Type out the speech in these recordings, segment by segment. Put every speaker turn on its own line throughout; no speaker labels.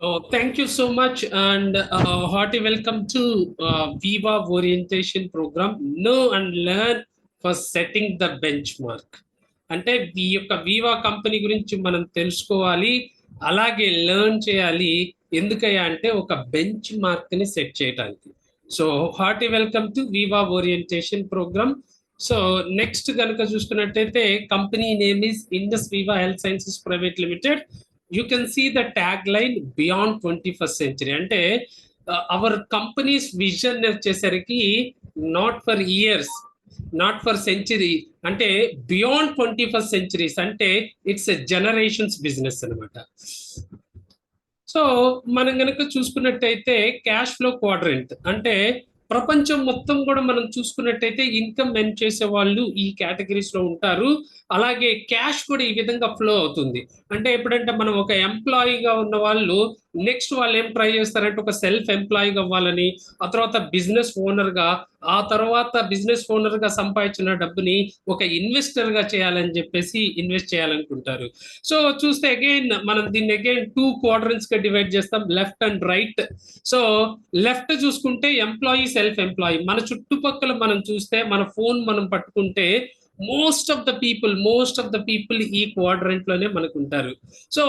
Oh, thank you so much, and hearty welcome to Viva Orientation Program. Know and learn for setting the benchmark. అంటే ఈ యొక్క వివా company గురించి మనం తెలుసుకోవాలి, అలాగే లెర్న్ చేయాలి. ఎందుకయ్యా అంటే ఒక బెంచ్ మార్క్ ని సెట్ చేయడానికి. So hearty welcome to Viva orientation programme. So next కనుక చూసుకున్నట్టయితే company name is Indus Viva health sciences private limited. You can see the tagline beyond 21st century. అంటే our company's vision వచ్చేసరికి not for years, not for century, అంటే beyond 21st centuries, అంటే it's a generations business అనమాట. So మనం కనుక చూసుకున్నట్టయితే cash flow quadrant అంటే ప్రపంచం మొత్తం కూడా మనం చూసుకున్నట్టయితే ఇన్కమ్ ఎర్న్ చేసే వాళ్ళు ఈ కేటగిరీస్ లో ఉంటారు. అలాగే క్యాష్ కూడా ఈ విధంగా ఫ్లో అవుతుంది. అంటే ఎప్పుడంటే మనం ఒక ఎంప్లాయీగా ఉన్న వాళ్ళు నెక్స్ట్ వాళ్ళు ఏం ట్రై చేస్తారంటే ఒక సెల్ఫ్ ఎంప్లాయీగా అవ్వాలని, ఆ తర్వాత బిజినెస్ ఓనర్ గా, ఆ తర్వాత బిజినెస్ ఓనర్ గా సంపాదించిన డబ్బుని ఒక ఇన్వెస్టర్ గా చేయాలని చెప్పేసి ఇన్వెస్ట్ చేయాలనుకుంటారు. సో చూస్తే అగైన్ మనం దీన్ని అగైన్ 2 క్వాడ్రన్స్ గా డివైడ్ చేస్తాం, left and right. So left చూసుకుంటే ఎంప్లాయీ, సెల్ఫ్ ఎంప్లాయీ. మన చుట్టుపక్కల మనం చూస్తే మన ఫోన్ మనం పట్టుకుంటే మోస్ట్ ఆఫ్ ద పీపుల్ ఈ క్వాడ్రెంట్ లోనే మనకు ఉంటారు. సో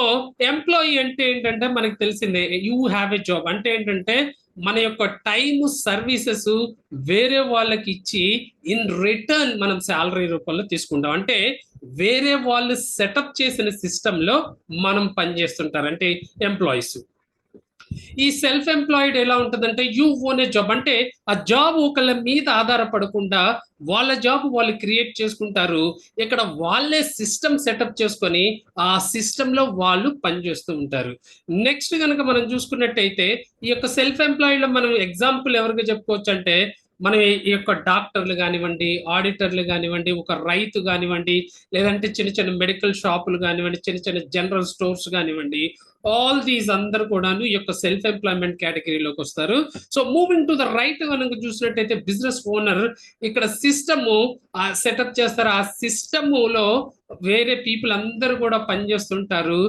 ఎంప్లాయీ అంటే ఏంటంటే మనకు తెలిసిందే, యూ హ్యావ్ ఎ జాబ్ అంటే ఏంటంటే మన యొక్క టైం సర్వీసెస్ వేరే వాళ్ళకి ఇచ్చి ఇన్ రిటర్న్ మనం శాలరీ రూపంలో తీసుకుంటాం. అంటే వేరే వాళ్ళు సెటప్ చేసిన సిస్టమ్ లో మనం పనిచేస్తుంటారు, అంటే ఎంప్లాయీస్. ఈ సెల్ఫ్ ఎంప్లాయిడ్ ఎలా ఉంటుందంటే యూ ఓన్ ఏ జాబ్, అంటే ఆ జాబ్ ఒకళ్ళ మీద ఆధారపడకుండా వాళ్ళ జాబ్ వాళ్ళు క్రియేట్ చేసుకుంటారు. ఇక్కడ వాళ్ళే సిస్టమ్ సెటప్ చేసుకొని ఆ సిస్టమ్ లో వాళ్ళు పనిచేస్తూ ఉంటారు. నెక్స్ట్ కనుక మనం చూసుకున్నట్టయితే ఈ యొక్క సెల్ఫ్ ఎంప్లాయిడ్ లో మనం ఎగ్జాంపుల్ ఎవరికి చెప్పుకోవచ్చు అంటే మనం ఈ యొక్క డాక్టర్లు కానివ్వండి, ఆడిటర్లు కానివ్వండి, ఒక రైతు కానివ్వండి, లేదంటే చిన్న చిన్న మెడికల్ షాపులు కానివ్వండి, చిన్న చిన్న జనరల్ స్టోర్స్ కానివ్వండి, ఆల్ దీస్ అందరు కూడాను ఈ యొక్క సెల్ఫ్ ఎంప్లాయ్మెంట్ కేటగిరీలోకి వస్తారు. So moving to the right కనుక చూసినట్టయితే బిజినెస్ ఓనర్ ఇక్కడ సిస్టమ్ సెటప్ చేస్తారు. ఆ సిస్టములో వేరే పీపుల్ అందరూ కూడా పనిచేస్తుంటారు.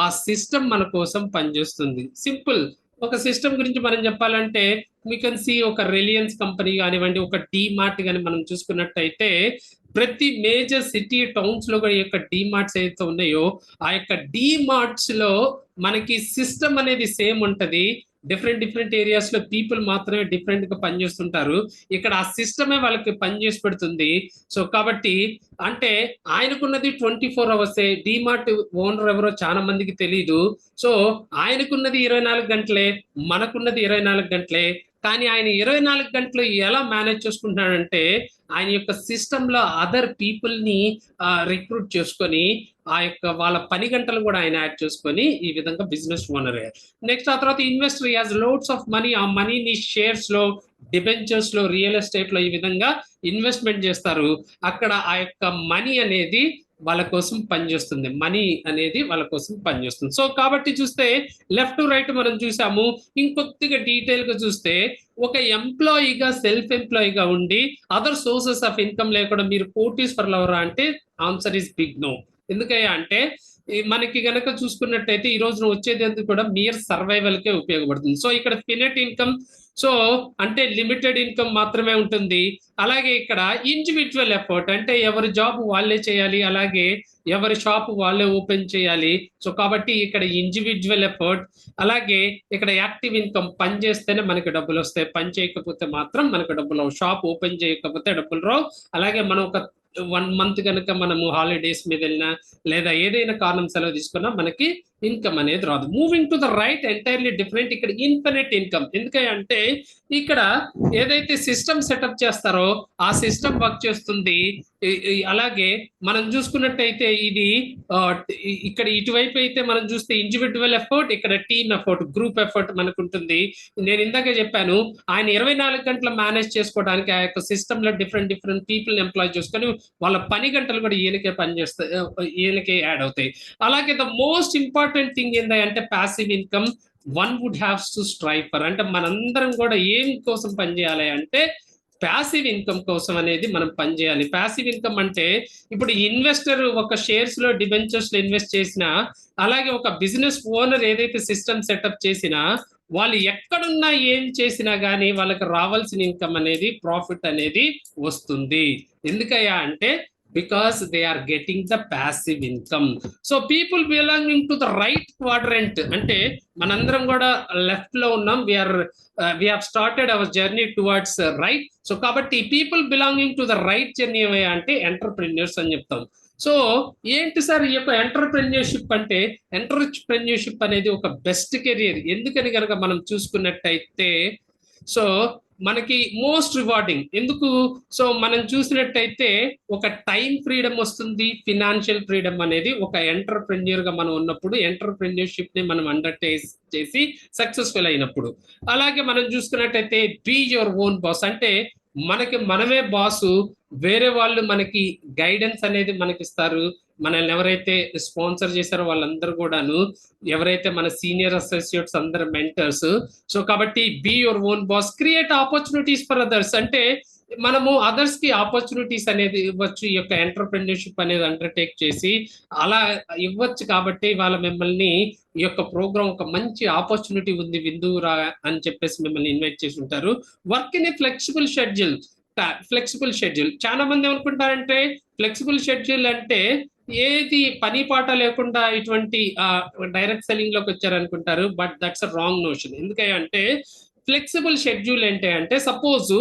ఆ సిస్టమ్ మన కోసం పనిచేస్తుంది. సింపుల్. ఒక సిస్టమ్ గురించి మనం చెప్పాలంటే మీ కెన్ సి ఒక రిలయన్స్ కంపెనీ కానివ్వండి, ఒక డీమార్ట్ కానీ మనం చూసుకున్నట్టయితే ప్రతి మేజర్ సిటీ టౌన్స్ లో కూడా ఈ యొక్క డీమార్ట్స్ ఏదైతే ఉన్నాయో ఆ యొక్క డీమార్ట్స్ లో మనకి సిస్టమ్ అనేది సేమ్ ఉంటది. డిఫరెంట్ ఏరియాస్ లో పీపుల్ మాత్రమే డిఫరెంట్ గా పనిచేస్తుంటారు. ఇక్కడ ఆ సిస్టమే వాళ్ళకి పనిచేసి పెడుతుంది. సో కాబట్టి అంటే ఆయనకున్నది 24 అవర్సే. డీమార్ట్ ఓనర్ ఎవరో చాలా మందికి తెలియదు. సో ఆయనకున్నది 24 గంటలే, మనకున్నది 24 గంటలే. కానీ ఆయన 24 గంటలు ఎలా మేనేజ్ చేసుకుంటున్నాడంటే ఆయన యొక్క సిస్టమ్ లో అదర్ పీపుల్ ని రిక్రూట్ చేసుకొని ఆ యొక్క వాళ్ళ పని గంటలు కూడా ఆయన యాడ్ చేసుకొని ఈ విధంగా బిజినెస్ ఓనర్ అయ్యారు. నెక్స్ట్ ఆ తర్వాత investor as loads of money. ఆ మనీని షేర్స్ లో, డిబెంచర్స్ లో, రియల్ ఎస్టేట్ లో ఈ విధంగా ఇన్వెస్ట్మెంట్ చేస్తారు. అక్కడ ఆ యొక్క మనీ అనేది వాళ్ళ కోసం పనిచేస్తుంది. మనీ అనేది వాళ్ళ కోసం పనిచేస్తుంది. సో కాబట్టి చూస్తే లెఫ్ట్ రైట్ మనం చూసాము. ఇంకొద్దిగా డీటెయిల్ గా చూస్తే ఒక ఎంప్లాయీగా, సెల్ఫ్ ఎంప్లాయీగా ఉండి అదర్ సోర్సెస్ ఆఫ్ ఇన్కమ్ లేకుండా మీరు కోటీశ్వర్లు ఎవరా అంటే ఆన్సర్ ఇస్ బిగ్ నో. ఎందుకయ్యా అంటే మనకి గనక చూసుకున్నట్టయితే ఈ రోజున వచ్చేది ఎందుకు కూడా మియర్ సర్వైవల్ కే ఉపయోగపడుతుంది. సో ఇక్కడ ఫినెట్ ఇన్కమ్, సో అంటే లిమిటెడ్ ఇన్కమ్ మాత్రమే ఉంటుంది. అలాగే ఇక్కడ ఇండివిజువల్ ఎఫర్ట్ అంటే ఎవరి జాబ్ వాళ్ళే చేయాలి, అలాగే ఎవరి షాప్ వాళ్ళే ఓపెన్ చేయాలి. సో కాబట్టి ఇక్కడ ఇండివిజువల్ ఎఫర్ట్. అలాగే ఇక్కడ యాక్టివ్ ఇన్కమ్, పని చేస్తేనే మనకి డబ్బులు వస్తాయి, పని చేయకపోతే మాత్రం మనకు డబ్బులు రావు. షాప్ ఓపెన్ చేయకపోతే డబ్బులు రావు. అలాగే మనం ఒక 1 మంత్ కనుక మనము హాలిడేస్ మీద వెళ్ళినా లేదా ఏదైనా కారణం సెలవు తీసుకున్నా మనకి ఇన్కమ్ అనేది రాదు. Moving to the right entirely different. ఇక్కడ ఇన్ఫినిట్ ఇన్కమ్. ఎందుకంటే ఇక్కడ ఏదైతే సిస్టమ్ సెటప్ చేస్తారో ఆ సిస్టమ్ వర్క్ చేస్తుంది. అలాగే మనం చూసుకున్నట్టయితే ఇది ఇక్కడ ఇటువైపు అయితే మనం చూస్తే ఇండివిజువల్ ఎఫర్ట్, ఇక్కడ టీమ్ ఎఫర్ట్, గ్రూప్ ఎఫర్ట్ మనకు ఉంటుంది. నేను ఇందాక చెప్పాను ఆయన 24 గంటలు మేనేజ్ చేసుకోవడానికి ఆ యొక్క సిస్టమ్ లో డిఫరెంట్ పీపుల్ ఎంప్లాయ్ చేసుకొని వాళ్ళ పని గంటలు కూడా ఈయనకే పనిచేస్తాయి, ఈయనకే యాడ్ అవుతాయి. అలాగే ద మోస్ట్ ఇంపార్టెంట్ థింగ్ ఏంటంటే passive income. One would have to strive for, అంటే మనందరం కూడా ఏం కోసం పనిచేయాలి అంటే ప్యాసివ్ ఇన్కమ్ కోసం అనేది మనం పనిచేయాలి. ప్యాసివ్ ఇన్కమ్ అంటే ఇప్పుడు ఇన్వెస్టర్ ఒక షేర్స్ లో డిబెంచర్స్ లో ఇన్వెస్ట్ చేసినా, అలాగే ఒక బిజినెస్ ఓనర్ ఏదైతే సిస్టమ్ సెటప్ చేసినా, వాళ్ళు ఎక్కడున్నా ఏం చేసినా గానీ వాళ్ళకి రావాల్సిన ఇన్కమ్ అనేది, ప్రాఫిట్ అనేది వస్తుంది. ఎందుకయ్యా అంటే because they are getting the passive income. So people belonging to the right quadrant అంటే మనందరం కూడా లెఫ్ట్ లో ఉన్నాం. we have started our journey towards right. So కాబట్టి people belonging to the right journey ఏమయ్యా అంటే ఎంటర్ప్రెన్యూర్స్ అని చెప్తాం. సో ఏంటి సార్ ఈ యొక్క ఎంటర్ప్రెన్యూర్షిప్ అంటే? ఎంటర్ప్రెన్యూర్షిప్ అనేది ఒక బెస్ట్ కెరియర్. ఎందుకని కనుక మనం చూసుకున్నట్టయితే సో మనకి మోస్ట్ రివార్డింగ్. ఎందుకు? సో మనం చూసినట్టయితే ఒక టైం ఫ్రీడమ్ వస్తుంది, ఫినాన్షియల్ ఫ్రీడమ్ అనేది ఒక ఎంటర్ప్రెన్యూర్ గా మనం ఉన్నప్పుడు, ఎంటర్ప్రెన్యూర్షిప్ ని మనం అండర్టేక్ చేసి సక్సెస్ఫుల్ అయినప్పుడు. అలాగే మనం చూసుకున్నట్టయితే బీ యువర్ ఓన్ బాస్ అంటే మనకి మనమే బాసు, వేరే వాళ్ళు మనకి గైడెన్స్ అనేది మనకి ఇస్తారు. మనల్ని ఎవరైతే స్పాన్సర్ చేశారో వాళ్ళందరూ కూడాను, ఎవరైతే మన సీనియర్ అసోసియేట్స్ అందరు మెంటర్స్. సో కాబట్టి be your own boss, create opportunities for others అంటే మనము అదర్స్ కి ఆపర్చునిటీస్ అనేది ఇవ్వచ్చు. ఈ యొక్క ఎంటర్ప్రెన్యూర్షిప్ అనేది అండర్టేక్ చేసి అలా ఇవ్వచ్చు. కాబట్టి వాళ్ళ మిమ్మల్ని ఈ యొక్క ప్రోగ్రామ్ ఒక మంచి ఆపర్చునిటీ ఉంది విందురా అని చెప్పేసి మిమ్మల్ని ఇన్వైట్ చేసి ఉంటారు. Work in a flexible schedule. చాలా మంది ఏమనుకుంటారంటే ఫ్లెక్సిబుల్ షెడ్యూల్ అంటే ఏది పని పాట లేకుండా ఇటువంటి డైరెక్ట్ సెల్లింగ్ లోకి వచ్చారనుకుంటారు. But that's a wrong notion. ఎందుకంటే ఫ్లెక్సిబుల్ షెడ్యూల్ అంటే సపోజ్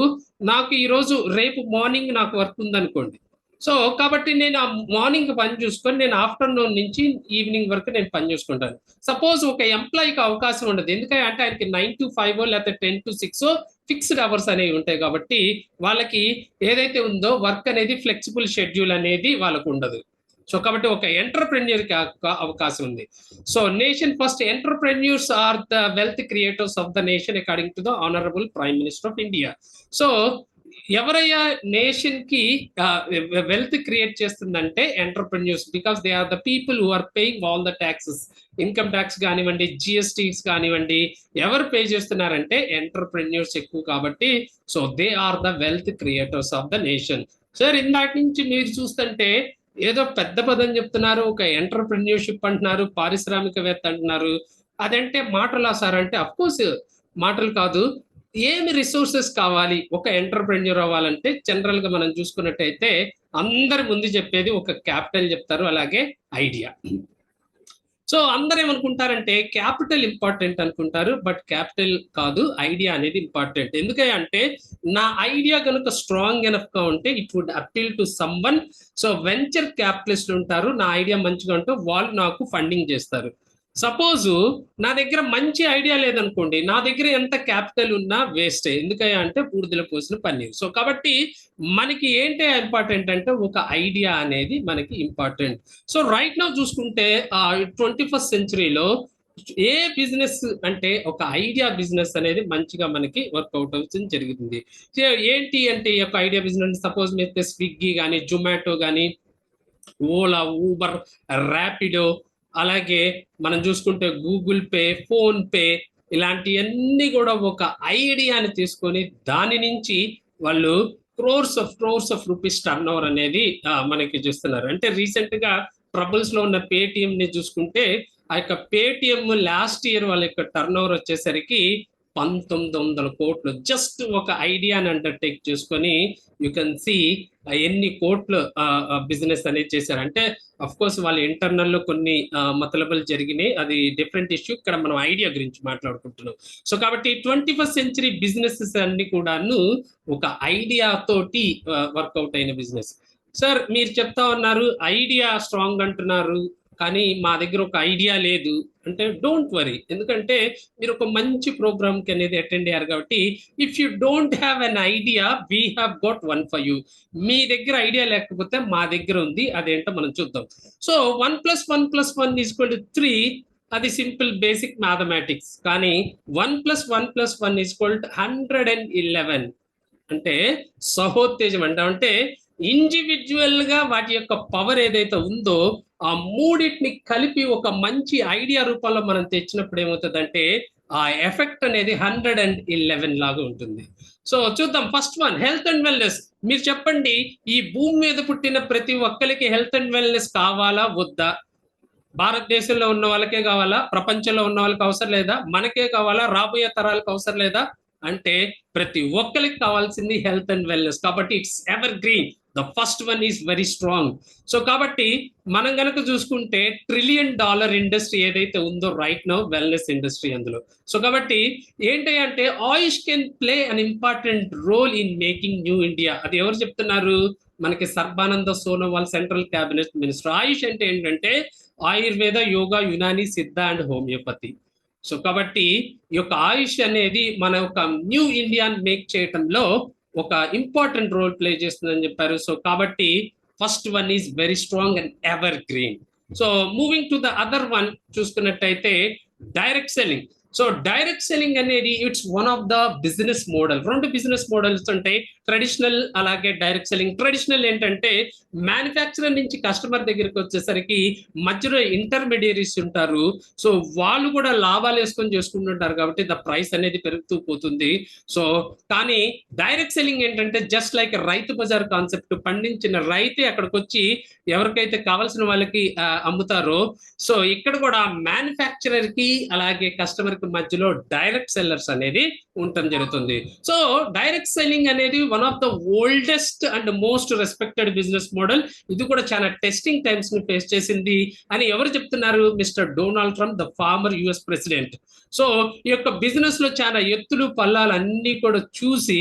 నాకు ఈరోజు రేపు మార్నింగ్ నాకు వర్క్ ఉందనుకోండి. సో కాబట్టి నేను ఆ మార్నింగ్ పని చూసుకొని నేను ఆఫ్టర్నూన్ నుంచి ఈవినింగ్ వరకు నేను పని చూసుకుంటాను. సపోజ్ ఒక ఎంప్లాయీకి అవకాశం ఉండదు. ఎందుకంటే ఆయనకి 9 to 5 లేకపోతే 10 to 6 ఫిక్స్డ్ అవర్స్ అనేవి ఉంటాయి. కాబట్టి వాళ్ళకి ఏదైతే ఉందో వర్క్ అనేది ఫ్లెక్సిబుల్ షెడ్యూల్ అనేది వాళ్ళకు ఉండదు. సో కాబట్టి ఒక ఎంటర్ప్రెన్యూర్ కి అవకాశం ఉంది. So nation first entrepreneurs are the wealth creators of the nation according to the honourable prime minister of India. So ఎవరయ్యా నేషన్ కి వెల్త్ క్రియేట్ చేస్తుందంటే entrepreneurs, because they are the people who are paying all the taxes. Income tax కానివ్వండి, GSTs కానివ్వండి, ఎవరు pay చేస్తున్నారంటే entrepreneurs ఎక్కువ. కాబట్టి so they are the wealth creators of the nation. Sir ఇందాటి నుంచి మీరు చూస్తుంటే ఏదో పెద్ద పదం చెప్తున్నారు, ఒక ఎంటర్ప్రెన్యూర్షిప్ అంటున్నారు, పారిశ్రామికవేత్త అంటున్నారు. అదంటే మాటలా సార్ అంటే అఫ్ కోర్స్ మాటలు కాదు. ఏమి రిసోర్సెస్ కావాలి ఒక ఎంటర్ప్రెన్యూర్ అవ్వాలంటే? జనరల్ గా మనం చూసుకున్నట్టయితే అందరి ముందు చెప్పేది ఒక క్యాపిటల్ చెప్తారు, అలాగే ఐడియా. సో అందరూ ఏమనుకుంటారంటే క్యాపిటల్ ఇంపార్టెంట్ అనుకుంటారు. బట్ క్యాపిటల్ కాదు, ఐడియా అనేది ఇంపార్టెంట్. ఎందుకంటే నా ఐడియా కనుక స్ట్రాంగ్ ఎనఫ్ గా ఉంటే it would appeal to someone. So venture capitalist ఉంటారు, నా ఐడియా మంచిగా ఉంటే వాళ్ళు నాకు ఫండింగ్ చేస్తారు. సపోజ్ నా దగ్గర మంచి ఐడియా లేదనుకోండి, నా దగ్గర ఎంత క్యాపిటల్ ఉన్నా వేస్టే. ఎందుకంటే బూడిదలో పోసిన పన్నీరు. సో కాబట్టి మనకి ఏంటి ఇంపార్టెంట్ అంటే ఒక ఐడియా అనేది మనకి ఇంపార్టెంట్. సో రైట్ నౌ చూసుకుంటే 21st సెంచరీలో ఏ బిజినెస్ అంటే ఒక ఐడియా బిజినెస్ అనేది మంచిగా మనకి వర్కౌట్ అవుతుంది జరుగుతుంది. ఏంటి అంటే ఈ యొక్క ఐడియా బిజినెస్ సపోజ్ అయితే స్విగ్గీ కానీ, జొమాటో కానీ, ఓలా, ఊబర్, ర్యాపిడో, అలాగే మనం చూసుకుంటే గూగుల్ పే, ఫోన్ పే, ఇలాంటివన్నీ కూడా ఒక ఐడియాని తీసుకొని దాని నుంచి వాళ్ళు crores of rupees turn over అనేది మనకి చూస్తున్నారు. అంటే రీసెంట్ గా ట్రబుల్స్ లో ఉన్న పేటిఎం ని చూసుకుంటే ఆ యొక్క పేటిఎం లాస్ట్ ఇయర్ వాళ్ళ యొక్క టర్న్ ఓవర్ వచ్చేసరికి 1900 కోట్లు. జస్ట్ ఒక ఐడియాని అండర్టేక్ చేసుకొని యూ కెన్ సి ఎన్ని కోట్లు బిజినెస్ అనేది చేశారు. అంటే అఫ్ కోర్స్ వాళ్ళ ఇంటర్నల్ లో కొన్ని మతలబులు జరిగినాయి, అది డిఫరెంట్ ఇష్యూ. ఇక్కడ మనం ఐడియా గురించి మాట్లాడుకుంటున్నాం. సో కాబట్టి 21st సెంచరీ బిజినెసెస్ అన్ని కూడాను ఒక ఐడియా తోటి వర్కౌట్ అయిన బిజినెస్. సార్ మీరు చెప్తా ఉన్నారు ఐడియా స్ట్రాంగ్ అంటున్నారు, కానీ మా దగ్గర ఒక ఐడియా లేదు అంటే డోంట్ వరీ. ఎందుకంటే మీరు ఒక మంచి ప్రోగ్రామ్ కి అనేది అటెండ్ అయ్యారు. కాబట్టి if you don't have an idea, we have got one for you. మీ దగ్గర ఐడియా లేకపోతే మా దగ్గర ఉంది, అదేంటో మనం చూద్దాం. సో 1 + 1 + 1 = 3, అది సింపుల్ బేసిక్ మ్యాథమెటిక్స్. కానీ 1 + 1 + 1 = 111 అంటే సహోత్తేజం అంటే ఇండివిజువల్ గా వాటి యొక్క పవర్ ఏదైతే ఉందో ఆ మూడింటిని కలిపి ఒక మంచి ఐడియా రూపంలో మనం తెచ్చినప్పుడు ఏమవుతుందంటే ఆ ఎఫెక్ట్ అనేది 111 లాగా ఉంటుంది. సో చూద్దాం, first one health and wellness. మీరు చెప్పండి, ఈ భూమి మీద పుట్టిన ప్రతి ఒక్కరికి హెల్త్ అండ్ వెల్నెస్ కావాలా వద్దా? భారతదేశంలో ఉన్న వాళ్ళకే కావాలా, ప్రపంచంలో ఉన్న వాళ్ళకి అవసరం లేదా, మనకే కావాలా, రాబోయే తరాలకు అవసరం లేదా అంటే ప్రతి ఒక్కరికి కావాల్సింది హెల్త్ అండ్ వెల్నెస్. కాబట్టి it's evergreen. The first one is very strong. So కాబట్టి మనం గనక చూసుకుంటే $1 ట్రిలియన్ ఇండస్ట్రీ ఏదైతే ఉందో రైట్ నౌ, వెల్నెస్ ఇండస్ట్రీ అందులో. సో కాబట్టి ఏంటి అంటే Ayush can play an important role in making new India. అది ఎవరు చెప్తున్నారు? మనకి Sarbananda Sonowal, central cabinet minister. Ayush అంటే ఏంటంటే ఆయుర్వేద, యోగా, యునాని, సిద్ధ అండ్ హోమియోపతి. సో కాబట్టి ఈ యొక్క ఆయుష్ అనేది మన ఒక న్యూ ఇండియాని మేక్ చేయటంలో ఒక ఇంపార్టెంట్ రోల్ ప్లే చేస్తుందని చెప్పారు. సో కాబట్టి first one is very strong and evergreen. So moving to the other one చూసుకున్నట్టయితే direct selling. So direct selling అనేది it's one of the business model. 2 business models ఉంటాయి, traditional అలాగే direct selling. Traditional ఏంటంటే manufacturer నుంచి customer దగ్గరికి వచ్చేసరికి మధ్యలో intermediaries ఉంటారు. సో వాళ్ళు కూడా లాభాలు వేసుకొని చేసుకుంటుంటారు కాబట్టి ద ప్రైస్ అనేది పెరుగుతూ పోతుంది. సో కానీ డైరెక్ట్ సెల్లింగ్ ఏంటంటే just like Rythu Bazar concept. పండించిన రైతే అక్కడికి వచ్చి ఎవరికైతే కావాల్సిన వాళ్ళకి అమ్ముతారో, సో ఇక్కడ కూడా మ్యానుఫ్యాక్చరర్ కి అలాగే కస్టమర్ కి మధ్యలో డైరెక్ట్ సెల్లర్స్ అనేది ఉండటం జరుగుతుంది. సో డైరెక్ట్ సెల్లింగ్ అనేది one of the oldest and most respected business model. ఇది కూడా చాలా టెస్టింగ్ టైమ్స్ ని ఫేస్ చేసింది అని ఎవరు చెప్తున్నారు? Mister Donald Trump, the farmer US president. So ఈ యొక్క బిజినెస్ లో చాలా ఎత్తులు పల్లాలు అన్ని కూడా చూసి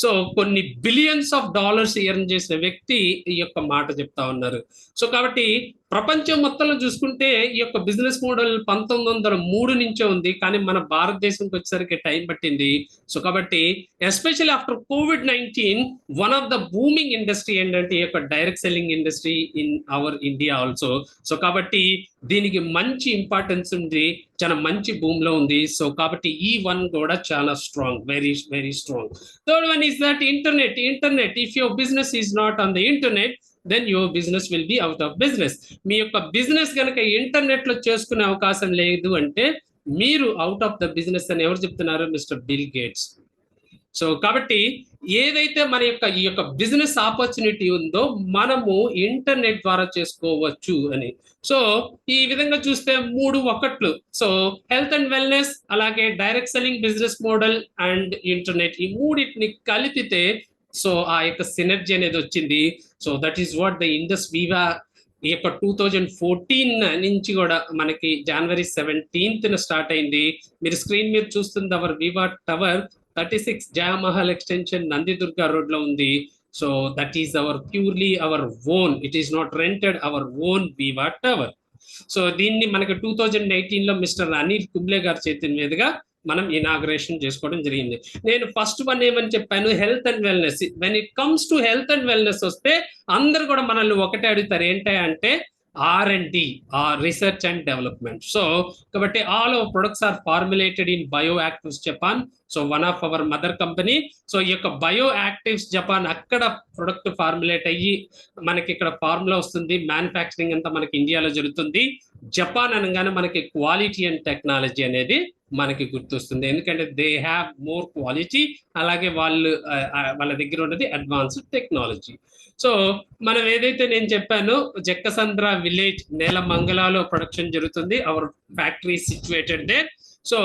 సో కొన్ని బిలియన్స్ ఆఫ్ డాలర్స్ ఎర్న్ చేసిన వ్యక్తి ఈ యొక్క మాట చెప్తా ఉన్నారు. సో కాబట్టి ప్రపంచం మొత్తంలో చూసుకుంటే ఈ యొక్క బిజినెస్ మోడల్ 1903 నుంచే ఉంది, కానీ మన భారతదేశంకి వచ్చేసరికి టైం పట్టింది. సో కాబట్టి especially after COVID-19 one of the booming industry ఏంటంటే ఈ యొక్క direct selling industry in our India also. So కాబట్టి దీనికి మంచి ఇంపార్టెన్స్ ఉంది, చాలా మంచి భూమిలో ఉంది. సో కాబట్టి ఈ వన్ కూడా చాలా strong, very very strong. Third one is that internet. Internet, if your business is not on the internet, then your business will be out of business. మీ యొక్క బిజినెస్ కనుక ఇంటర్నెట్ లో చేసుకునే అవకాశం లేదు అంటే మీరు అవుట్ ఆఫ్ ద బిజినెస్ అని ఎవరు చెప్తున్నారు? Mister bill gates. సో కాబట్టి ఏదైతే మన యొక్క ఈ యొక్క బిజినెస్ ఆపర్చునిటీ ఉందో మనము ఇంటర్నెట్ ద్వారా చేసుకోవచ్చు అని. సో ఈ విధంగా చూస్తే 3 ఒకట్లు. సో హెల్త్ అండ్ వెల్నెస్, అలాగే direct selling business model and internet, ఈ మూడింటిని కలిపితే సో ఆ యొక్క సినర్జీ అనేది వచ్చింది. So that is what the Indus Viva ఈ యొక్క 2014 నుంచి కూడా మనకి January 17th స్టార్ట్ అయింది. మీరు స్క్రీన్ మీద చూస్తుంది our Viva tower, 36 Jayamahal extension, Nandidurga road లో ఉంది. So that is our purely our own, it is not rented, our own Viva tower. So దీన్ని మనకి 2018 లో మిస్టర్ అనిల్ కుంబ్లే గారి చేతి మీదుగా మనం ఇనాగ్రేషన్ చేసుకోవడం జరిగింది. నేను ఫస్ట్ వన్ ఏమని చెప్పాను? Health and wellness. When it comes to health and wellness వస్తే అందరు కూడా మనల్ని ఒకటే అడుగుతారు, ఏంటంటే R&D, research and development. So కాబట్టి all our products are formulated in bio actives Japan. So one of our mother company. So ఈ యొక్క బయో యాక్టివ్స్ జపాన్, అక్కడ ప్రొడక్ట్ ఫార్ములేట్ అయ్యి మనకి ఇక్కడ ఫార్ములా వస్తుంది. మ్యానుఫ్యాక్చరింగ్ అంతా మనకి ఇండియాలో జరుగుతుంది. జపాన్ అనగానే మనకి క్వాలిటీ అండ్ టెక్నాలజీ అనేది మనకి గుర్తొస్తుంది, ఎందుకంటే దే హ్యావ్ మోర్ క్వాలిటీ, అలాగే వాళ్ళ దగ్గర ఉన్నది అడ్వాన్స్డ్ టెక్నాలజీ. సో మనం ఏదైతే నేను చెప్పానో జక్కసంద్ర విలేజ్ నేలమంగళలో ప్రొడక్షన్ జరుగుతుంది. Our factory situated there. So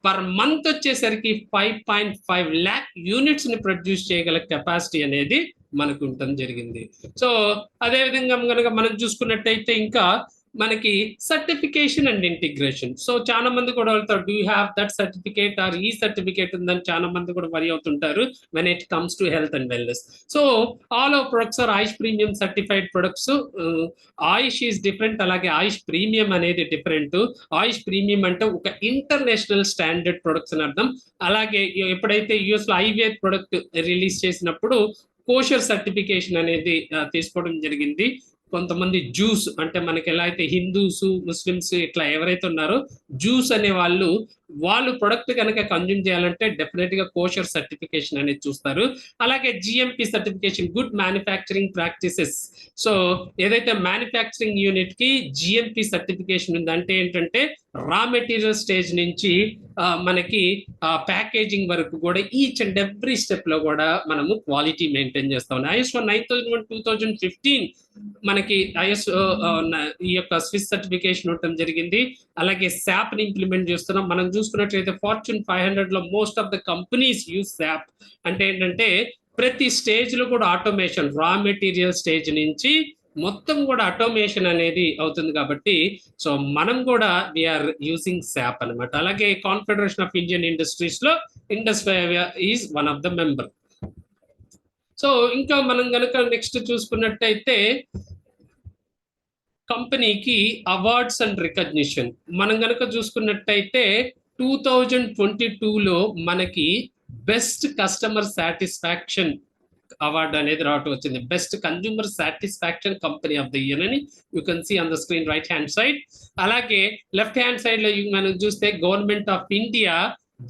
per month వచ్చేసరికి 5.5 lakh యూనిట్స్ ని ప్రొడ్యూస్ చేయగల కెపాసిటీ అనేది మనకు ఉండటం జరిగింది. సో అదే విధంగా కనుక మనం చూసుకున్నట్టయితే ఇంకా మనకి సర్టిఫికేషన్ అండ్ ఇంటిగ్రేషన్. సో చాలా మంది కూడా వెళ్తారు, do you have that certificate or ఈ సర్టిఫికేట్ ఉందని చాలా మంది కూడా వరి అవుతుంటారు when it comes to health and wellness. So all of products are Ayush premium certified products. Ayush is different, అలాగే ఆయుష్ ప్రీమియం అనేది డిఫరెంట్. ఆయుష్ ప్రీమియం అంటే ఒక ఇంటర్నేషనల్ స్టాండర్డ్ ప్రొడక్ట్స్ అని అర్థం. అలాగే ఎప్పుడైతే యుఎస్ లో ఐవేర్ ప్రొడక్ట్ రిలీజ్ చేసినప్పుడు కోషర్ సర్టిఫికేషన్ అనేది తీసుకోవడం జరిగింది. కొంతమంది జ్యూస్ అంటే మనకి ఎలా అయితే హిందూస్, ముస్లిమ్స్ ఇట్లా ఎవరైతే ఉన్నారో జ్యూస్ అనే వాళ్ళు వాళ్ళు ప్రొడక్ట్ కనుక కన్జ్యూమ్ చేయాలంటే డెఫినెట్ గా కోషర్ సర్టిఫికేషన్ అనేది చూస్తారు. అలాగే GMP certification, good manufacturing practices. So ఏదైతే మ్యానుఫ్యాక్చరింగ్ యూనిట్ కి జిఎంపి సర్టిఫికేషన్ ఉంది అంటే ఏంటంటే రా మెటీరియల్ స్టేజ్ నుంచి మనకి ప్యాకేజింగ్ వరకు కూడా ఈచ్ అండ్ ఎవ్రీ స్టెప్ లో కూడా మనము క్వాలిటీ మెయింటైన్ చేస్తాం. ISO 9001 2015 మనకి ISO ఈ యొక్క స్విస్ సర్టిఫికేషన్ ఉండటం జరిగింది. అలాగే SAP ని ఇంప్లిమెంట్ చేస్తున్నాం. మనం చూసుకున్నట్లయితే Fortune 500 లో most of the companies use SAP. అంటే ఏంటంటే ప్రతి స్టేజ్ లో కూడా ఆటోమేషన్, రా మెటీరియల్ స్టేజ్ నుంచి మొత్తం కూడా ఆటోమేషన్ అనేది అవుతుంది కాబట్టి సో మనం కూడా వీఆర్ యూజింగ్ SAP అనమాట. అలాగే కాన్ఫెడరేషన్ ఆఫ్ ఇండియన్ ఇండస్ట్రీస్ లో industry is one of the member. So ఇంకా మనం గనక నెక్స్ట్ చూసుకున్నట్టయితే కంపెనీకి అవార్డ్స్ అండ్ రికగ్నిషన్ మనం గనక చూసుకున్నట్టయితే 2022లో మనకి బెస్ట్ కస్టమర్ సాటిస్ఫాక్షన్ అవార్డు అనేది రావటం వచ్చింది. Best consumer satisfaction company of the year అని you can see on the screen right hand side. అలాగే లెఫ్ట్ హ్యాండ్ సైడ్ లో మనం చూస్తే government of India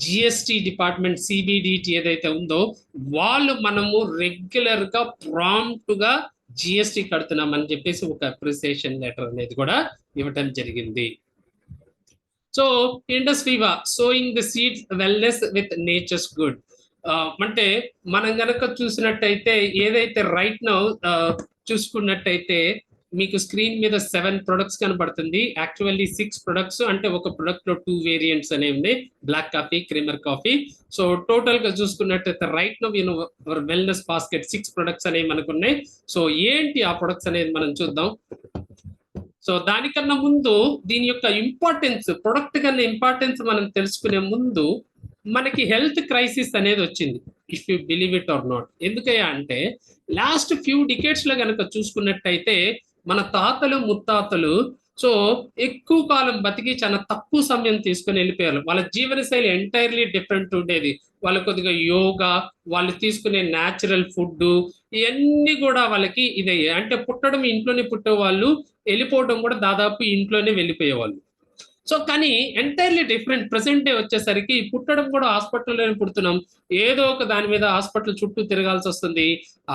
GST department CBDT ఏదైతే ఉందో వాళ్ళు మనము రెగ్యులర్ గా ప్రాంప్ట్ గా జిఎస్టి కడుతున్నామని చెప్పేసి ఒక అప్రిసియేషన్ లెటర్ అనేది కూడా ఇవ్వటం జరిగింది. So Indus Viva sowing the seeds wellness with nature's good. అంటే మనం గనక చూసినట్టయితే ఏదైతే రైట్ నౌ చూసుకున్నట్టయితే మీకు స్క్రీన్ మీద 7 ప్రొడక్ట్స్ కనబడుతుంది. యాక్చువల్లీ 6 ప్రొడక్ట్స్, అంటే ఒక ప్రొడక్ట్ లో 2 వేరియంట్స్ అనేవి ఉన్నాయి, black coffee, creamer coffee. So total గా చూసుకున్నట్టయితే right now wellness basket 6 products అనేవి మనకు ఉన్నాయి. సో ఏంటి ఆ ప్రొడక్ట్స్ అనేది మనం చూద్దాం. సో దానికన్నా ముందు దీని యొక్క ఇంపార్టెన్స్, ప్రొడక్ట్ కన్నా ఇంపార్టెన్స్ మనం తెలుసుకునే ముందు మనకి హెల్త్ క్రైసిస్ అనేది వచ్చింది, if you believe it or not. ఎందుకయ్యా అంటే లాస్ట్ ఫ్యూ డికేట్స్ లో కనుక చూసుకున్నట్టయితే మన తాతలు ముత్తాతలు సో ఎక్కువ కాలం బతికి చాలా తక్కువ సమయం తీసుకుని వెళ్ళిపోయారు. వాళ్ళ జీవనశైలి ఎంటైర్లీ డిఫరెంట్ ఉండేది. వాళ్ళు కొద్దిగా యోగా, వాళ్ళు తీసుకునే న్యాచురల్ ఫుడ్, ఇవన్నీ కూడా వాళ్ళకి ఇదే. అంటే పుట్టడం ఇంట్లోనే పుట్టేవాళ్ళు, వెళ్ళిపోవడం కూడా దాదాపు ఇంట్లోనే వెళ్ళిపోయేవాళ్ళు. సో కానీ ఎంటైర్లీ డిఫరెంట్ ప్రెసెంట్ డే వచ్చేసరికి పుట్టడం కూడా హాస్పిటల్లోనే పుడుతున్నాం, ఏదో ఒక దాని మీద హాస్పిటల్ చుట్టూ తిరగాల్సి వస్తుంది.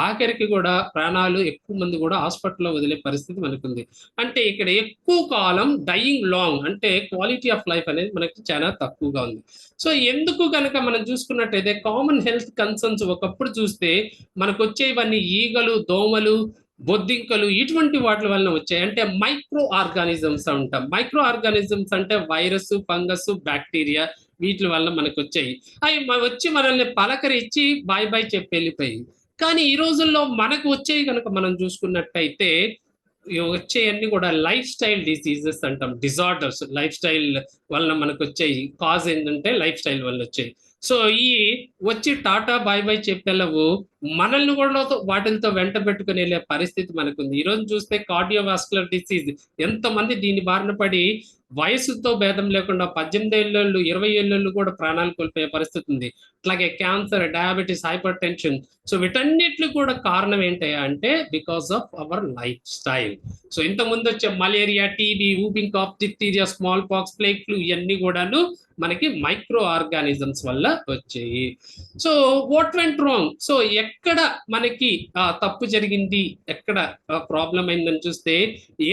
ఆఖరికి కూడా ప్రాణాలు ఎక్కువ మంది కూడా హాస్పిటల్లో వదిలే పరిస్థితి మనకుంది. అంటే ఇక్కడ ఎక్కువ కాలం డయింగ్ లాంగ్, అంటే క్వాలిటీ ఆఫ్ లైఫ్ అనేది మనకి చాలా తక్కువగా ఉంది. సో ఎందుకు కనుక మనం చూసుకున్నట్టయితే కామన్ హెల్త్ కన్సర్న్స్ ఒకప్పుడు చూస్తే మనకు వచ్చేవన్నీ ఈగలు, దోమలు, బొద్దింకలు, ఇటువంటి వాటి వలన వచ్చాయి. అంటే మైక్రో ఆర్గానిజమ్స్ అంటాం. మైక్రో ఆర్గానిజమ్స్ అంటే వైరస్, ఫంగస్, బ్యాక్టీరియా, వీటి వల్ల మనకు వచ్చాయి. అవి వచ్చి మనల్ని పలకరించి బాయ్ బాయ్ చెప్పి వెళ్ళిపోయి. కానీ ఈ రోజుల్లో మనకు వచ్చేవి కనుక మనం చూసుకున్నట్టయితే వచ్చేవన్నీ కూడా లైఫ్ స్టైల్ డిసీజెస్ అంటాం, డిజార్డర్స్. లైఫ్ స్టైల్ వల్ల మనకు వచ్చాయి. కాజ్ ఏంటంటే లైఫ్ స్టైల్ వల్ల వచ్చాయి. సో ఈ వచ్చి టాటా బాయ్ బాయ్ చెప్పేళ్ళవు మనల్ని కూడా వాటితో వెంట పెట్టుకుని వెళ్ళే పరిస్థితి మనకుంది. ఈ రోజు చూస్తే కార్డియోవాస్కులర్ డిసీజ్, ఎంతమంది దీని బారిన పడి వయసుతో భేదం లేకుండా 18 ఏళ్ళు 20 ఏళ్ళు కూడా ప్రాణాలు కోల్పోయే పరిస్థితి ఉంది. అట్లాగే cancer, diabetes, hypertension. So వీటన్నిటికి కూడా కారణం ఏంటయ్యా అంటే because of our lifestyle. So ఇంతకుముందు వచ్చే malaria, TB, whooping cough, diphtheria, smallpox, plague flu, ఇవన్నీ కూడాను మనకి మైక్రో ఆర్గానిజమ్స్ వల్ల వచ్చాయి. So what went wrong? So ఎక్కడ మనకి తప్పు జరిగింది, ఎక్కడ ప్రాబ్లం అయిందని చూస్తే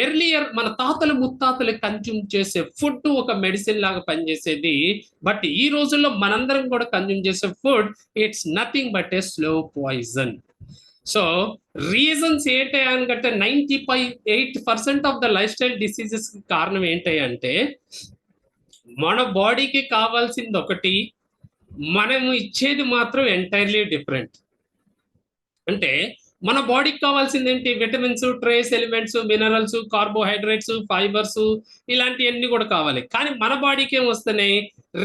ఎర్లియర్ మన తాతలు ముత్తాతలు కన్జ్యూమ్ చేసే ఫుడ్ ఒక మెడిసిన్ లాగా పనిచేసేది. బట్ ఈ రోజుల్లో మనందరం కూడా కన్జ్యూమ్ చేసే food it's nothing but A slow poison. So reasons ఏంటయ్యా అంటే 98% of the life style diseases కారణం ఏంటంటే మన బాడీకి కావాల్సింది ఒకటి, మనము ఇచ్చేది మాత్రం ఎంటైర్లీ డిఫరెంట్. అంటే మన బాడీకి కావాల్సింది ఏంటి? Vitamins, trace elements, minerals, carbohydrates, fibres, ఇలాంటివన్నీ కూడా కావాలి. కానీ మన బాడీకి ఏం వస్తున్నాయి?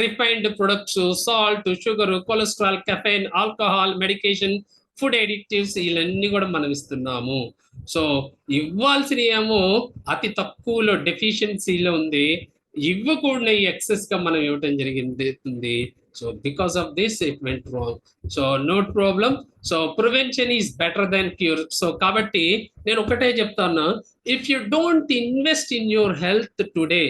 Refined products, salt, sugar, cholesterol, caffeine, alcohol, medication, food additives, ఇవన్నీ కూడా మనం ఇస్తున్నాము. సో ఇవ్వాల్సిన ఏమో అతి తక్కువలో డెఫిషియన్సీలో ఉంది, ఇవ్వకూడని ఎక్సెస్ గా మనం ఇవ్వటం జరిగింది. So because of this it went wrong. So no problem. So prevention is better than cure. So కాబట్టి నేను ఒకటే చెప్తాను, if you don't invest in your health today,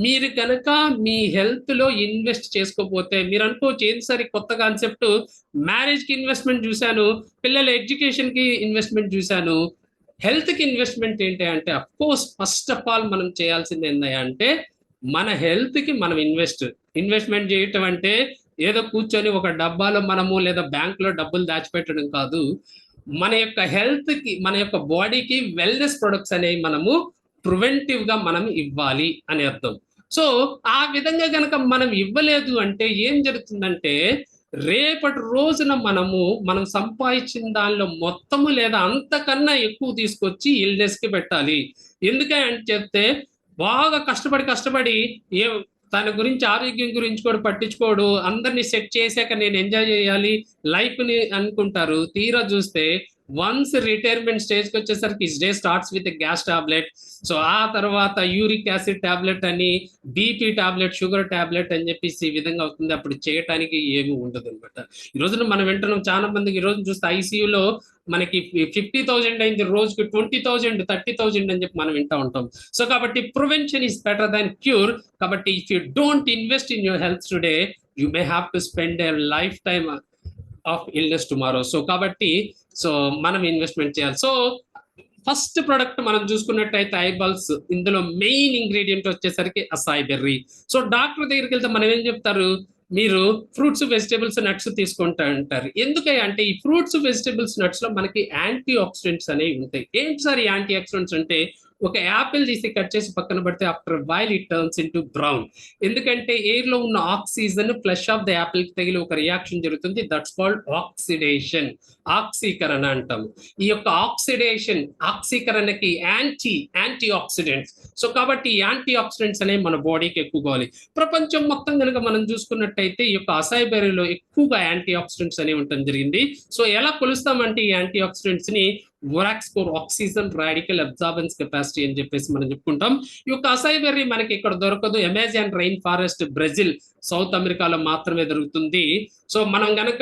మీరు కనుక మీ హెల్త్ లో ఇన్వెస్ట్ చేసుకోకపోతే మీరు అనుకోవచ్చు ఏంటి సార్ కొత్త కాన్సెప్ట్, మ్యారేజ్ కి ఇన్వెస్ట్మెంట్ చూశాను, పిల్లల ఎడ్యుకేషన్ కి ఇన్వెస్ట్మెంట్ చూశాను, హెల్త్ కి ఇన్వెస్ట్మెంట్ ఏంటి అంటే of course first of all మనం చేయాల్సింది ఏంటంటే మన హెల్త్ కి మనం ఇన్వెస్ట్మెంట్ చేయటం అంటే ఏదో కూర్చొని ఒక డబ్బాలో మనము లేదా బ్యాంక్ లో డబ్బులు దాచిపెట్టడం కాదు. మన యొక్క హెల్త్ కి మన యొక్క బాడీకి వెల్నెస్ ప్రొడక్ట్స్ అనేవి మనము ప్రివెంటివ్ గా మనం ఇవ్వాలి అని అర్థం. సో ఆ విధంగా గనక మనం ఇవ్వలేదు అంటే ఏం జరుగుతుందంటే రేపటి రోజున మనం సంపాదించిన దానిలో మొత్తము లేదా అంతకన్నా ఎక్కువ తీసుకొచ్చి ఇల్నెస్ కి పెట్టాలి. ఎందుకంటే చెప్తే బాగా కష్టపడి ఏ తన గురించి ఆరోగ్యం గురించి కూడా పట్టించుకోడు, అందరినీ సెట్ చేశాక నేను ఎంజాయ్ చేయాలి లైఫ్ ని అనుకుంటారు. తీరా చూస్తే వన్స్ రిటైర్మెంట్ స్టేజ్కి వచ్చేసరికి is day starts with gas tablet, so ఆ తర్వాత యూరిక్ యాసిడ్ టాబ్లెట్ అని, బీపీ టాబ్లెట్, షుగర్ టాబ్లెట్ అని చెప్పేసి ఈ విధంగా అవుతుంది. అప్పుడు చేయటానికి ఏమీ ఉండదు అనమాట. ఈ రోజున మనం వింటున్నాం చాలా మందికి, ఈ రోజు చూస్తే ఐసీయూలో మనకి 50,000 అయింది, రోజుకి 20,000 30,000 అని చెప్పి మనం వింటూ ఉంటాం. సో కాబట్టి prevention is better than cure. కాబట్టి if you don't invest in your health today you may have to spend a lifetime of illness tomorrow. So కాబట్టి మనం ఇన్వెస్ట్మెంట్ చేయాలి. సో ఫస్ట్ ప్రొడక్ట్ మనం చూసుకున్నట్టయితే ఐబాల్స్, ఇందులో main ingredient వచ్చేసరికి అసాయి berry. So doctor దగ్గరికి వెళ్తే మనం ఏం చెప్తారు, మీరు ఫ్రూట్స్ వెజిటేబుల్స్ నట్స్ తీసుకుంటా అంటారు. ఎందుకంటే ఈ ఫ్రూట్స్ వెజిటేబుల్స్ నట్స్ లో మనకి యాంటీ ఆక్సిడెంట్స్ అనేవి ఉంటాయి. ఏంటి సార్ ఈ యాంటీ ఆక్సిడెంట్స్ అంటే, ఒక యాపిల్ తీసి కట్ చేసి పక్కన పెడితే after while it turns into brown. ఎందుకంటే ఎయిర్ లో ఉన్న oxygen flesh of the Apple కి తగిలి ఒక రియాక్షన్ జరుగుతుంది, దట్స్ కాల్డ్ ఆక్సిడేషన్, ఆక్సీకరణ అంటాము. ఈ యొక్క ఆక్సీకరణకి యాంటీ ఆక్సిడెంట్స్. సో కాబట్టి యాంటీ ఆక్సిడెంట్స్ అనేవి మన బాడీకి ఎక్కువ కావాలి. ప్రపంచం మొత్తం కనుక మనం చూసుకున్నట్టయితే ఈ యొక్క అసాయి బెర్రీలో ఎక్కువగా యాంటీ ఆక్సిడెంట్స్ అనేవి ఉండటం జరిగింది. సో ఎలా కొలుస్తామంటే ఈ యాంటీ ఆక్సిడెంట్స్ ని ORAC score, oxygen radical absorbance capacity అని చెప్పేసి మనం చెప్పుకుంటాం. ఈ యొక్క అసాయి బెర్రీ మనకి ఇక్కడ దొరకదు. Amazon rain forest, Brazil, south అమెరికాలో మాత్రమే దొరుకుతుంది. సో మనం గనక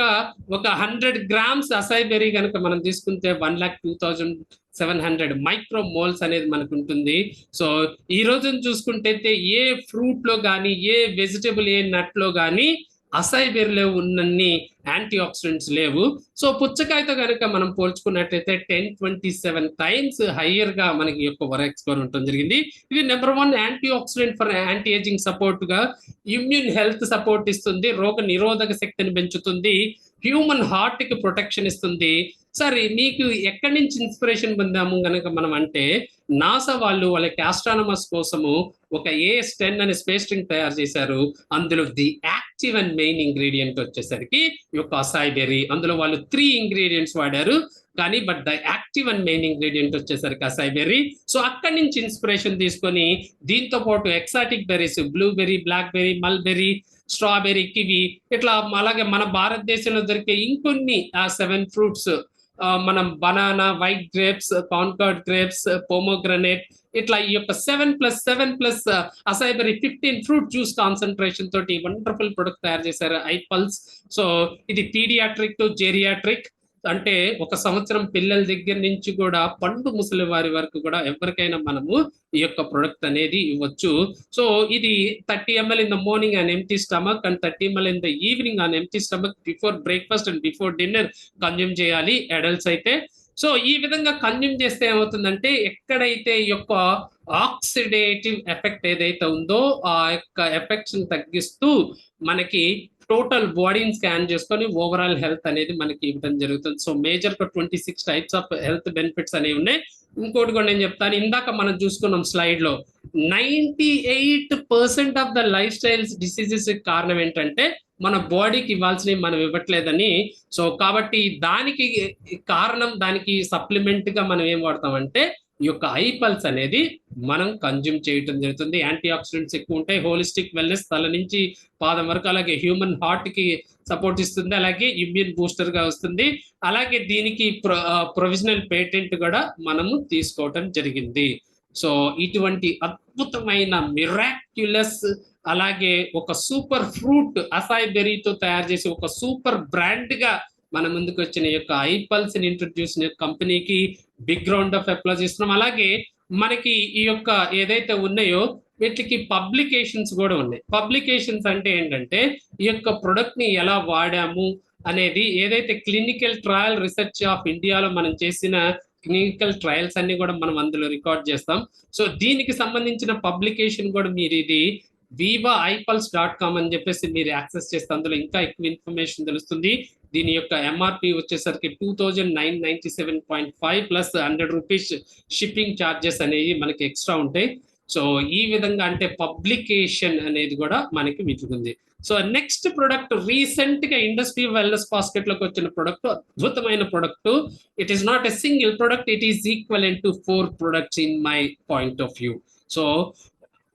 ఒక 100 grams అసాయి బెర్రీ కనుక మనం తీసుకుంటే 1,02,700 మైక్రో మోల్స్ అనేది మనకు ఉంటుంది. సో ఈ రోజున చూసుకుంటే ఏ ఫ్రూట్ లో కానీ, ఏ వెజిటబుల్, ఏ నట్ లో కానీ అసాయి బెర్రీలో ఉన్నన్ని యాంటీ ఆక్సిడెంట్స్ లేవు. సో పుచ్చకాయతో కనుక మనం పోల్చుకున్నట్టయితే 10-27 times హయ్యర్ గా మనకి యొక్క వొరాక్ స్కోర్ ఉండటం జరిగింది. ఇది number 1 anti oxidant for anti ageing support గా, ఇమ్యూన్ హెల్త్ సపోర్ట్ ఇస్తుంది, రోగ నిరోధక శక్తిని పెంచుతుంది, హ్యూమన్ హార్ట్ కి ప్రొటెక్షన్ ఇస్తుంది. సరే మీకు ఎక్కడి నుంచి ఇన్స్పిరేషన్ పొందాము కనుక మనం అంటే, నాసా వాళ్ళు వాళ్ళకి ఆస్ట్రానమర్స్ కోసము ఒక AS-10 అనే స్పేస్ స్టేషన్ తయారు చేశారు. అందులో the active and main ingredient వచ్చేసరికి ఈ యొక్క అసాయి బెర్రీ. అందులో వాళ్ళు 3 ingredients వాడారు, కానీ but the active and main ingredient వచ్చేసరికి అసాయి బెర్రీ. సో అక్కడి నుంచి ఇన్స్పిరేషన్ తీసుకొని దీంతో పాటు exotic berries, blueberry, black berry, mulberry, strawberry, kiwi, ఇట్లా అలాగే మన భారతదేశంలో దొరికే ఇంకొన్ని 7 fruits, మనం banana, white grapes, Concord grapes, pomegranate, ఇట్లా ఈ యొక్క 7+7+ acai berry 15 fruit juice concentration తోటి వండర్ఫుల్ ప్రొడక్ట్ తయారు చేశారు ఐపల్స్. సో ఇది పీడియాట్రిక్ టు జెరియాట్రిక్, అంటే 1 సంవత్సరం పిల్లల దగ్గర నుంచి కూడా పండు ముసలి వారి వరకు కూడా ఎవరికైనా మనము ఈ యొక్క ప్రొడక్ట్ అనేది ఇవ్వచ్చు. సో ఇది 30 ml in the morning on empty stomach and 30 ml in the evening on empty stomach before breakfast and before dinner consume చేయాలి అడల్ట్స్ అయితే. సో ఈ విధంగా కన్జ్యూమ్ చేస్తే ఏమవుతుందంటే, ఎక్కడైతే ఈ యొక్క ఆక్సిడేటివ్ ఎఫెక్ట్ ఏదైతే ఉందో ఆ యొక్క ఎఫెక్ట్స్ తగ్గిస్తూ మనకి టోటల్ బాడీని స్కాన్ చేసుకొని ఓవరాల్ హెల్త్ అనేది మనకి ఇవ్వడం జరుగుతుంది. So major 26 types of health benefits అనేవి ఉన్నాయి. ఇంకోటి కూడా నేను చెప్తాను, ఇందాక మనం చూసుకున్నాం స్లైడ్ లో 98% of the life styles diseases కారణం ఏంటంటే మన బాడీకి ఇవ్వాల్సినవి మనం ఇవ్వట్లేదని. సో కాబట్టి దానికి కారణం, దానికి సప్లిమెంట్ గా మనం ఏం వాడతామంటే ఈ యొక్క ఐపల్స్ అనేది మనం కన్జ్యూమ్ చేయటం జరుగుతుంది. యాంటీ ఆక్సిడెంట్స్ ఎక్కువ ఉంటాయి, హోలిస్టిక్ వెల్నెస్ తల నుంచి పాదం వరకు, అలాగే హ్యూమన్ హార్ట్ కి సపోర్ట్ ఇస్తుంది, అలాగే ఇమ్యూన్ బూస్టర్ గా వస్తుంది, అలాగే దీనికి ప్రొవిజనల్ పేటెంట్ కూడా మనము తీసుకోవటం జరిగింది. సో ఇటువంటి అద్భుతమైన మిరాక్యులస్, అలాగే ఒక సూపర్ ఫ్రూట్ అసాయి బెర్రీతో తయారు చేసి ఒక సూపర్ బ్రాండ్ గా మన ముందుకు వచ్చిన యొక్క ఐపల్స్ ఇంట్రడ్యూస్ కంపెనీకి బిగ్ రౌండ్ ఆఫ్ అప్లాజ్ ఇస్తున్నాం. అలాగే మనకి ఈ యొక్క ఏదైతే ఉన్నాయో వీటికి పబ్లికేషన్స్ కూడా ఉన్నాయి. పబ్లికేషన్స్ అంటే ఏంటంటే ఈ యొక్క ప్రొడక్ట్ ని ఎలా వాడాము అనేది, ఏదైతే క్లినికల్ ట్రయల్ రీసెర్చ్ ఆఫ్ ఇండియాలో మనం చేసిన క్లినికల్ ట్రయల్స్ అన్ని కూడా మనం అందులో రికార్డ్ చేస్తాం. సో దీనికి సంబంధించిన పబ్లికేషన్ కూడా మీరు ఇది vivaipulse.com అని చెప్పేసి మీరు యాక్సెస్ చేస్తే అందులో ఇంకా ఎక్కువ ఇన్ఫర్మేషన్ తెలుస్తుంది. దీని యొక్క ఎంఆర్పి వచ్చేసరికి 2997.5 ప్లస్ 100 రూపీస్ షిప్పింగ్ ఛార్జెస్ అనేవి మనకి ఎక్స్ట్రా ఉంటాయి. సో ఈ విధంగా అంటే పబ్లికేషన్ అనేది కూడా మనకి మిగులుతుంది. సో నెక్స్ట్ ప్రొడక్ట్ రీసెంట్ గా ఇండస్ట్రీ వెల్నెస్ బాస్కెట్ లోకి వచ్చిన ప్రొడక్ట్, అద్భుతమైన product. It is not a single product, it is equivalent to 4 products in my point of view. So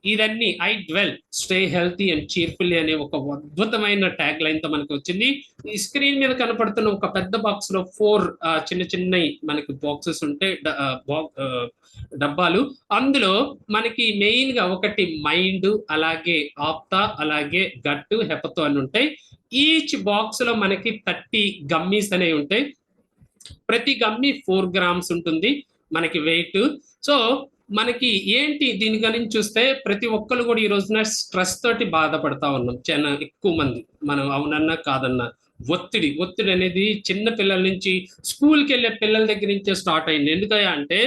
ఇదన్నీ iDwell stay healthy and cheerfully అనే ఒక అద్భుతమైన tag line తో మనకి వచ్చింది. ఈ స్క్రీన్ మీద కనపడుతున్న ఒక పెద్ద బాక్స్ లో 4 చిన్న చిన్న మనకి బాక్సెస్ ఉంటాయి, డబ్బాలు. అందులో మనకి మెయిన్ గా ఒకటి మైండ్, అలాగే ఆప్తా, అలాగే గట్టు, హెపతో అని ఉంటాయి. ఈచ్ బాక్స్ లో మనకి 30 గమ్మీస్ అనేవి ఉంటాయి. ప్రతి గమ్మీ 4 grams ఉంటుంది మనకి వెయిట్. సో మనకి ఏంటి దీని గురించి చూస్తే ప్రతి ఒక్కరు కూడా ఈ రోజున స్ట్రెస్ తోటి బాధపడతా ఉన్నాం. చాలా ఎక్కువ మంది, మనం అవునన్నా కాదన్నా ఒత్తిడి అనేది చిన్న పిల్లల నుంచి స్కూల్కి వెళ్ళే పిల్లల దగ్గర నుంచే స్టార్ట్ అయింది. ఎందుకయ్యా అంటే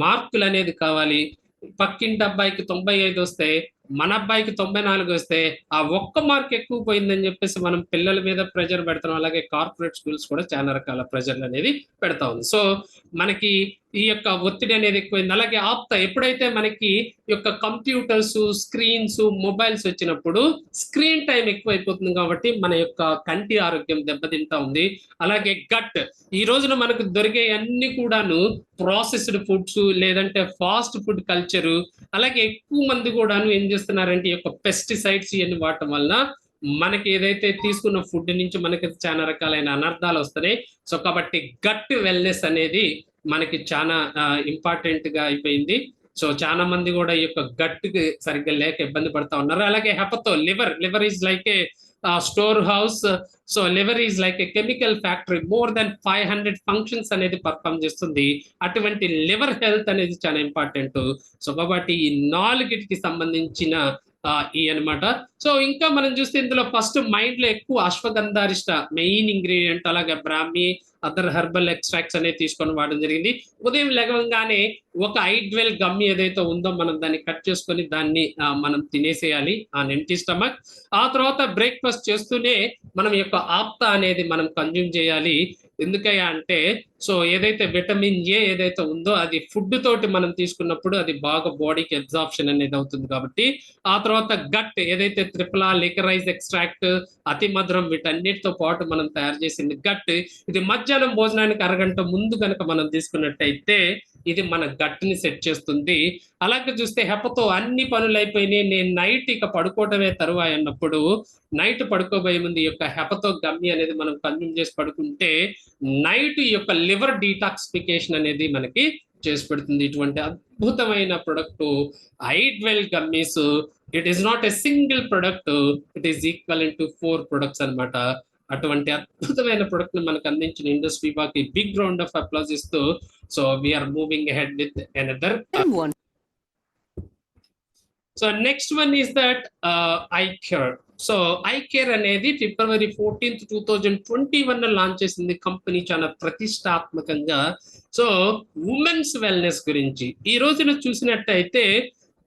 మార్కులు అనేది కావాలి. పక్కింటి అబ్బాయికి 95 వస్తే మన అబ్బాయికి 94 వస్తే ఆ ఒక్క మార్క్ ఎక్కువ పోయిందని చెప్పేసి మనం పిల్లల మీద ప్రెషర్ పెడతాం. అలాగే కార్పొరేట్ స్కూల్స్ కూడా చాలా రకాల ప్రెషర్లు అనేది పెడతా ఉంది. సో మనకి ఈ యొక్క ఒత్తిడి అనేది ఎక్కువైంది. అలాగే ఆప్తా, ఎప్పుడైతే మనకి ఈ యొక్క కంప్యూటర్స్, స్క్రీన్స్, మొబైల్స్ వచ్చినప్పుడు స్క్రీన్ టైం ఎక్కువైపోతుంది కాబట్టి మన యొక్క కంటి ఆరోగ్యం దెబ్బతింటా ఉంది. అలాగే గట్, ఈ రోజున మనకు దొరికే అన్ని కూడాను ప్రాసెస్డ్ ఫుడ్స్, లేదంటే ఫాస్ట్ ఫుడ్ కల్చరు. అలాగే ఎక్కువ మంది కూడాను ఏం చేస్తున్నారంటే ఈ యొక్క పెస్టిసైడ్స్ ఇవన్నీ వాడటం వల్ల మనకి ఏదైతే తీసుకున్న ఫుడ్ నుంచి మనకి చాలా రకాలైన అనర్థాలు వస్తున్నాయి. సో కాబట్టి గట్ వెల్నెస్ అనేది మనకి చాలా ఇంపార్టెంట్ గా అయిపోయింది. సో చాలా మంది కూడా ఈ యొక్క గట్ సరిగ్గా లేక ఇబ్బంది పడతా ఉన్నారు. అలాగే హెపతో, liver is like a store house. So liver is like a chemical factory, more than 500 functions అనేది పర్ఫామ్ చేస్తుంది. అటువంటి లివర్ హెల్త్ అనేది చాలా ఇంపార్టెంట్. సో కాబట్టి ఈ 4కి సంబంధించిన ఈ అనమాట. సో ఇంకా మనం చూస్తే ఇందులో ఫస్ట్ మైండ్ లో ఎక్కువ అశ్వగంధారిష్ట మెయిన్ ఇంగ్రీడియంట్, అలాగే బ్రాహ్మి, అదర్ హెర్బల్ ఎక్స్ట్రాక్ట్స్ అనేది తీసుకొని వాడడం జరిగింది. ఉదయం లేవగానే ఒక ఐడ్వెల్ గమ్మి ఏదైతే ఉందో మనం దాన్ని కట్ చేసుకొని దాన్ని మనం తినేసేయాలి ఆన్ ఎంటీ స్టమక్. ఆ తర్వాత బ్రేక్ఫాస్ట్ చేస్తూనే మనం యొక్క ఆప్తా అనేది మనం కన్జ్యూమ్ చేయాలి. ఎందుకయ్యా అంటే సో ఏదైతే విటమిన్ ఏ ఏదైతే ఉందో అది ఫుడ్ తోటి మనం తీసుకున్నప్పుడు అది బాగా బాడీకి అబ్జార్ప్షన్ అనేది అవుతుంది కాబట్టి. ఆ తర్వాత గట్ ఏదైతే ట్రిపుల్ ఆర్ లికరైజ్ ఎక్స్ట్రాక్ట్, అతి మధురం, వీటన్నిటితో పాటు మనం తయారు చేసింది గట్. ఇది మధ్యాహ్నం భోజనానికి అరగంట ముందు కనుక మనం తీసుకున్నట్టయితే ఇది మన గట్ని సెట్ చేస్తుంది. అలాగే చూస్తే హెపతో అన్ని పనులు అయిపోయినాయి, నేను నైట్ ఇక పడుకోవటమే తరువాయి అన్నప్పుడు నైట్ పడుకోబోయే ముందు ఈ యొక్క హెపతో గమ్మి అనేది మనం కన్జ్యూమ్ చేసి పడుకుంటే నైట్ ఈ యొక్క లివర్ డీటాక్సిఫికేషన్ అనేది మనకి చేసి పెడుతుంది. ఇటువంటి అద్భుతమైన product iDwell gummies. It is not a single product, it is equivalent to 4 products అనమాట. అటువంటి అద్భుతమైన ప్రొడక్ట్ ని మనకు అందించిన ఇండస్ట్రీ బాకి బిగ్ రౌండ్ ఆఫ్ అప్లాజ్ ఇస్తూ so we are moving ahead with another. So next one is that iCare. So iCare అనేది February 14th, 2021 launch చేసింది కంపెనీ చాలా ప్రతిష్టాత్మకంగా. సో ఉమెన్స్ వెల్నెస్ గురించి ఈ రోజున చూసినట్టయితే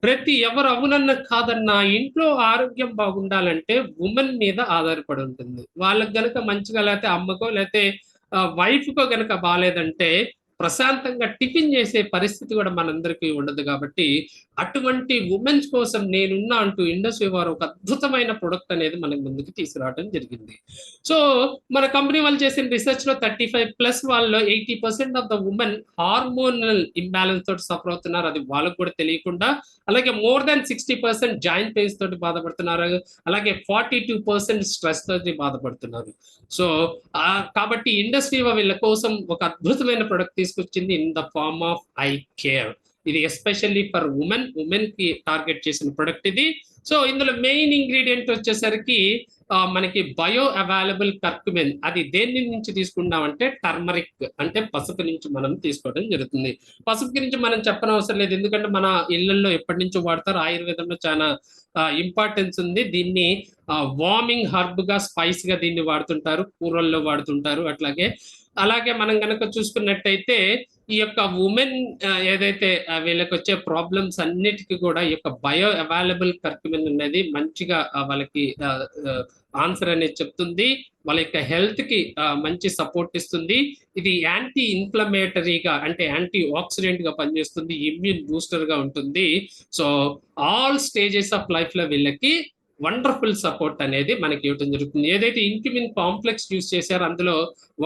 ప్రతి ఎవరు అవునన్న కాదన్న ఇంట్లో ఆరోగ్యం బాగుండాలంటే ఉమెన్ మీద ఆధారపడి ఉంటుంది. వాళ్ళకి గనక మంచిగా లేకపోతే అమ్మకో లేకపోతే వైఫ్కో గనక బాగాలేదంటే ప్రశాంతంగా టిఫిన్ చేసే పరిస్థితి కూడా మనందరికీ ఉండదు. కాబట్టి అటువంటి ఉమెన్స్ కోసం నేనున్నా అంటూ ఇండస్ట్రీ వారు ఒక అద్భుతమైన ప్రొడక్ట్ అనేది మనకి ముందుకు తీసుకురావడం జరిగింది. సో మన కంపెనీ వాళ్ళు చేసిన రీసెర్చ్ లో 35+ వాళ్ళలో 80% of the women hormonal imbalance తోటి సఫర్ అవుతున్నారు. అది వాళ్ళకు కూడా తెలియకుండా. అలాగే మోర్ దాన్ 60% జాయింట్ పెయిన్స్ తోటి బాధపడుతున్నారు. అలాగే 42% స్ట్రెస్ తోటి బాధపడుతున్నారు. సో కాబట్టి ఇండస్ట్రీ వీళ్ళ కోసం ఒక అద్భుతమైన ప్రొడక్ట్ తీసుకొచ్చింది in the form of eyecare. ఇది ఎస్పెషల్లీ ఫర్ ఉమెన్ కి టార్గెట్ చేసిన ప్రొడక్ట్ ఇది. సో ఇందులో మెయిన్ ఇంగ్రీడియంట్ వచ్చేసరికి మనకి బయో అవైలబుల్ కర్క్యుమిన్ అది దేని నుంచి తీసుకున్నామంటే టర్మరిక్ అంటే పసుపు నుంచి మనం తీసుకోవడం జరుగుతుంది. పసుపు గురించి మనం చెప్పనవసరం లేదు, ఎందుకంటే మన ఇళ్లలో ఎప్పటి నుంచో వాడతారు. ఆయుర్వేదంలో చాలా ఇంపార్టెన్స్ ఉంది. దీన్ని వార్మింగ్ హర్బ్ గా, స్పైస్ గా దీన్ని వాడుతుంటారు, కూరల్లో వాడుతుంటారు. అలాగే మనం కనుక చూసుకున్నట్టయితే ఈ యొక్క ఉమెన్ ఏదైతే వీళ్ళకి వచ్చే ప్రాబ్లమ్స్ అన్నిటికీ కూడా ఈ యొక్క బయో అవైలబుల్ కర్క్యుమిన్ అనేది మంచిగా వాళ్ళకి ఆన్సర్ అనేది చెప్తుంది. వాళ్ళ యొక్క హెల్త్ కి మంచి సపోర్ట్ ఇస్తుంది. ఇది యాంటీ ఇన్ఫ్లమేటరీగా అంటే యాంటీ ఆక్సిడెంట్ గా పనిచేస్తుంది, ఇమ్యూన్ బూస్టర్ గా ఉంటుంది. So all stages of life లో వీళ్ళకి వండర్ఫుల్ సపోర్ట్ అనేది మనకి ఇవ్వడం జరుగుతుంది. ఏదైతే ఇన్క్యుమిన్ కాంప్లెక్స్ యూజ్ చేశారో అందులో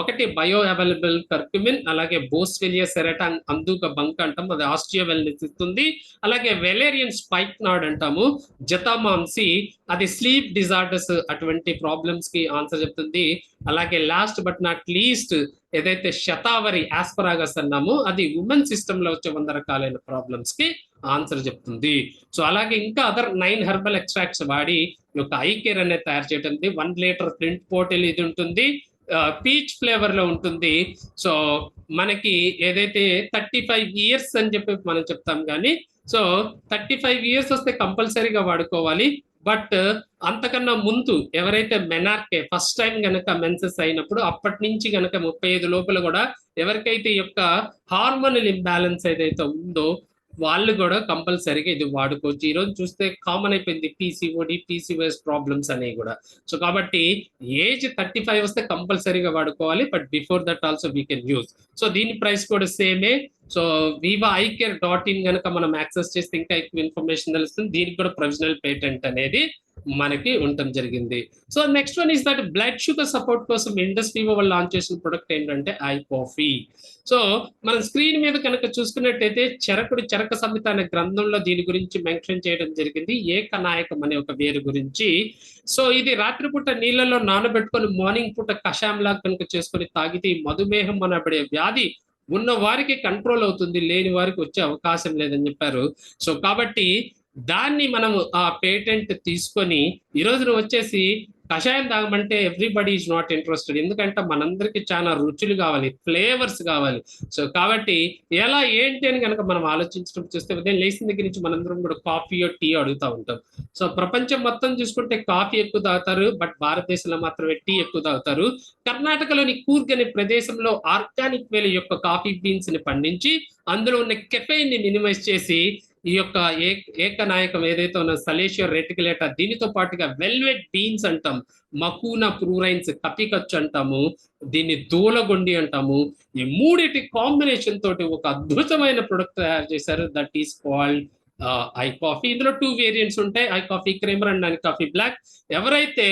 ఒకటి బయో అవైలబుల్ కర్క్యుమిన్, అలాగే బోస్వెలియా సెరటా అందుక బంక్ అంటాం, అది ఆస్ట్రియోవెల్నెస్ ఇస్తుంది. అలాగే వెలేరియన్ స్పైక్నాడ్ అంటాము, జతామాంసి అది స్లీప్ డిజార్డర్స్ అటువంటి ప్రాబ్లమ్స్ కి ఆన్సర్ చెప్తుంది. అలాగే లాస్ట్ బట్ నాట్ లీస్ట్ ఏదైతే శతావరి ఆస్పరాగస్ అన్నామో అది ఉమెన్ సిస్టమ్ లో వచ్చే 100 రకాలైన ప్రాబ్లమ్స్ కి ఆన్సర్ చెప్తుంది. సో అలాగే ఇంకా అదర్ 9 హెర్బల్ ఎక్స్ట్రాక్ట్స్ వాడి యొక్క ఐ కేర్ అనేది తయారు చేయడం. 1 లీటర్ ప్రింట్ పోటెల్ ఇది ఉంటుంది, పీచ్ ఫ్లేవర్ లో ఉంటుంది. సో మనకి ఏదైతే 35 ఇయర్స్ అని చెప్పి మనం చెప్తాం కానీ, సో 35 ఇయర్స్ వస్తే కంపల్సరీగా వాడుకోవాలి. బట్ అంతకన్నా ముందు ఎవరైతే మెనార్కే ఫస్ట్ టైం గనక మెన్సెస్ అయినప్పుడు అప్పటి నుంచి గనక 35 లోపల కూడా ఎవరికైతే ఈ యొక్క హార్మోనల్ ఇంబ్యాలెన్స్ ఏదైతే ఉందో వాళ్ళు కూడా కంపల్సరీగా ఇది వాడుకోవచ్చు. ఈ రోజు చూస్తే కామన్ అయిపోయింది పీసీఓడి, పీసీఓఎస్ ప్రాబ్లమ్స్ అనేవి కూడా. సో కాబట్టి ఏజ్ 35 వస్తే కంపల్సరీగా వాడుకోవాలి, but before that also we can use. So దీని ప్రైస్ కూడా సేమే. సో vivaicare.in కనుక మనం యాక్సెస్ చేస్తే ఇంకా ఎక్కువ ఇన్ఫర్మేషన్ తెలుస్తుంది. దీనికి కూడా ప్రొవిజనల్ పేటెంట్ అనేది మనకి ఉండటం జరిగింది. So next one is that blood sugar support కోసం ఇండస్ వివో వాళ్ళు లాంచ్ చేసిన ప్రొడక్ట్ ఏంటంటే ఐ కాఫీ. సో మనం స్క్రీన్ మీద కనుక చూసుకున్నట్టయితే చరక సంహిత అనే గ్రంథంలో దీని గురించి మెన్షన్ చేయడం జరిగింది, ఏకనాయకం అనే ఒక వేరు గురించి. సో ఇది రాత్రిపూట నీళ్ళలో నానబెట్టుకొని మార్నింగ్ పూట కషాయంలా కనుక చేసుకొని తాగితే ఈ మధుమేహం అనబడే వ్యాధి ఉన్న వారికి కంట్రోల్ అవుతుంది, లేని వారికి వచ్చే అవకాశం లేదని చెప్పారు. సో కాబట్టి దాన్ని మనం ఆ పేటెంట్ తీసుకొని ఈ రోజున వచ్చేసి కషాయం తాగమంటే ఎవ్రీబడి ఈజ్ నాట్ ఇంట్రెస్టెడ్, ఎందుకంటే మనందరికి చాలా రుచులు కావాలి, ఫ్లేవర్స్ కావాలి. సో కాబట్టి ఎలా ఏంటి అని కనుక మనం ఆలోచించినప్పుడు చూస్తే ఉదయం లేచిన దగ్గర నుంచి మనందరం కూడా కాఫీయో టీ అడుగుతూ ఉంటాం. సో ప్రపంచం మొత్తం చూసుకుంటే కాఫీ ఎక్కువ తాగుతారు, బట్ భారతదేశంలో మాత్రమే టీ ఎక్కువ తాగుతారు. కర్ణాటకలోని కూర్గ్ అనే ప్రదేశంలో ఆర్గానిక్ వేల యొక్క కాఫీ బీన్స్ ని పండించి అందులో ఉన్న కెఫెయిన్ ని మినిమైజ్ చేసి ఈ యొక్క ఏకనాయకం ఏదైతే ఉన్న సలేషియో రెటికులేటా, దీనితో పాటుగా వెల్వెట్ బీన్స్ అంటాం, మకూనా ప్రూరైన్స్ కపికచ్చు అంటాము, దీన్ని దూలగొండి అంటాము. ఈ మూడిటి కాంబినేషన్ తోటి ఒక అద్భుతమైన ప్రొడక్ట్ తయారు చేశారు, that is called I coffee. ఇందులో 2 వేరియంట్స్ ఉంటాయి, I coffee creamer and I coffee black. ఎవరైతే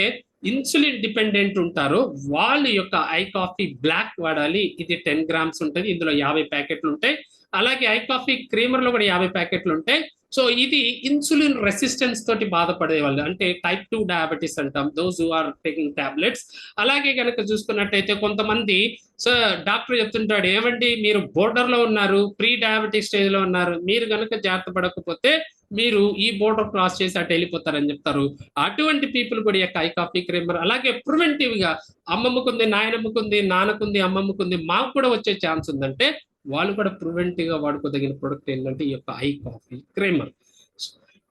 ఇన్సులిన్ డిపెండెంట్ ఉంటారో వాళ్ళు యొక్క ఐ కాఫీ బ్లాక్ వాడాలి. ఇది 10 గ్రామ్స్ ఉంటుంది, ఇందులో 50 ప్యాకెట్లు ఉంటాయి. అలాగే ఐ కాఫీ క్రీమర్ లో కూడా 50 ప్యాకెట్లు ఉంటాయి. సో ఇది ఇన్సులిన్ రెసిస్టెన్స్ తోటి బాధపడే వాళ్ళు, అంటే టైప్ 2 డయాబెటీస్ అంటాం, those who are taking tablets. అలాగే కనుక చూసుకున్నట్టయితే కొంతమంది సో డాక్టర్ చెప్తుంటాడు, ఏమండి మీరు బోర్డర్ లో ఉన్నారు, ప్రీ డయాబెటిక్ స్టేజ్ లో ఉన్నారు, మీరు కనుక జాగ్రత్త పడకపోతే మీరు ఈ బోర్డర్ క్రాస్ చేసి అటు వెళ్ళిపోతారని చెప్తారు. అటువంటి పీపుల్ కూడా యొక్క ఐ కాఫీ క్రీమర్. అలాగే ప్రివెంటివ్ గా అమ్మమ్మకుంది, నాయనమ్మకుంది, నాన్నకుంది, అమ్మమ్మకుంది, మాకు కూడా వచ్చే ఛాన్స్ ఉందంటే వాళ్ళు కూడా ప్రివెంటివ్ గా వాడుకోదగిన ప్రొడక్ట్ ఏంటంటే ఈ యొక్క ఐ కాఫీ క్రీమర్.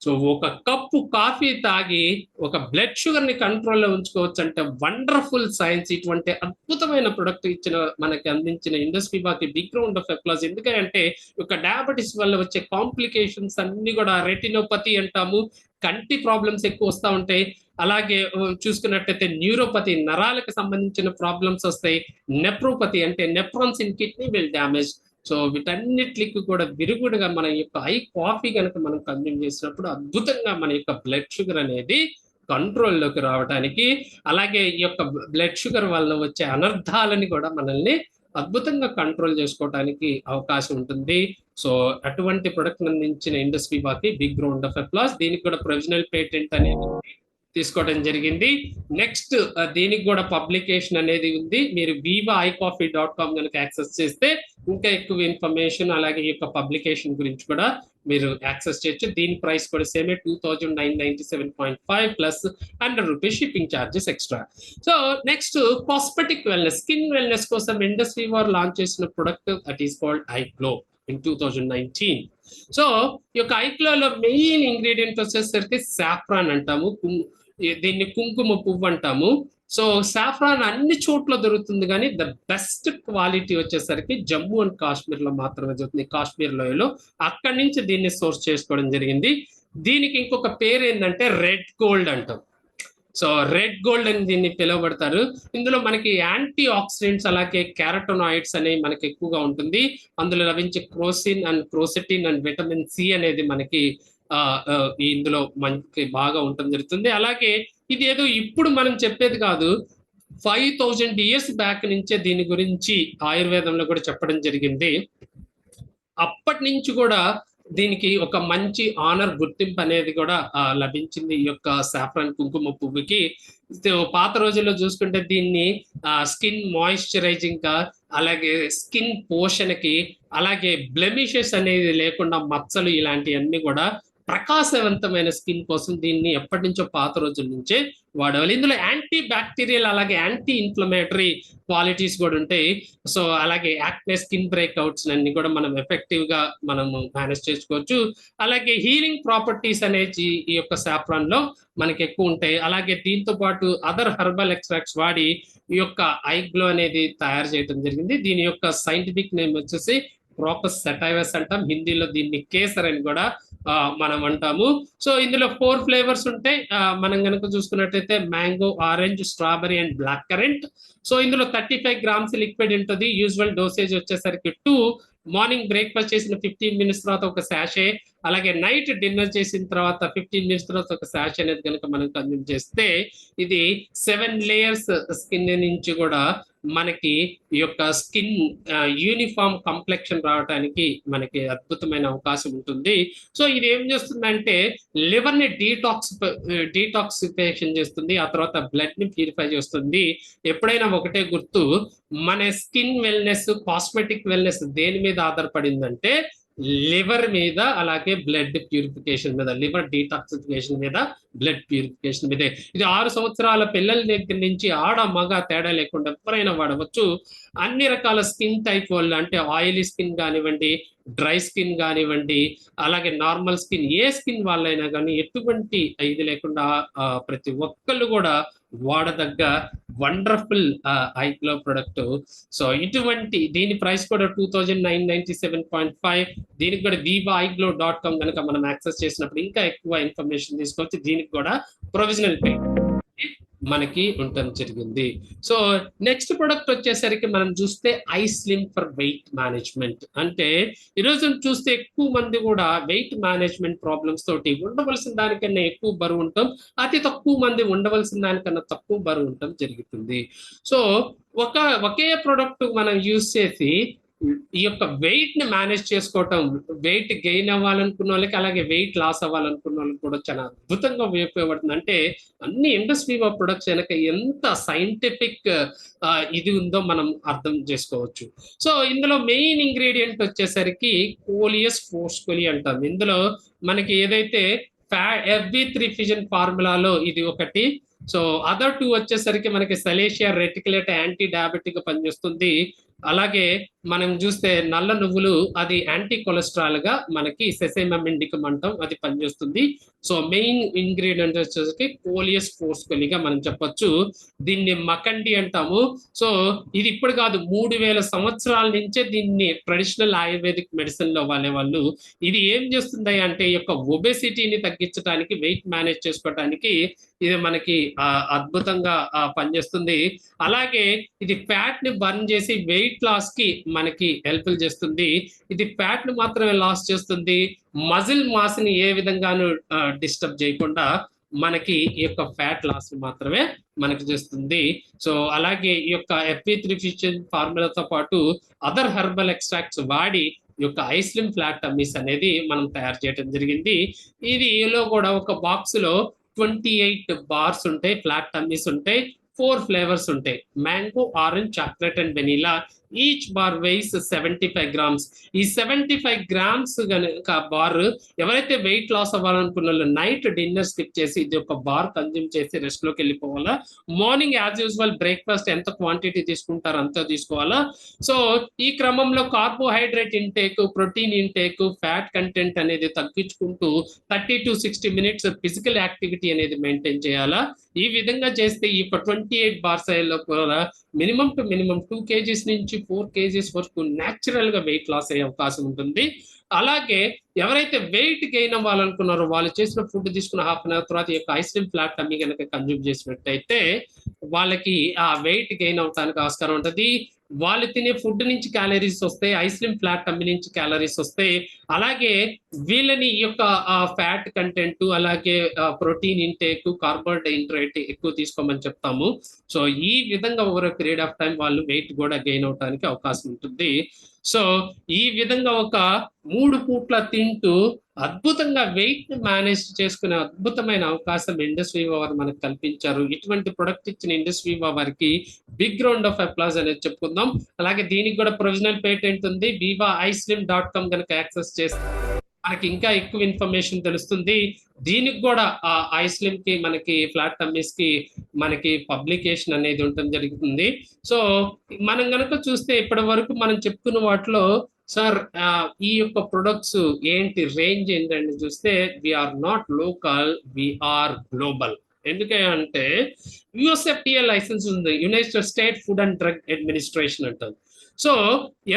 సో ఒక కప్పు కాఫీ తాగి ఒక బ్లడ్ షుగర్ ని కంట్రోల్లో ఉంచుకోవచ్చు అంటే వండర్ఫుల్ సైన్స్. ఇటువంటి అద్భుతమైన ప్రొడక్ట్ ఇచ్చిన మనకి అందించిన ఇండస్ట్రీ బాకి బిగ్ రౌండ్ ఆఫ్ అప్లాజ్. ఎందుకంటే ఒక డయాబెటీస్ వల్ల వచ్చే కాంప్లికేషన్స్ అన్ని కూడా రెటినోపతి అంటాము, కంటి ప్రాబ్లమ్స్ ఎక్కువ వస్తూ ఉంటాయి. అలాగే చూసుకున్నట్టయితే న్యూరోపతి, నరాలకు సంబంధించిన ప్రాబ్లమ్స్ వస్తాయి. నెప్రోపతి అంటే nephrons in kidney will damage. So వీటన్నిటికి కూడా విరుగుడుగా మన యొక్క ఐ కాఫీ కనుక మనం కన్జ్యూమ్ చేసినప్పుడు అద్భుతంగా మన యొక్క బ్లడ్ షుగర్ అనేది కంట్రోల్లోకి రావడానికి, అలాగే ఈ యొక్క బ్లడ్ షుగర్ వల్ల వచ్చే అనర్థాలని కూడా మనల్ని అద్భుతంగా కంట్రోల్ చేసుకోవడానికి అవకాశం ఉంటుంది. సో అటువంటి ప్రొడక్ట్ అందించిన ఇండస్ట్రీ బాకి బిగ్ రౌండ్ ఆఫ్ అప్లాస్. దీనికి కూడా ప్రొవిజనల్ పేటెంట్ అనేది తీసుకోవడం జరిగింది. నెక్స్ట్ దీనికి కూడా పబ్లికేషన్ అనేది ఉంది. మీరు vivaicoffe.com కనుక యాక్సెస్ చేస్తే ఇంకా ఎక్కువ ఇన్ఫర్మేషన్ అలాగే ఈ యొక్క పబ్లికేషన్ గురించి కూడా మీరు యాక్సెస్ చేయొచ్చు. దీని ప్రైస్ కూడా సేమే 2997.5 plus ₹100 shipping charges extra. So next cosmetic wellness, skin wellness కోసం ఇండస్ట్రీ వార్ లాంచ్ చేసిన product that is called ఐగ్లో in 2019. So ఈ యొక్క ఐగ్లోలో మెయిన్ ఇంగ్రీడియంట్ వచ్చేసరికి సాఫ్రాన్ అంటాము, దీన్ని కుంకుమ పువ్వు అంటాము. సో సాఫ్రాన్ అన్ని చోట్ల దొరుకుతుంది, కానీ ద బెస్ట్ క్వాలిటీ వచ్చేసరికి జమ్మూ అండ్ కాశ్మీర్ లో మాత్రమే దొరుకుతుంది, కాశ్మీర్ లోయలో. అక్కడి నుంచి దీన్ని సోర్స్ చేసుకోవడం జరిగింది. దీనికి ఇంకొక పేరు ఏంటంటే రెడ్ గోల్డ్ అంటాం. సో రెడ్ గోల్డ్ అని దీన్ని పిలువబడతారు. ఇందులో మనకి యాంటీ ఆక్సిడెంట్స్ అలాగే క్యారటోనాయిడ్స్ అనేవి మనకి ఎక్కువగా ఉంటుంది. అందులో లభించే crocin and crocetin and vitamin C అనేది మనకి ఇందులో మనకి బాగా ఉండటం జరుగుతుంది. అలాగే ఇది ఏదో ఇప్పుడు మనం చెప్పేది కాదు, 5000 years బ్యాక్ నుంచే దీని గురించి ఆయుర్వేదంలో కూడా చెప్పడం జరిగింది. అప్పటి నుంచి కూడా దీనికి ఒక మంచి ఆనర్, గుర్తింపు అనేది కూడా లభించింది ఈ యొక్క సాఫ్రాన్ కుంకుమ పువ్వుకి. పాత రోజుల్లో చూసుకుంటే దీన్ని స్కిన్ మాయిశ్చరైజింగ్ గా, అలాగే స్కిన్ పోషణకి, అలాగే బ్లెమిషెస్ అనేది లేకుండా మచ్చలు ఇలాంటివన్నీ కూడా ప్రకాశవంతమైన స్కిన్ కోసం దీన్ని ఎప్పటి నుంచో పాత రోజుల నుంచే వాడేవాళ్ళు. ఇందులో యాంటీ బ్యాక్టీరియల్ అలాగే యాంటీ ఇన్ఫ్లమేటరీ క్వాలిటీస్ కూడా ఉంటాయి. సో అలాగే యాక్నే, స్కిన్ బ్రేక్అవుట్స్ అన్ని కూడా మనం ఎఫెక్టివ్ గా మనము మేనేజ్ చేసుకోవచ్చు. అలాగే హీలింగ్ ప్రాపర్టీస్ అనేది ఈ యొక్క సాఫ్రాన్ లో మనకి ఎక్కువ ఉంటాయి. అలాగే దీంతో పాటు అదర్ హెర్బల్ ఎక్స్ట్రాక్ట్స్ వాడి ఈ యొక్క ఐగ్లో అనేది తయారు చేయడం జరిగింది. దీని యొక్క సైంటిఫిక్ నేమ్ వచ్చేసి క్రోకస్ సెటైవస్ అంటాం, హిందీలో దీన్ని కేసర్ అని కూడా మనం అంటాము. సో ఇందులో 4 ఫ్లేవర్స్ ఉంటాయి. మనం కనుక చూసుకున్నట్టయితే mango, orange, strawberry and black currant. So ఇందులో 35 grams లిక్విడ్ ఉంటుంది. యూజువల్ డోసేజ్ వచ్చేసరికి 2. మార్నింగ్ బ్రేక్ఫాస్ట్ చేసిన 15 minutes తర్వాత ఒక శాషే, అలాగే నైట్ డిన్నర్ చేసిన తర్వాత 15 minutes తర్వాత ఒక శాషే అనేది కనుక మనం కన్జ్యూమ్ చేస్తే ఇది 7 layers స్కిన్ నుంచి కూడా మనకి ఈ యొక్క స్కిన్ యూనిఫామ్ కంప్లెక్షన్ రావడానికి మనకి అద్భుతమైన అవకాశం ఉంటుంది. సో ఇది ఏం చేస్తుందంటే లివర్ ని డీటాక్సిఫికేషన్ చేస్తుంది, ఆ తర్వాత బ్లడ్ ని ప్యూరిఫై చేస్తుంది. ఎప్పుడైనా ఒకటే గుర్తు, మన స్కిన్ వెల్నెస్, కాస్మెటిక్ వెల్నెస్ దేని మీద ఆధారపడిందంటే లివర్ మీద, అలాగే బ్లడ్ ప్యూరిఫికేషన్ మీద, లివర్ డీటాక్సిఫికేషన్ మీద, బ్లడ్ ప్యూరిఫికేషన్ మీద. ఇది 6 సంవత్సరాల పిల్లల దగ్గర నుంచి ఆడ మగ తేడా లేకుండా ఎవరైనా వాడవచ్చు. అన్ని రకాల స్కిన్ టైప్ వాళ్ళు, అంటే ఆయిలీ స్కిన్ కానివ్వండి, డ్రై స్కిన్ కానివ్వండి, అలాగే నార్మల్ స్కిన్, ఏ స్కిన్ వాళ్ళైనా కానీ ఎటువంటి ఇది లేకుండా ప్రతి ఒక్కళ్ళు కూడా వాడదగ్గ వండర్ఫుల్ ఐగ్లో ప్రొడక్ట్. సో ఇటువంటి దీని ప్రైస్ కూడా 2997.5. దీనికి కూడా vivaiglo.com కనుక మనం యాక్సెస్ చేసినప్పుడు ఇంకా ఎక్కువ ఇన్ఫర్మేషన్ తీసుకోవచ్చు. దీనికి కూడా ప్రొవిజనల్ పే మనకి ఉండటం జరిగింది. సో నెక్స్ట్ ప్రొడక్ట్ వచ్చేసరికి మనం చూస్తే I slim for weight management. అంటే ఈరోజు చూస్తే ఎక్కువ మంది కూడా వెయిట్ మేనేజ్మెంట్ ప్రాబ్లమ్స్ తోటి ఉండవలసిన దానికన్నా ఎక్కువ బరువు ఉంటాం, అతి తక్కువ మంది ఉండవలసిన దానికన్నా తక్కువ బరువు ఉండటం జరుగుతుంది. సో ఒకే ప్రొడక్ట్ మనం యూజ్ చేసి ఈ యొక్క వెయిట్ ని మేనేజ్ చేసుకోవటం, వెయిట్ గెయిన్ అవ్వాలనుకున్న వాళ్ళకి, అలాగే వెయిట్ లాస్ అవ్వాలనుకున్న వాళ్ళకి కూడా చాలా అద్భుతంగా ఉపయోగపడుతుంది. అంటే అన్ని ఇండస్ట్రీ ప్రొడక్ట్స్ వెనక ఎంత సైంటిఫిక్ ఇది ఉందో మనం అర్థం చేసుకోవచ్చు. సో ఇందులో మెయిన్ ఇంగ్రీడియంట్ వచ్చేసరికి కోలియస్ ఫోర్స్కోలి అంటాం. ఇందులో మనకి ఏదైతే FB3 ఫిజన్ ఫార్ములాలో ఇది ఒకటి. సో అదర్ 2 వచ్చేసరికి మనకి సలేషియా రెటికులేట్ యాంటీ డయాబెటిక్ పనిచేస్తుంది. అలాగే మనం చూస్తే నల్ల నువ్వులు, అది యాంటీ కొలెస్ట్రాల్ గా మనకి సెసేమమ్ ఇండికమ్ అంటాం, అది పనిచేస్తుంది. సో మెయిన్ ఇంగ్రీడియంట్ వచ్చేసరికి కోలియస్ ఫోర్స్కోలిగా మనం చెప్పొచ్చు. దీన్ని మకండి అంటాము. సో ఇది ఇప్పుడు కాదు, 3000 సంవత్సరాల నుంచే దీన్ని ట్రెడిషనల్ ఆయుర్వేదిక్ మెడిసిన్ లో వాళ్ళు ఇది ఏం చేస్తుంది అంటే ఈ యొక్క ఒబెసిటీని తగ్గించడానికి, వెయిట్ మేనేజ్ చేసుకోవడానికి ఇది మనకి అద్భుతంగా పనిచేస్తుంది. అలాగే ఇది ఫ్యాట్ ని బర్న్ చేసి వెయిట్ లాస్ కి మనకి హెల్ప్ చేస్తుంది. ఇది ఫ్యాట్ ని మాత్రమే లాస్ చేస్తుంది, మజిల్ మాస్ ని ఏ విధంగానూ డిస్టర్బ్ చేయకుండా మనకి ఈ యొక్క ఫ్యాట్ లాస్ మాత్రమే మనకి చేస్తుంది. సో అలాగే ఈ యొక్క FB3 ఫిజన్ ఫార్ములాతో పాటు అదర్ హెర్బల్ ఎక్స్ట్రాక్ట్స్ వాడి ఈ యొక్క ఐస్లిమ్ ఫ్లాట్ టమ్మీస్ అనేది మనం తయారు చేయడం జరిగింది. ఇదిలో కూడా ఒక బాక్స్ లో 28 bars ఉంటాయి, ఫ్లాట్ టమ్మీస్ ఉంటాయి, 4 ఫ్లేవర్స్ ఉంటాయి, mango, orange, chocolate and vanilla. Each bar weighs 75 grams. ఈ 75 grams కనుక బార్ ఎవరైతే వెయిట్ లాస్ అవ్వాలనుకున్న వాళ్ళు నైట్ డిన్నర్ స్కిప్ చేసి ఇది ఒక బార్ కన్జ్యూమ్ చేసి రెస్ట్ లోకి వెళ్ళిపోవాలా. మార్నింగ్ యాజ్ యూజువల్ బ్రేక్ఫాస్ట్ ఎంత క్వాంటిటీ తీసుకుంటారో అంత తీసుకోవాలా. సో ఈ క్రమంలో carbohydrate intake, protein intake, fat content అనేది తగ్గించుకుంటూ 30 to 60 minutes ఫిజికల్ యాక్టివిటీ అనేది మెయింటైన్ చేయాలా. ఈ విధంగా చేస్తే ఈ 28 బార్స్ లో కూడా మినిమం టు మినిమం 2 kgs నుంచి 4 kgs వరకు న్యాచురల్ గా వెయిట్ లాస్ అయ్యే అవకాశం ఉంటుంది. అలాగే ఎవరైతే వెయిట్ గెయిన్ అవ్వాలనుకున్నారో వాళ్ళు చేసిన ఫుడ్ తీసుకున్న హాఫ్ అన్ అవర్ తర్వాత ఈ యొక్క ఐస్క్రీమ్ ఫ్లాట్ టమ్మీ కనుక కన్జ్యూమ్ చేసినట్టయితే వాళ్ళకి ఆ వెయిట్ గెయిన్ అవడానికి ఆస్కారం ఉంటుంది. వాళ్ళు తినే ఫుడ్ నుంచి క్యాలరీస్ వస్తాయి, ఐస్క్రీమ్ ఫ్లాట్ టమ్మీ నుంచి క్యాలరీస్ వస్తాయి. అలాగే వీళ్ళని ఈ యొక్క ఫ్యాట్ కంటెంట్, అలాగే ప్రోటీన్ ఇంటేక్, కార్బోహైడ్రేట్ ఎక్కువ తీసుకోమని చెప్తాము. సో ఈ విధంగా ఓవర్ పీరియడ్ ఆఫ్ టైం వాళ్ళు వెయిట్ కూడా గెయిన్ అవడానికి అవకాశం ఉంటుంది. సో ఈ విధంగా ఒక 3 పూట్ల తింటూ అద్భుతంగా వెయిట్ ని మేనేజ్ చేసుకునే అద్భుతమైన అవకాశం ఇండస్ వివా వారు మనకు కల్పించారు. ఇటువంటి ప్రొడక్ట్ ఇచ్చిన ఇండస్ వివా వారికి బిగ్ రౌండ్ ఆఫ్ అప్లాజ్ అనేది చెప్పుకుందాం. అలాగే దీనికి కూడా ప్రొవిజనల్ పేటెంట్ ఉంది. vivaiceslim.com కనుక యాక్సెస్ చేస్తే మనకి ఇంకా ఎక్కువ ఇన్ఫర్మేషన్ తెలుస్తుంది. దీనికి కూడా ఆ ఐస్లిమ్ కి మనకి ఫ్లాట్ టమ్మీస్ కి మనకి పబ్లికేషన్ అనేది ఉండటం జరుగుతుంది. సో మనం గనక చూస్తే ఇప్పటి వరకు మనం చెప్పుకున్న వాటిలో సార్ ఈ యొక్క ప్రొడక్ట్స్ ఏంటి రేంజ్ ఏంటంటే చూస్తే we're not local, we're global. ఎందుకంటే యుఎస్ఎఫ్డిఏ లైసెన్స్ ఉంది, United State food and drug administration అంటారు. సో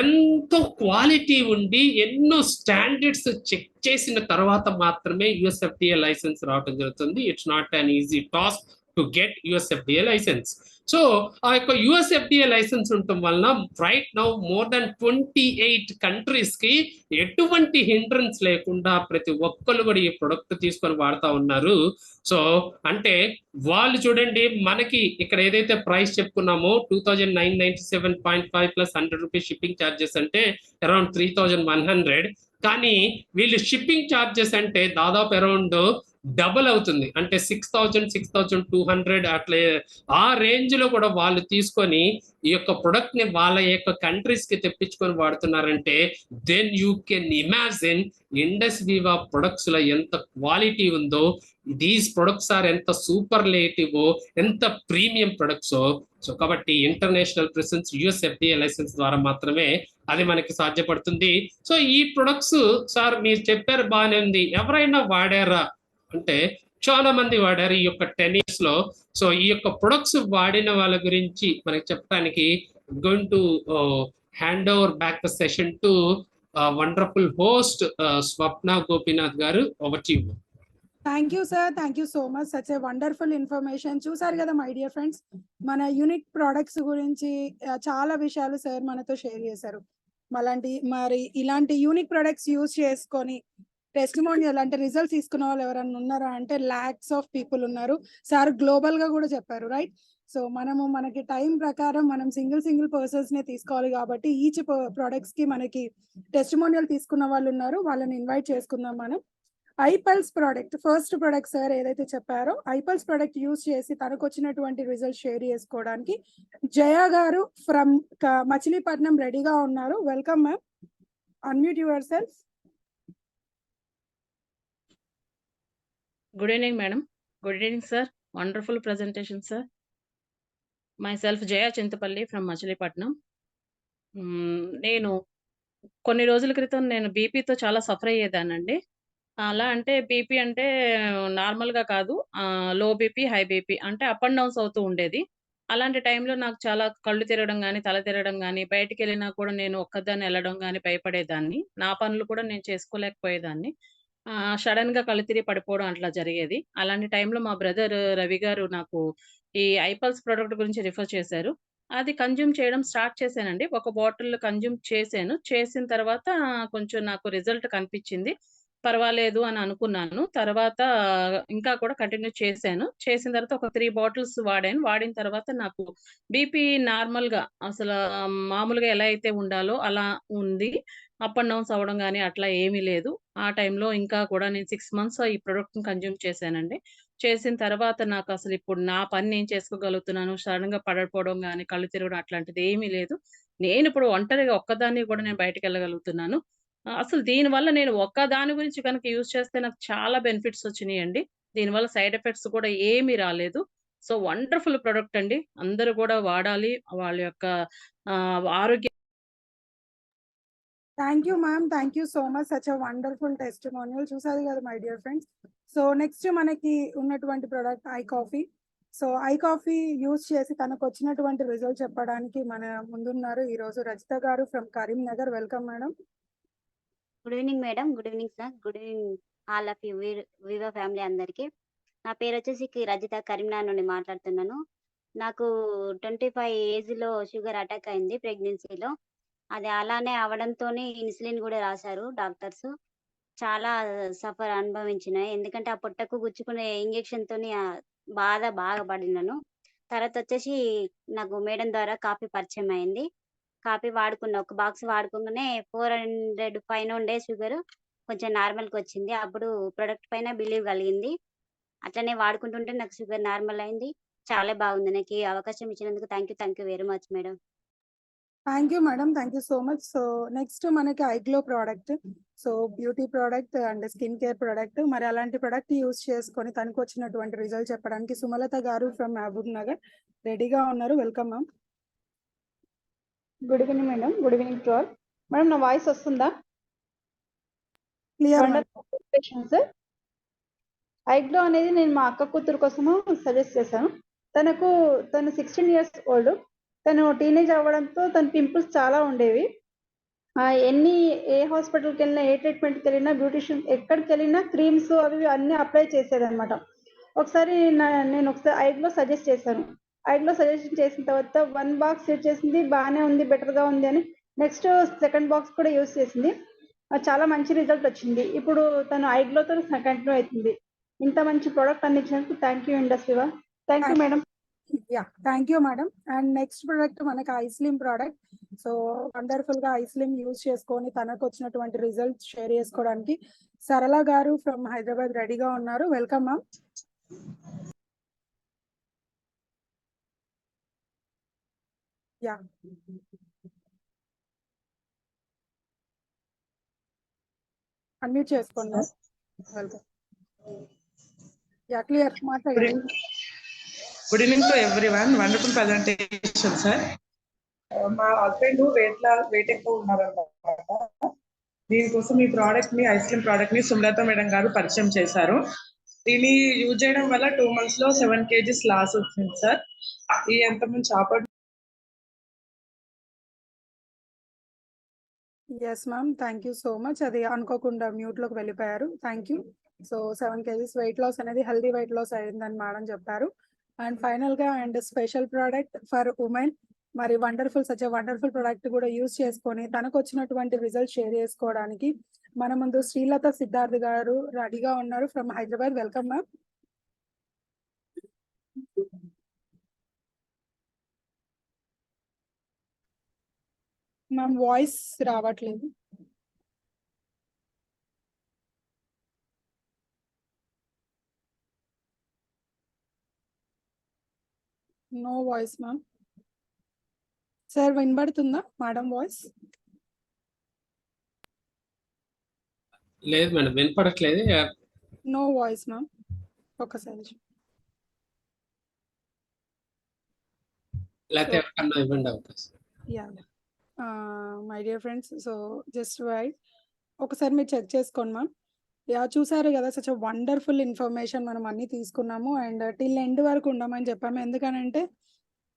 ఎంతో క్వాలిటీ ఉండి ఎన్నో స్టాండర్డ్స్ చెక్ చేసిన తర్వాత మాత్రమే యుఎస్ఎఫ్డిఏ లైసెన్స్ రావడం జరుగుతుంది. It's not an easy task to get USFDA license. So ఆ యొక్క యుఎస్ఎఫ్డిఏ లైసెన్స్ ఉండటం వలన right now more than 28 countries కి ఎటువంటి హిండ్రన్స్ లేకుండా ప్రతి ఒక్కరు కూడా ఈ ప్రొడక్ట్ తీసుకొని వాడుతూ ఉన్నారు. సో అంటే వాళ్ళు చూడండి, మనకి ఇక్కడ ఏదైతే ప్రైస్ చెప్పుకున్నామో 2997.5 ప్లస్ 100 రూపీస్ షిప్పింగ్ ఛార్జెస్ అంటే అరౌండ్ 3100. కానీ వీళ్ళు షిప్పింగ్ ఛార్జెస్ అంటే దాదాపు అరౌండ్ డబుల్ అవుతుంది, అంటే 6000, 6200 అట్లే ఆ రేంజ్ లో కూడా వాళ్ళు తీసుకొని ఈ యొక్క ప్రొడక్ట్ ని వాళ్ళ యొక్క కంట్రీస్ కి తెప్పించుకొని వాడుతున్నారంటే then you can imagine Indus Viva products లో ఎంత క్వాలిటీ ఉందో. దీస్ ప్రొడక్ట్స్ ఆర్ ఎంత సూపర్లేటివ్, ఎంత ప్రీమియం ప్రొడక్ట్స్. సో కాబట్టి ఇంటర్నేషనల్ ప్రెసెన్స్ యుఎస్ఎఫ్డిఏ లైసెన్స్ ద్వారా మాత్రమే అది మనకి సాధ్యపడుతుంది. సో ఈ ప్రొడక్ట్స్ సార్ మీరు చెప్పారు బాగానే ఉంది, ఎవరైనా వాడారా అంటే చాలా మంది వాడారు ఈ యొక్క 10 years లో. సో ఈ యొక్క ప్రొడక్ట్స్ వాడిన వాళ్ళ గురించి మనకి చెప్పడానికి going to hand over back the session to wonderful host Swapna Gopinath garu. Over to you.
Thank you sir, thank you so much. Such a wonderful information. చూసారు కదా మై డియర్ ఫ్రెండ్స్, మన యూనిక్ ప్రోడక్ట్స్ గురించి చాలా విషయాలు సార్ మనతో షేర్ చేశారు. మరి ఇలాంటి యూనిక్ ప్రొడక్ట్స్ యూజ్ చేసుకొని టెస్టిమోనియల్ అంటే రిజల్ట్స్ తీసుకున్న వాళ్ళు ఎవరైనా ఉన్నారా అంటే lakhs ఆఫ్ పీపుల్ ఉన్నారు. సార్ గ్లోబల్ గా కూడా చెప్పారు, రైట్? సో మనకి టైం ప్రకారం మనం సింగిల్ పర్సన్స్ నే తీసుకోవాలి కాబట్టి ఈచ్ ప్రొడక్ట్స్ కి మనకి టెస్టిమోనియల్ తీసుకున్న వాళ్ళు ఉన్నారు, వాళ్ళని ఇన్వైట్ చేసుకుందాం మనం. ఐపల్స్ ప్రోడక్ట్, ఫస్ట్ ప్రోడక్ట్ సార్ ఏదైతే చెప్పారో ఐపల్స్ ప్రోడక్ట్ యూజ్ చేసి తనకు వచ్చినటువంటి రిజల్ట్ షేర్ చేసుకోవడానికి జయ గారు ఫ్రమ్ మచిలీపట్నం రెడీగా ఉన్నారు. Welcome ma'am, unmute your self.
Good evening, madam. Good evening, sir. Wonderful presentation, sir. Myself, Jaya Chintapalli from Machilipatnam. నేను కొన్ని రోజుల క్రితం నేను బీపీతో చాలా సఫర్ అయ్యేదానండి. అలా అంటే బీపీ అంటే నార్మల్‌గా కాదు, లో బీపీ, హై బీపీ అంటే అప్ అండ్ డౌన్స్ అవుతూ ఉండేది. అలాంటి టైంలో నాకు చాలా కళ్ళు తిరగడం గానీ, తల తిరగడం గానీ, బయటికెళ్ళినా కూడా నేను ఒక్కదాన్ని ఎళ్ళడం గానీ భయపడేదాన్ని. నా పనులు కూడా నేను చేసుకోలేకపోయేదాన్ని. సడెన్‌గా కళ్ళు తిరిగి పడిపోవడం అట్లా జరిగేది. అలాంటి టైంలో మా బ్రదర్ రవి గారు నాకు ఈ ఐపల్స్ ప్రొడక్ట్ గురించి రిఫర్ చేశారు. అది కన్జ్యూమ్ చేయడం స్టార్ట్ చేశానండి. ఒక బాటిల్ కన్జ్యూమ్ చేశాను. చేసిన తర్వాత కొంచెం నాకు రిజల్ట్ కనిపించింది. పర్వాలేదు అని అనుకున్నాను. తర్వాత ఇంకా కూడా కంటిన్యూ చేశాను. చేసిన తర్వాత ఒక 3 బాటిల్స్ వాడాను. వాడిన తర్వాత నాకు బీపీ నార్మల్‌గా అసల మామూలుగా ఎలా అయితే ఉండాలో అలా ఉంది. అప్ అండ్ డౌన్స్ అవ్వడం గానీ అట్లా ఏమీ లేదు. ఆ టైంలో ఇంకా కూడా నేను 6 మంత్స్ ఈ ప్రొడక్ట్‌ని కన్జ్యూమ్ చేశానండి. చేసిన తర్వాత నాకసలు ఇప్పుడు నా పని నేను చేసుకోగలుగుతున్నాను. సడెన్‌గా పడిపోవడం గానీ, కళ్ళు తిరగడం అట్లాంటిది ఏమీ లేదు. నేనిప్పుడు ఒంటరిగా ఒక్కదాన్ని కూడా నేను బయటికెళ్ళగలుగుతున్నాను. అసలు దీనివల్ల నేను ఒక్కదాని గురించి గనక యూజ్ చేస్తే నాకు చాలా బెనిఫిట్స్ వచ్చినియండి. దీనివల్ల సైడ్ ఎఫెక్ట్స్ కూడా ఏమీ రాలేదు. సో, వండర్‌ఫుల్ ప్రొడక్ట్ అండి. అందరూ కూడా వాడాలి. వాళ్ళ యొక్క ఆరోగ్య
thank you ma'am. Thank you so much. Such a wonderful testimonial. చూసారు కదా my dear friends. So, next మనకి ఉన్నటువంటి product I coffee. So, I coffee use చేసి తనకొచ్చినటువంటి రిజల్ట్ చెప్పడానికి మన ముందున్నారు ఈరోజు రజిత గారు from Karimnagar. Welcome madam.
Good evening madam. Good evening sir. Good evening all of you Vivo family అందరికీ. నా పేరు వచ్చేసి రజిత, కరీంనగర్ నుండి మాట్లాడుతున్నాను. నాకు 25 ఏజ్‌లో షుగర్ అటాక్ అయింది ప్రెగ్నెన్సీలో. అది అలానే అవ్వడంతోని ఇన్సులిన్ కూడా రాశారు డాక్టర్స్. చాలా సఫర్ అనుభవించిన. ఎందుకంటే ఆ పొట్టకు గుచ్చుకునే ఇంజెక్షన్‌తోని బాగా పడినాను. తర్వాత వచ్చేసి నాకు మేడం ద్వారా కాఫీ పరిచయం అయింది. కాఫీ వాడుకున్న. ఒక బాక్స్ వాడుకోగానే 400 పైన ఉండే షుగర్ కొంచెం నార్మల్‌కి వచ్చింది. అప్పుడు ప్రొడక్ట్ పైన బిలీవ్ కలిగింది. అట్లనే వాడుకుంటుంటే నాకు షుగర్ నార్మల్ అయింది. చాలా బాగుంది. నాకు ఈ అవకాశం ఇచ్చినందుకు thank you very much madam.
Thank you madam. Thank you so much. So, next మనకి iGlow product. So, beauty product and skin care product. మరి అలాంటి ప్రోడక్ట్ యూజ్ చేసుకొని తనకొచ్చినటువంటి రిజల్ట్ చెప్పడానికి సుమలత గారు ఫ్రమ్ మహబూబ్ నగర్ రెడీగా ఉన్నారు. Welcome ma'am.
Good evening madam. Good evening to all. Madam నా voice వస్తుందా?
Clear
wonderful sir. ఐగ్లో అనేది నేను మా అక్క కూతురు కోసము సజెస్ట్ చేశాను. తను 16 ఇయర్స్ ఓల్డ్. తను టీనేజ్ అవ్వడంతో తన పింపుల్స్ చాలా ఉండేవి. ఏ హాస్పిటల్కి వెళ్ళినా, ఏ ట్రీట్మెంట్కి వెళ్ళినా, బ్యూటిషియన్ ఎక్కడికి వెళ్ళినా క్రీమ్స్ అవి అన్నీ అప్లై చేసేదన్నమాట. ఒకసారి నేను ఐగ్లో సజెస్ట్ చేశాను. ఐగ్లో సజెషన్ చేసిన తర్వాత 1 బాక్స్ యూజ్ చేసింది, బాగానే ఉంది, బెటర్గా ఉంది అని. నెక్స్ట్ సెకండ్ బాక్స్ కూడా యూజ్ చేసింది. చాలా మంచి రిజల్ట్ వచ్చింది. ఇప్పుడు తను ఐగ్లోతో కంటిన్యూ అవుతుంది. ఇంత మంచి ప్రోడక్ట్ అందించినందుకు thank you Indus Viva. Thank you madam.
Yeah, thank you madam. And next product మనకి ఐస్లిమ్ ప్రోడక్ట్. సో, వండర్ఫుల్ గా ఐస్లిమ్ యూజ్ చేసుకొని తనకు వచ్చినటువంటి రిజల్ట్ షేర్ చేసుకోవడానికి సరళ గారు ఫ్రమ్ హైదరాబాద్ రెడీగా ఉన్నారు. Welcome ma'am. యా, అన్మ్యూట్ చేసుకోండి మ్యామ్. వెల్కమ్. యా, క్లియర్ మాట్లాడండి.
Good evening to everyone. Wonderful presentation sir. మా హస్బెండ్ వెయిట్ ఎక్కువ ఉన్నారన్నమాట. దీనికోసం ఈ ప్రోడక్ట్ ని, ఐస్క్రీమ్ ప్రోడక్ట్ ని సుమలత మేడం గారు పరిచయం చేశారు. దీన్ని యూజ్ చేయడం వల్ల 2 months లో 7 kgs లాస్ వచ్చింది సార్. ఈ ఎంత మంచి opportunity.
Yes ma'am, thank you so much. అది అనుకోకుండా మ్యూట్ లోకి వెళ్ళిపోయారు. Thank you. So, 7 kgs weight loss అనేది హెల్దీ వెయిట్ లాస్ అయిందని మేడం చెప్పారు. అండ్ ఫైనల్ గా and special product for women. మరి సచ్ వండర్ఫుల్ ప్రోడక్ట్ కూడా యూజ్ చేసుకొని తనకు వచ్చినటువంటి రిజల్ట్ షేర్ చేసుకోవడానికి మన ముందు శ్రీలత సిద్ధార్థ్ గారు రెడీగా ఉన్నారు from Hyderabad. Welcome ma'am. Ma'am voice రావట్లేదు. No voice ma'am. సార్ వినబడుతుందా మేడం వాయిస్?
లేదు మేడం, వినపడట్లేదు.
No voice ma'am. ఒకసారి
లేకపోతే ఎవరికన్నా ఇవ్వండి అవకాశం.
Yeah, my dear friends. So, just wait, ఒకసారి మీరు చెక్ చేసుకోండి మ్యామ్. యా, చూసారు కదా, సచ్ వండర్ఫుల్ ఇన్ఫర్మేషన్ మనం అన్ని తీసుకున్నాము. అండ్ టిల్ ఎండ్ వరకు ఉండమని చెప్పాము. ఎందుకనంటే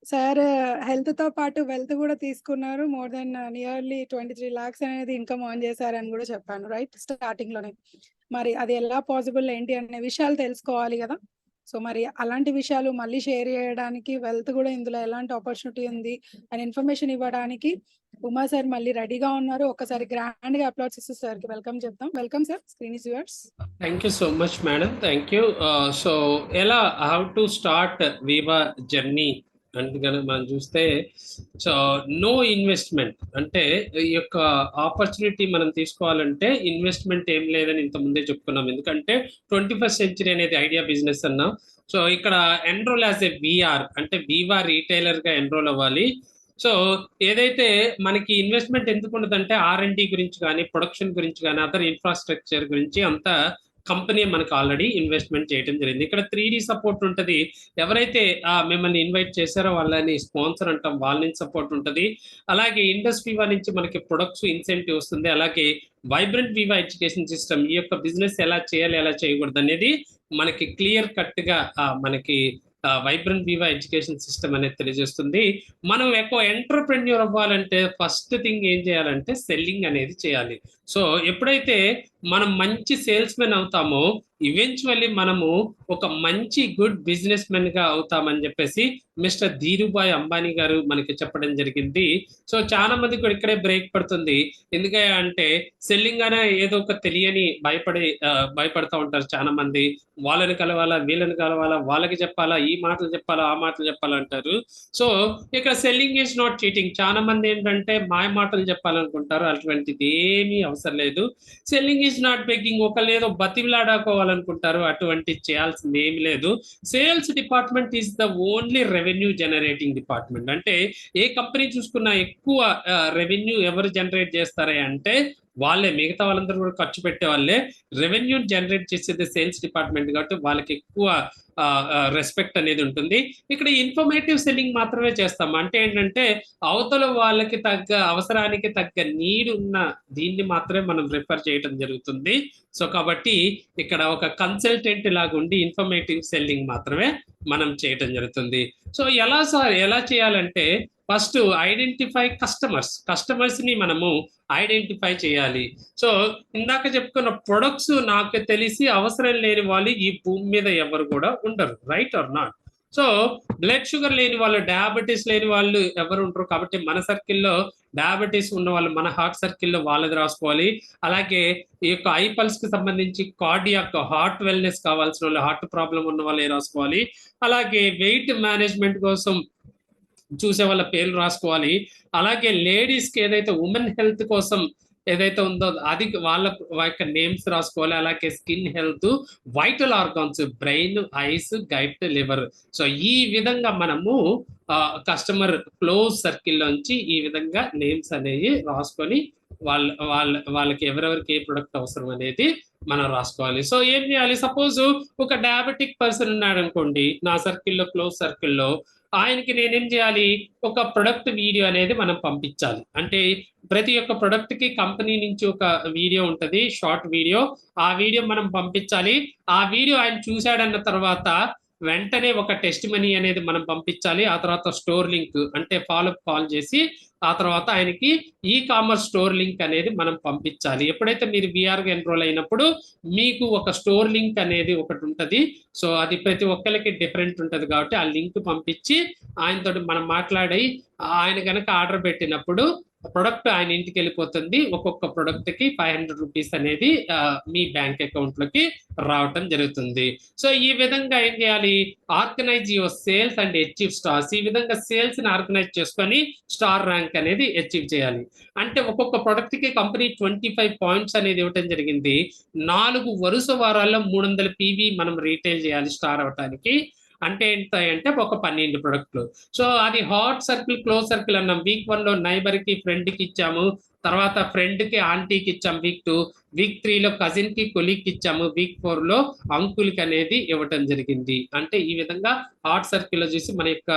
సార్ హెల్త్ తో పాటు వెల్త్ కూడా తీసుకున్నారు. మోర్ దెన్ నియర్లీ 23 lakhs అనేది ఇన్కమ్ ఆన్ చేశారని కూడా చెప్పాను రైట్ స్టార్టింగ్ లోనే. మరి అది ఎలా పాసిబుల్ ఏంటి అనే విషయాలు తెలుసుకోవాలి కదా. సో, మరి అలాంటి విషయాలు మళ్ళీ షేర్ చేయడానికి, వెల్త్ కూడా ఇందులో ఎలాంటి ఆపర్చునిటీ ఉంది అని ఇన్ఫర్మేషన్ ఇవ్వడానికి ఉమా సార్ మళ్ళీ రెడీగా ఉన్నారు. ఒకసారి గ్రాండ్ గా అప్లాడ్స్ ఇస్తూ సార్ కి వెల్కమ్ చెప్తాం. Welcome sir, screen is yours.
Thank you so much madam. Thank you. So, ఎలా హౌ టు స్టార్ట్ వివా జర్నీ అందుకని మనం చూస్తే, సో నో ఇన్వెస్ట్మెంట్ అంటే ఈ యొక్క ఆపర్చునిటీ మనం తీసుకోవాలంటే ఇన్వెస్ట్మెంట్ ఏం లేదని ఇంత ముందే చెప్పుకున్నాం. ఎందుకంటే 21st century అనేది ఐడియా బిజినెస్ అన్నాం. సో ఇక్కడ ఎన్రోల్ యాజ్ ఏ విఆర్ అంటే వివా రీటైలర్ గా ఎన్రోల్ అవ్వాలి. సో ఏదైతే మనకి ఇన్వెస్ట్మెంట్ ఎందుకు ఉండదంటే R&D గురించి కానీ ప్రొడక్షన్ గురించి కానీ అదర్ ఇన్ఫ్రాస్ట్రక్చర్ గురించి అంతా కంపెనీ మనకు ఆల్రెడీ ఇన్వెస్ట్మెంట్ చేయడం జరిగింది. ఇక్కడ 3D సపోర్ట్ ఉంటుంది. ఎవరైతే మిమ్మల్ని ఇన్వైట్ చేశారో వాళ్ళని స్పాన్సర్ అంటాం, వాళ్ళ నుంచి సపోర్ట్ ఉంటుంది. అలాగే ఇండస్ట్రీ వాళ్ళ నుంచి మనకి ప్రొడక్ట్స్ ఇన్సెంటివ్ వస్తుంది. అలాగే వైబ్రెంట్ వివా ఎడ్యుకేషన్ సిస్టమ్ ఈ యొక్క బిజినెస్ ఎలా చేయాలి ఎలా చేయకూడదు అనేది మనకి క్లియర్ కట్ గా మనకి వైబ్రెంట్ వివా ఎడ్యుకేషన్ సిస్టమ్ అనేది తెలియజేస్తుంది. మనం ఎక్కువ ఎంటర్ప్రెన్యూర్ అవ్వాలంటే ఫస్ట్ థింగ్ ఏం చేయాలంటే సెల్లింగ్ అనేది చేయాలి. సో ఎప్పుడైతే మనం మంచి సేల్స్ మెన్ అవుతామో ఈవెన్చువల్లీ మనము ఒక మంచి గుడ్ బిజినెస్ మెన్ గా అవుతామని చెప్పేసి మిస్టర్ ధీరుభాయ్ అంబానీ గారు మనకి చెప్పడం జరిగింది. సో చాలా మంది కూడా ఇక్కడే బ్రేక్ పడుతుంది. ఎందుకంటే సెల్లింగ్ అనే ఏదో ఒక తెలియని భయపడతా ఉంటారు చాలా మంది. వాళ్ళని కలవాలా, వీళ్ళని కలవాలా, వాళ్ళకి చెప్పాలా, ఈ మాటలు చెప్పాలా, ఆ మాటలు చెప్పాలా అంటారు. సో ఇక్కడ సెల్లింగ్ ఈజ్ నాట్ చీటింగ్. చాలా మంది ఏంటంటే మాయ మాటలు చెప్పాలనుకుంటారు. అటువంటిది ఏమీ అవసరం లేదు. Selling is not begging. ఒకళ్ళు ఏదో బతిలాడాకోవాలనుకుంటారు. అటువంటి చేయాల్సింది ఏమి లేదు. Sales department is the only revenue generating department. అంటే ఏ కంపెనీ చూసుకున్నా ఎక్కువ రెవెన్యూ ఎవరు జనరేట్ చేస్తారే అంటే వాళ్ళే. మిగతా వాళ్ళందరూ కూడా ఖర్చు పెట్టే వాళ్ళే. రెవెన్యూ జనరేట్ చేసేది సేల్స్ డిపార్ట్మెంట్ కాబట్టి వాళ్ళకి ఎక్కువ రెస్పెక్ట్ అనేది ఉంటుంది. ఇక్కడ ఇన్ఫర్మేటివ్ సెల్లింగ్ మాత్రమే చేస్తాం. అంటే ఏంటంటే అవతల వాళ్ళకి తగ్గ అవసరానికి తగ్గ నీడ్ ఉన్న దీన్ని మాత్రమే మనం రిఫర్ చేయడం జరుగుతుంది. సో కాబట్టి ఇక్కడ ఒక కన్సల్టెంట్ లాగా ఉండి ఇన్ఫర్మేటివ్ సెల్లింగ్ మాత్రమే మనం చేయటం జరుగుతుంది. సో ఎలా చేయాలంటే ఫస్ట్ ఐడెంటిఫై కస్టమర్స్ ని మనము ఐడెంటిఫై చేయాలి. సో ఇందాక చెప్పుకున్న ప్రొడక్ట్స్ నాకు తెలిసి అవసరం లేని వాళ్ళు ఈ భూమి మీద ఎవరు కూడా ఉండరు, right are not? So blood sugar లేని వాళ్ళు, డయాబెటీస్ లేని వాళ్ళు ఎవరు ఉంటారు. కాబట్టి మన సర్కిల్లో డయాబెటీస్ ఉన్న వాళ్ళు మన హార్ట్ సర్కిల్లో వాళ్ళది రాసుకోవాలి. అలాగే ఈ యొక్క ఐపల్స్ కి సంబంధించి కార్డియాక్ హార్ట్ వెల్నెస్ కావాల్సిన వాళ్ళు, హార్ట్ ప్రాబ్లం ఉన్న వాళ్ళు రాసుకోవాలి. అలాగే వెయిట్ మేనేజ్మెంట్ కోసం చూసే వాళ్ళ పేర్లు రాసుకోవాలి. అలాగే లేడీస్ కి ఏదైతే ఉమెన్ హెల్త్ కోసం ఏదైతే ఉందో అది వాళ్ళ యొక్క నేమ్స్ రాసుకోవాలి. అలాగే skin health, vital organs, brain, ice, GIET, liver. So ఈ విధంగా మనము కస్టమర్ క్లోజ్ సర్కిల్ నుంచి ఈ విధంగా నేమ్స్ అనేవి రాసుకొని వాళ్ళకి ఎవరెవరికి ఏ ప్రొడక్ట్ అవసరం అనేది మనం రాసుకోవాలి. సో ఏం చేయాలి? సపోజ్ ఒక డయాబెటిక్ పర్సన్ ఉన్నాడు అనుకోండి నా సర్కిల్లో, క్లోజ్ సర్కిల్లో, ఆయనకి నేనేం చేయాలి? ఒక ప్రొడక్ట్ వీడియో అనేది మనం పంపించాలి. అంటే ప్రతి ఒక్క ప్రొడక్ట్ కి కంపెనీ నుంచి ఒక వీడియో ఉంటది, షార్ట్ వీడియో. ఆ వీడియో మనం పంపించాలి. ఆ వీడియో ఆయన చూశాడన్న తర్వాత వెంటనే ఒక టెస్ట్ మనీ అనేది మనం పంపించాలి. ఆ తర్వాత స్టోర్ లింక్ అంటే ఫాలోఅప్ కాల్ చేసి ఆ తర్వాత ఆయనకి కామర్స్ స్టోర్ లింక్ అనేది మనం పంపించాలి. ఎప్పుడైతే మీరు విఆర్గా ఎన్రోల్ అయినప్పుడు మీకు ఒక స్టోర్ లింక్ అనేది ఒకటి ఉంటుంది. సో అది ప్రతి ఒక్కరికి డిఫరెంట్ ఉంటుంది కాబట్టి ఆ లింక్ పంపించి ఆయనతోటి మనం మాట్లాడి ఆయన కనుక ఆర్డర్ పెట్టినప్పుడు ప్రొడక్ట్ ఆయన ఇంటికి వెళ్ళిపోతుంది. ఒక్కొక్క ప్రొడక్ట్ కి 500 రూపీస్ అనేది మీ బ్యాంక్ అకౌంట్ లోకి రావటం జరుగుతుంది. సో ఈ విధంగా ఏం చేయాలి? Organise your sales and achieve stars. ఈ విధంగా సేల్స్ ని ఆర్గనైజ్ చేసుకొని స్టార్ ర్యాంక్ అనేది అచీవ్ చేయాలి. అంటే ఒక్కొక్క ప్రొడక్ట్ కి కంపెనీ 25 పాయింట్స్ అనేది ఇవ్వటం జరిగింది. 4 వరుస వారాల్లో 300 PV మనం రీటైల్ చేయాలి స్టార్ అవటానికి. అంటే ఎంత అంటే ఒక 12 ప్రొడక్ట్లు. సో అది హాట్ సర్కిల్, క్లోజ్ సర్కిల్ అన్నాం. వీక్ 1 లో నైబర్ కి, ఫ్రెండ్ కి ఇచ్చాము. తర్వాత ఫ్రెండ్ కి, ఆంటీకి ఇచ్చాము వీక్ 2. వీక్ 3 లో కజిన్ కి, కొలీగ్ ఇచ్చాము. వీక్ 4 లో అంకుల్ కి అనేది ఇవ్వటం జరిగింది. అంటే ఈ విధంగా హాట్ సర్కిల్ లో చూసి మన యొక్క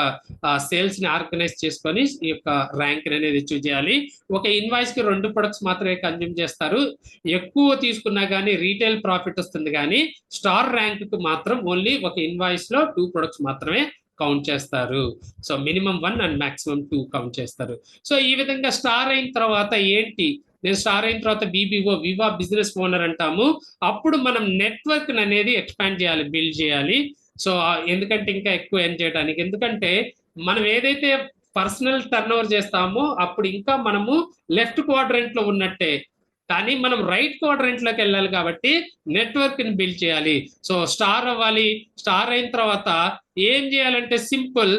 సేల్స్ ని ఆర్గనైజ్ చేసుకొని ఈ యొక్క ర్యాంక్ అనేది అచీవ్ చేయాలి. ఒక ఇన్వాయిస్ కి 2 ప్రొడక్ట్స్ మాత్రమే కన్జ్యూమ్ చేస్తారు. ఎక్కువ తీసుకున్నా కానీ రీటైల్ ప్రాఫిట్ వస్తుంది, కానీ స్టార్ ర్యాంక్ కు మాత్రం ఓన్లీ ఒక ఇన్వాయిస్ లో 2 ప్రొడక్ట్స్ మాత్రమే కౌంట్ చేస్తారు. So minimum 1 and maximum 2 count చేస్తారు. సో ఈ విధంగా స్టార్ అయిన తర్వాత ఏంటి? నేను స్టార్ అయిన తర్వాత BBO, వివా బిజినెస్ ఓనర్ అంటాము. అప్పుడు మనం నెట్వర్క్ అనేది ఎక్స్పాండ్ చేయాలి, బిల్డ్ చేయాలి. సో ఎందుకంటే ఇంకా ఎక్కువ ఎర్న్ చేయడానికి. ఎందుకంటే మనం ఏదైతే పర్సనల్ టర్న్ ఓవర్ చేస్తామో అప్పుడు ఇంకా మనము లెఫ్ట్ క్వాడ్రంట్ లో ఉన్నట్టే, కానీ మనం రైట్ క్వాడ్రంట్ లోకి వెళ్ళాలి కాబట్టి నెట్వర్క్ ని బిల్డ్ చేయాలి. సో స్టార్ అవ్వాలి. స్టార్ అయిన తర్వాత ఏం చేయాలంటే సింపుల్.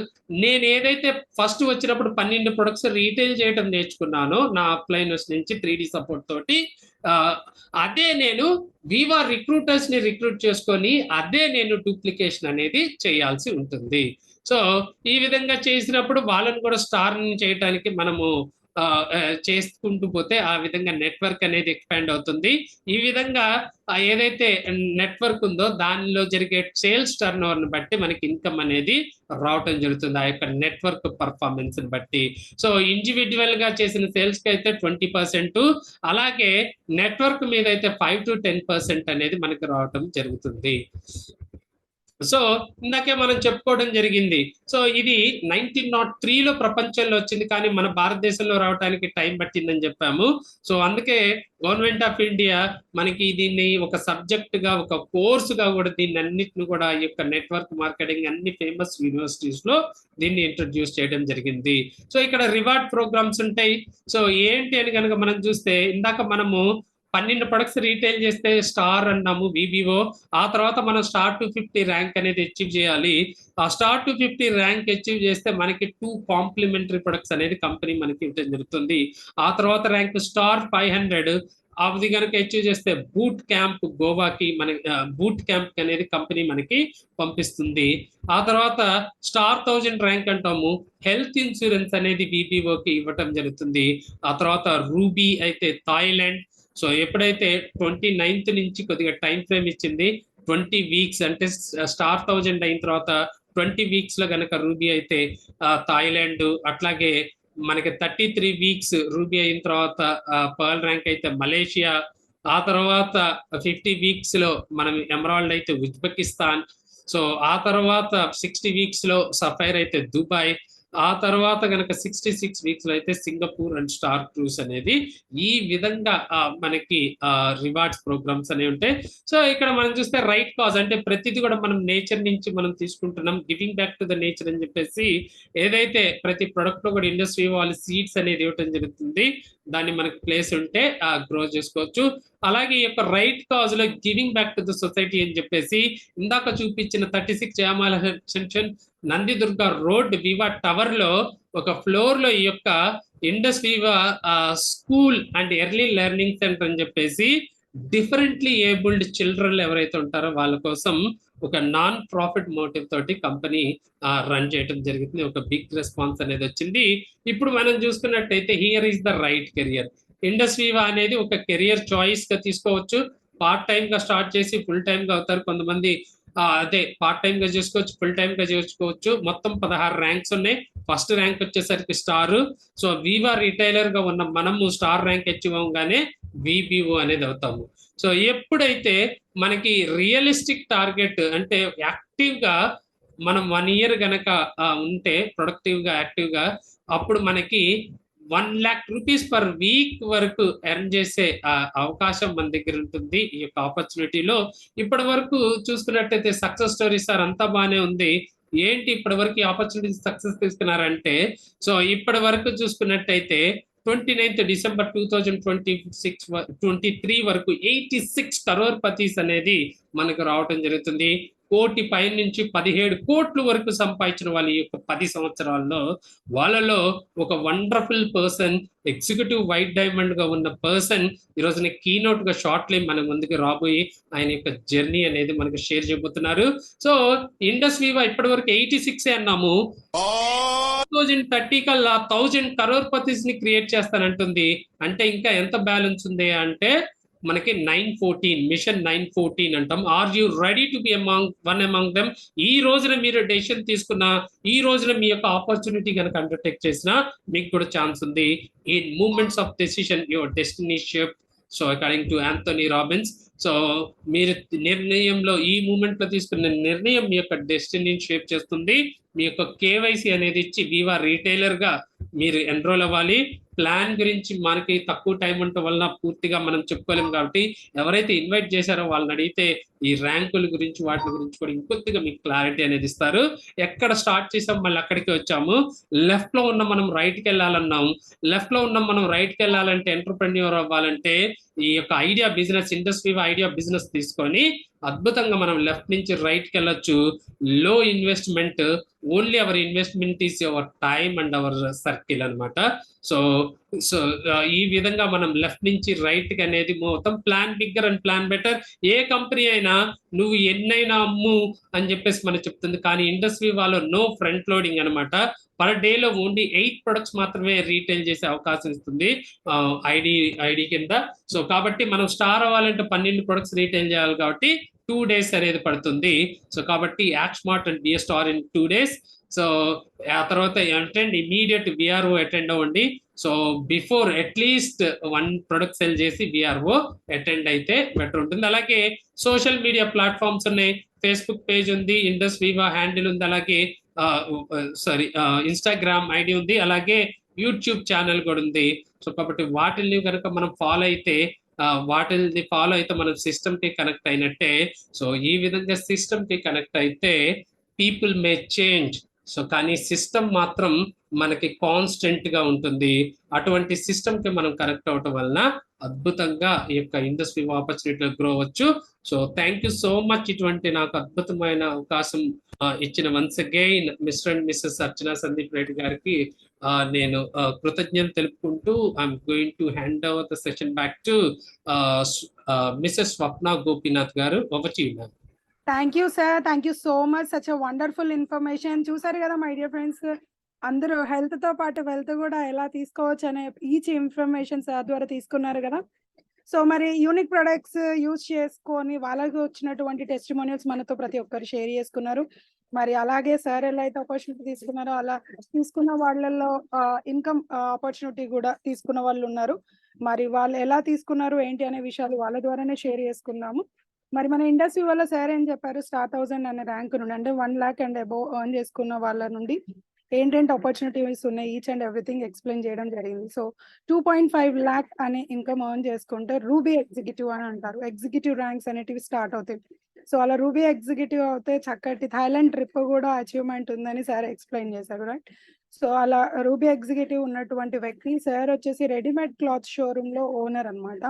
నేను ఏదైతే ఫస్ట్ వచ్చినప్పుడు 12 ప్రొడక్ట్స్ రీటైల్ చేయడం నేర్చుకున్నానో నా అప్లైనర్స్ నుంచి 3D సపోర్ట్ తోటి, అదే నేను వివా రిక్రూటర్స్ ని రిక్రూట్ చేసుకొని అదే నేను డూప్లికేషన్ అనేది చేయాల్సి ఉంటుంది. సో ఈ విధంగా చేసినప్పుడు వాళ్ళని కూడా స్టార్ చేయడానికి మనము చేసుకుంటూ పోతే ఆ విధంగా నెట్వర్క్ అనేది ఎక్స్పాండ్ అవుతుంది. ఈ విధంగా ఏదైతే నెట్వర్క్ ఉందో దానిలో జరిగే సేల్స్ టర్న్ ఓవర్ ని బట్టి మనకి ఇన్కమ్ అనేది రావటం జరుగుతుంది, ఆ యొక్క నెట్వర్క్ పర్ఫార్మెన్స్ ని బట్టి. సో ఇండివిజువల్ గా చేసిన సేల్స్ కి అయితే 20%, అలాగే నెట్వర్క్ మీద అయితే 5 to 10% అనేది మనకి రావటం జరుగుతుంది. సో ఇందాకే మనం చెప్పుకోవడం జరిగింది. సో ఇది 1903లో ప్రపంచంలో వచ్చింది, కానీ మన భారతదేశంలో రావడానికి టైం పట్టిందని చెప్పాము. సో అందుకే గవర్నమెంట్ ఆఫ్ ఇండియా మనకి దీన్ని ఒక సబ్జెక్ట్ గా, ఒక కోర్స్ గా కూడా దీన్ని అన్నిటిని కూడా ఈ యొక్క నెట్వర్క్ మార్కెటింగ్ అన్ని ఫేమస్ యూనివర్సిటీస్ లో దీన్ని ఇంట్రడ్యూస్ చేయడం జరిగింది. సో ఇక్కడ రివార్డ్ ప్రోగ్రామ్స్ ఉంటాయి. సో ఏంటి అని కనుక మనం చూస్తే, ఇందాక మనము 12 ప్రొడక్ట్స్ రీటైల్ చేస్తే స్టార్ అన్నాము విబిఓ. ఆ తర్వాత మనం స్టార్ 250 ర్యాంక్ అనేది అచీవ్ చేయాలి. ఆ స్టార్ 250 ర్యాంక్ అచీవ్ చేస్తే మనకి 2 కాంప్లిమెంటరీ ప్రొడక్ట్స్ అనేది కంపెనీ మనకి ఇవ్వడం జరుగుతుంది. ఆ తర్వాత ర్యాంక్ స్టార్ 500 అది కనుక అచీవ్ చేస్తే బూట్ క్యాంప్ గోవాకి మనకి బూట్ క్యాంప్ అనేది కంపెనీ మనకి పంపిస్తుంది. ఆ తర్వాత స్టార్ 1000 ర్యాంక్ అంటాము, హెల్త్ ఇన్సూరెన్స్ అనేది విబిఓకి ఇవ్వటం జరుగుతుంది. ఆ తర్వాత రూబీ అయితే థాయిలాండ్. సో ఎప్పుడైతే 29th నుంచి కొద్దిగా టైం ఫ్రేమ్ ఇచ్చింది, 20 వీక్స్ అంటే స్టార్ 1000 అయిన తర్వాత 20 వీక్స్ లో గనక రూబీ అయితే థాయిలాండ్, అట్లాగే మనకి 33 వీక్స్ రూబీ అయిన తర్వాత పర్ల్ ర్యాంక్ అయితే మలేషియా, ఆ తర్వాత 50 వీక్స్ లో మనం ఎమరాల్డ్ అయితే ఉజ్బెకిస్తాన్, సో ఆ తర్వాత 60 వీక్స్ లో సఫైర్ అయితే దుబాయ్, ఆ తర్వాత కనుక 66 వీక్స్ లో అయితే సింగపూర్ అండ్ స్టార్ క్రూజ్ అనేది. ఈ విధంగా మనకి రివార్డ్స్ ప్రోగ్రామ్స్ అనేవి ఉంటాయి. సో ఇక్కడ మనం చూస్తే రైట్ కాజ్ అంటే ప్రతిదీ కూడా మనం నేచర్ నుంచి మనం తీసుకుంటున్నాం, giving back to the nature అని చెప్పేసి ఏదైతే ప్రతి ప్రొడక్ట్ లో కూడా ఇండస్ట్రీ వాళ్ళు సీడ్స్ అనేది ఇవ్వటం జరుగుతుంది. దాన్ని మనకి ప్లేస్ ఉంటే గ్రో చేసుకోవచ్చు. అలాగే ఈ యొక్క రైట్ కాజ్ లో giving back to the society అని చెప్పేసి ఇందాక చూపించిన 36 Jayamala junction Nandidurga road Viva tower లో ఒక ఫ్లోర్ లో ఈ యొక్క Indus Viva school and early learning centre అని చెప్పేసి డిఫరెంట్లీ ఏబుల్డ్ చిల్డ్రన్ ఎవరైతే ఉంటారో వాళ్ళ కోసం ఒక నాన్ ప్రాఫిట్ మోటివ్ తోటి కంపెనీ రన్ చేయడం జరిగింది. ఒక బిగ్ రెస్పాన్స్ అనేది వచ్చింది. ఇప్పుడు మనం చూసుకున్నట్టయితే here is the right career. Indus Viva అనేది ఒక కెరియర్ చాయిస్ గా తీసుకోవచ్చు. పార్ట్ టైం గా స్టార్ట్ చేసి ఫుల్ టైం గా అవుతారు కొంతమంది, అదే పార్ట్ టైం గా చేసుకోవచ్చు, ఫుల్ టైం గా చేసుకోవచ్చు. మొత్తం 16 ర్యాంక్స్ ఉన్నాయి. ఫస్ట్ ర్యాంక్ వచ్చేసరికి స్టార్. సో వివా రిటైలర్ గా ఉన్న మనము స్టార్ ర్యాంక్ అచీవ్ అవ్వగానే విబిఓ అనేది అవుతాము. సో ఎప్పుడైతే మనకి రియలిస్టిక్ టార్గెట్ అంటే యాక్టివ్ గా మనం 1 year గనక ఉంటే ప్రొడక్టివ్ గా యాక్టివ్ గా, అప్పుడు మనకి 1 lakh rupees per week వరకు ఎర్న్ చేసే అవకాశం మన దగ్గర ఉంటుంది ఈ యొక్క ఆపర్చునిటీలో. ఇప్పటి వరకు చూసుకున్నట్టయితే సక్సెస్ స్టోరీస్ సార్ అంతా బాగానే ఉంది, ఏంటి ఇప్పటి వరకు ఈ ఆపర్చునిటీ సక్సెస్ తీసుకున్నారంటే, సో ఇప్పటి వరకు చూసుకున్నట్టయితే 29th December 2023 వరకు 86 crorepati's అనేది మనకు రావటం జరుగుతుంది. 1 కోటి పై నుంచి 17 కోట్ల వరకు సంపాదించిన వాళ్ళ యొక్క 10 సంవత్సరాల్లో వాళ్ళలో ఒక wonderful person, executive white diamond గా ఉన్న పర్సన్ ఈ రోజున కీనోట్ గా షార్ట్లీ మన ముందుకు రాబోయి ఆయన యొక్క జర్నీ అనేది మనకు షేర్ చేయబోతున్నారు. సో ఇండస్ వివా ఇప్పటి వరకు 86 అన్నాము, 2030 కల్లా 1000 crorepati's ని క్రియేట్ చేస్తానంటుంది. అంటే ఇంకా ఎంత బ్యాలెన్స్ ఉంది అంటే మనకి 914 మిషన్ 914 అంటాం. Are you ready to be one among them? ఈ రోజున మీరు డెసిషన్ తీసుకున్నా, ఈ రోజున మీ యొక్క ఆపర్చునిటీ కనుక అండర్టేక్ చేసినా మీకు కూడా ఛాన్స్ ఉంది. In moments of decision your destiny shape. So according to Anthony Robbins, so మీరు నిర్ణయంలో ఈ మూమెంట్ లో తీసుకున్న నిర్ణయం మీ యొక్క డెస్టినీని షేప్ చేస్తుంది. మీ యొక్క కేవైసీ అనేది ఇచ్చి వివా రిటైలర్ గా మీరు ఎన్రోల్ అవ్వాలి. ప్లాన్ గురించి మనకి తక్కువ టైం ఉండటం వల్ల పూర్తిగా మనం చెప్పుకోలేము కాబట్టి ఎవరైతే ఇన్వైట్ చేశారో వాళ్ళని అడిగితే ఈ ర్యాంకుల గురించి వాటి గురించి కూడా ఇంకొద్దిగా మీకు క్లారిటీ అనేది ఇస్తారు. ఎక్కడ స్టార్ట్ చేసాం మళ్ళీ అక్కడికి వచ్చాము. లెఫ్ట్ లో ఉన్న మనం రైట్ కి వెళ్ళాలన్నాం. లెఫ్ట్ లో ఉన్న మనం రైట్ కి వెళ్ళాలంటే ఎంటర్‌ప్రెన్యూర్ అవ్వాలంటే ఈ యొక్క idea business, industry idea business తీసుకొని అద్భుతంగా మనం లెఫ్ట్ నుంచి రైట్ కి వెళ్ళొచ్చు. లో investment, only our investment is our time and hour circle అనమాట. సో సో ఈ విధంగా మనం లెఫ్ట్ నుంచి రైట్ కి అనేది మొత్తం plan bigger and plan better. A company అయినా నువ్వు ఎన్నైనా అమ్ము అని చెప్పేసి మనకు చెప్తుంది, కానీ ఇండస్ట్రీ వాళ్ళు నో ఫ్రంట్ లోడింగ్ అనమాట. పర్ డే లో ఓన్లీ 8 ప్రొడక్ట్స్ మాత్రమే రీటైల్ చేసే అవకాశం ఇస్తుంది ఐడి కింద. సో కాబట్టి మనం స్టార్ అవ్వాలంటే 12 ప్రొడక్ట్స్ రీటైల్ చేయాలి కాబట్టి 2 days అనేది పడుతుంది. సో కాబట్టి act smart and be star in 2 days. So ఆ తర్వాత అటెండ్ ఇమీడియట్ విఆర్ఓ అటెండ్ అవ్వండి. So before at least 1 product sell చేసి విఆర్ఓ అటెండ్ అయితే బెటర్ ఉంటుంది. అలాగే సోషల్ మీడియా ప్లాట్ఫామ్స్ ఉన్నాయి, ఫేస్బుక్ పేజ్ ఉంది, ఇండస్ వివా హ్యాండిల్ ఉంది, అలాగే ఇన్స్టాగ్రామ్ ఐడి ఉంది, అలాగే యూట్యూబ్ ఛానల్ కూడా ఉంది. సో కాబట్టి వాటిని కనుక మనం ఫాలో అయితే వాటిని ఫాలో అయితే మనం సిస్టమ్ కి కనెక్ట్ అయినట్టే. సో ఈ విధంగా సిస్టమ్ కి కనెక్ట్ అయితే పీపుల్ మే చేంజ్. సో కానీ సిస్టమ్ మాత్రం మనకి కాన్స్టెంట్ గా ఉంటుంది. అటువంటి సిస్టమ్ కి మనం కనెక్ట్ అవటం వలన అద్భుతంగా ఈ యొక్క ఇండస్ట్రీ ఆపర్చునిటీలో గ్రో అవ్వచ్చు. So thank you so much ఇటువంటి నాకు అద్భుతమైన అవకాశం ఇచ్చిన once again mister and missus Archana Sandeep Reddy గారికి నేను కృతజ్ఞత తెలుపుకుంటూ I'm going to hand over the session back to missus Swapna Gopinath garu. Over to you ma'am.
Thank you sir, thank you so much. Such wonderful information. చూసారు కదా మై డియర్ ఫ్రెండ్స్, అందరూ health తో పాటు wealth కూడా ఎలా తీసుకోవచ్చు అనే ఈచ్ ఇన్ఫర్మేషన్ సార్ ద్వారా తీసుకున్నారు కదా. సో మరి యూనిక్ ప్రొడక్ట్స్ యూజ్ చేసుకొని వాళ్ళకి వచ్చినటువంటి టెస్టిమోనియల్స్ మనతో ప్రతి ఒక్కరు షేర్ చేసుకున్నారు. మరి అలాగే సార్ ఎలా అయితే ఆపర్చునిటీ తీసుకున్నారో అలా తీసుకున్న వాళ్ళల్లో ఇన్కమ్ ఆపర్చునిటీ కూడా తీసుకున్న వాళ్ళు ఉన్నారు. మరి వాళ్ళు ఎలా తీసుకున్నారు ఏంటి అనే విషయాలు వాళ్ళ ద్వారానే షేర్ చేసుకున్నాము. మరి మన ఇండస్ట్రీ వల్ల సార్ ఏం చెప్పారు, స్టార్ 1000 అనే ర్యాంక్ నుండి అంటే 1 lakh అండ్ అబోవ్ ఎర్న్ చేసుకున్న వాళ్ళ నుండి ఏంటంటే ఆపర్చునిటీస్ ఉన్నాయి, ఈచ్ అండ్ ఎవ్రీథింగ్ ఎక్స్ప్లెయిన్ చేయడం జరిగింది. సో 2.5 lakh అనే ఇన్కమ్ ఎర్న్ చేసుకుంటే రూబీ ఎగ్జిక్యూటివ్ అని అంటారు. ఎగ్జిక్యూటివ్ ర్యాంక్స్ అనేటివి స్టార్ట్ అవుతాయి. సో అలా రూబీ ఎగ్జిక్యూటివ్ అవుతే చక్కటి థాయిలాండ్ ట్రిప్ కూడా అచీవ్మెంట్ ఉందని సార్ ఎక్స్ప్లెయిన్ చేశారు, రైట్. సో అలా రూబీ ఎగ్జిక్యూటివ్ ఉన్నటువంటి వ్యక్తి సార్ వచ్చేసి రెడీమేడ్ క్లాత్ షోరూమ్ లో ఓనర్ అనమాట.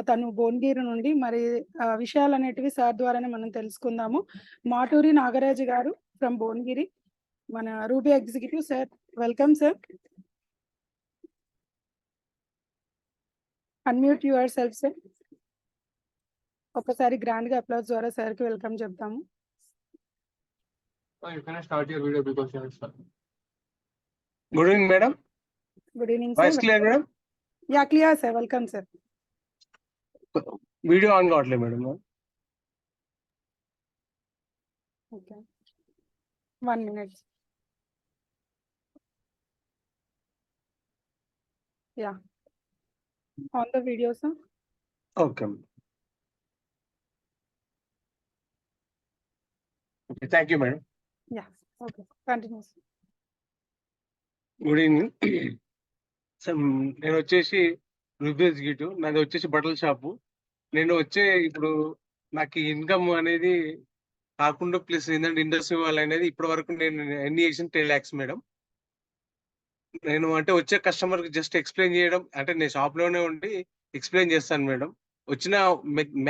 తను భువనగిరి నుండి. మరి విషయాలు అనేటివి సార్ ద్వారానే మనం తెలుసుకుందాము. మాటూరి నాగరాజు గారు ఫ్రమ్ భువనగిరి, మన ruby executive. Sir welcome sir. Unmute yourself sir. ఒకసారి గ్రాండ్ గా అప్లాజ్ ద్వారా సార్ కి వెల్కమ్ చెప్తాము.
You can start your video because you are starting. Good evening, madam.
Good evening
Voice
sir.
clear, madam?
Yeah clear sir, welcome sir.
Video on కావట్లేదు madam.
Okay, 1 minute. Yeah, on the video sir.
Okay. Okay, thank you madam.
Yeah, okay, continue.
Good evening sir. నేను వచ్చేసి ruby executive, నాది వచ్చేసి బట్టల shop. నేను ఇప్పుడు నాకు income అనేది కాకుండా ప్లస్ ఏంటంటే ఇండస్ట్రీ వాళ్ళు అనేది ఇప్పటి వరకు నేను ఎన్ని చేసిన 10 lakhs మేడం. నేను అంటే వచ్చే కస్టమర్ కి జస్ట్ ఎక్స్ప్లెయిన్ చేయడం, అంటే నేను షాప్ లోనే ఉండి ఎక్స్ప్లెయిన్ చేస్తాను మేడం. వచ్చిన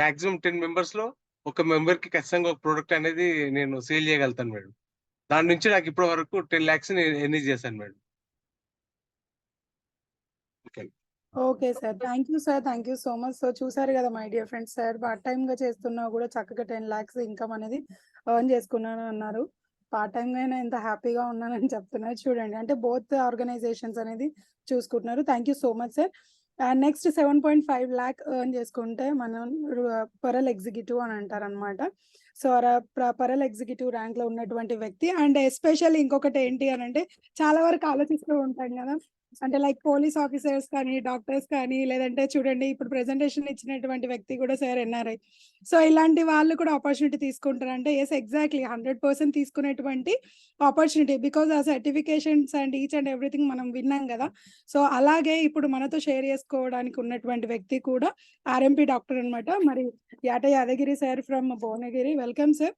మాక్సిమం 10 members లో ఒక మెంబర్ కి ఖచ్చితంగా ఒక ప్రోడక్ట్ అనేది నేను సేల్ చేయగలుగుతాను మేడం. దాని నుంచి నాకు ఇప్పటి వరకు 10 lakhs నేను ఎర్న్ చేశాను madam.
Okay sir, thank you sir, thank you so much. So చూసారు కదా my dear friends, sir part time గా చేస్తున్నా కూడా చక్కగా 10 lakhs ఇన్కమ్ అనేది ఎర్న్ చేసుకున్నాను అన్నారు. పార్ట్ టైమ్ గా అయినా ఎంత హ్యాపీగా ఉన్నానని చెప్తున్నారు. చూడండి, అంటే బోత్ ఆర్గనైజేషన్స్ అనేది చూసుకుంటున్నారు. Thank you so much sir. And next 7.5 lakh earn చేసుకుంటే మనం పరల్ ఎగ్జిక్యూటివ్ అని అంటారు అనమాట. సో పరల్ ఎగ్జిక్యూటివ్ ర్యాంక్ లో ఉన్నటువంటి వ్యక్తి. అండ్ ఎస్పెషల్లీ ఇంకొకటి ఏంటి అని అంటే, చాలా వరకు ఆలోచిస్తూ ఉంటాం కదా, అంటే లైక్ పోలీస్ ఆఫీసర్స్ కానీ, డాక్టర్స్ కానీ, లేదంటే చూడండి ఇప్పుడు ప్రెజెంటేషన్ ఇచ్చినటువంటి వ్యక్తి కూడా సార్ ఎన్ఆర్ఐ. సో ఇలాంటి వాళ్ళు కూడా ఆపర్చునిటీ తీసుకుంటారు అంటే, ఎస్ ఎగ్జాక్ట్లీ 100% తీసుకునేటువంటి ఆపర్చునిటీ, బికాజ్ ఆ certifications and each and everything మనం విన్నాం కదా. సో అలాగే ఇప్పుడు మనతో షేర్ చేసుకోవడానికి ఉన్నటువంటి వ్యక్తి కూడా ఆర్ఎంపీ డాక్టర్ అనమాట. మరి Yata Yadagiri sir from Bhuvanagiri, welcome sir.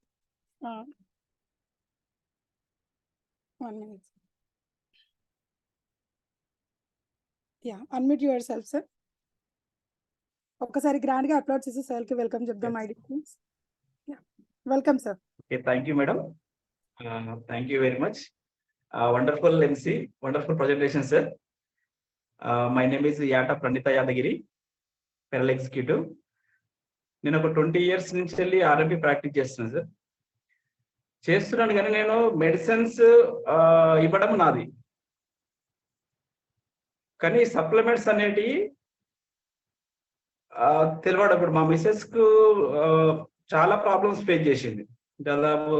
1 minute. Yeah, unmute yourself sir. ఒక్కసారి గ్రాండ్ గా అప్లోడ్ చేసి సార్ కి వెల్కమ్ చెప్దాం. ID please. Yeah, welcome sir.
Okay, thank you, madam. Thank you very much. Wonderful MC, wonderful presentation, sir. My name is Yata Praneetha Yadagiri, pearl executive. నేను ఒక 20 years నుంచి వెళ్ళి RMP practice చేస్తున్నాను సార్. చేస్తున్నాను కానీ నేను మెడిసిన్స్ ఇవ్వడం నాది, కానీ సప్లిమెంట్స్ అనేటివి తెలియడం. ఇప్పుడు మా మిసెస్ కు చాలా ప్రాబ్లమ్స్ ఫేస్ చేసింది. దాదాపు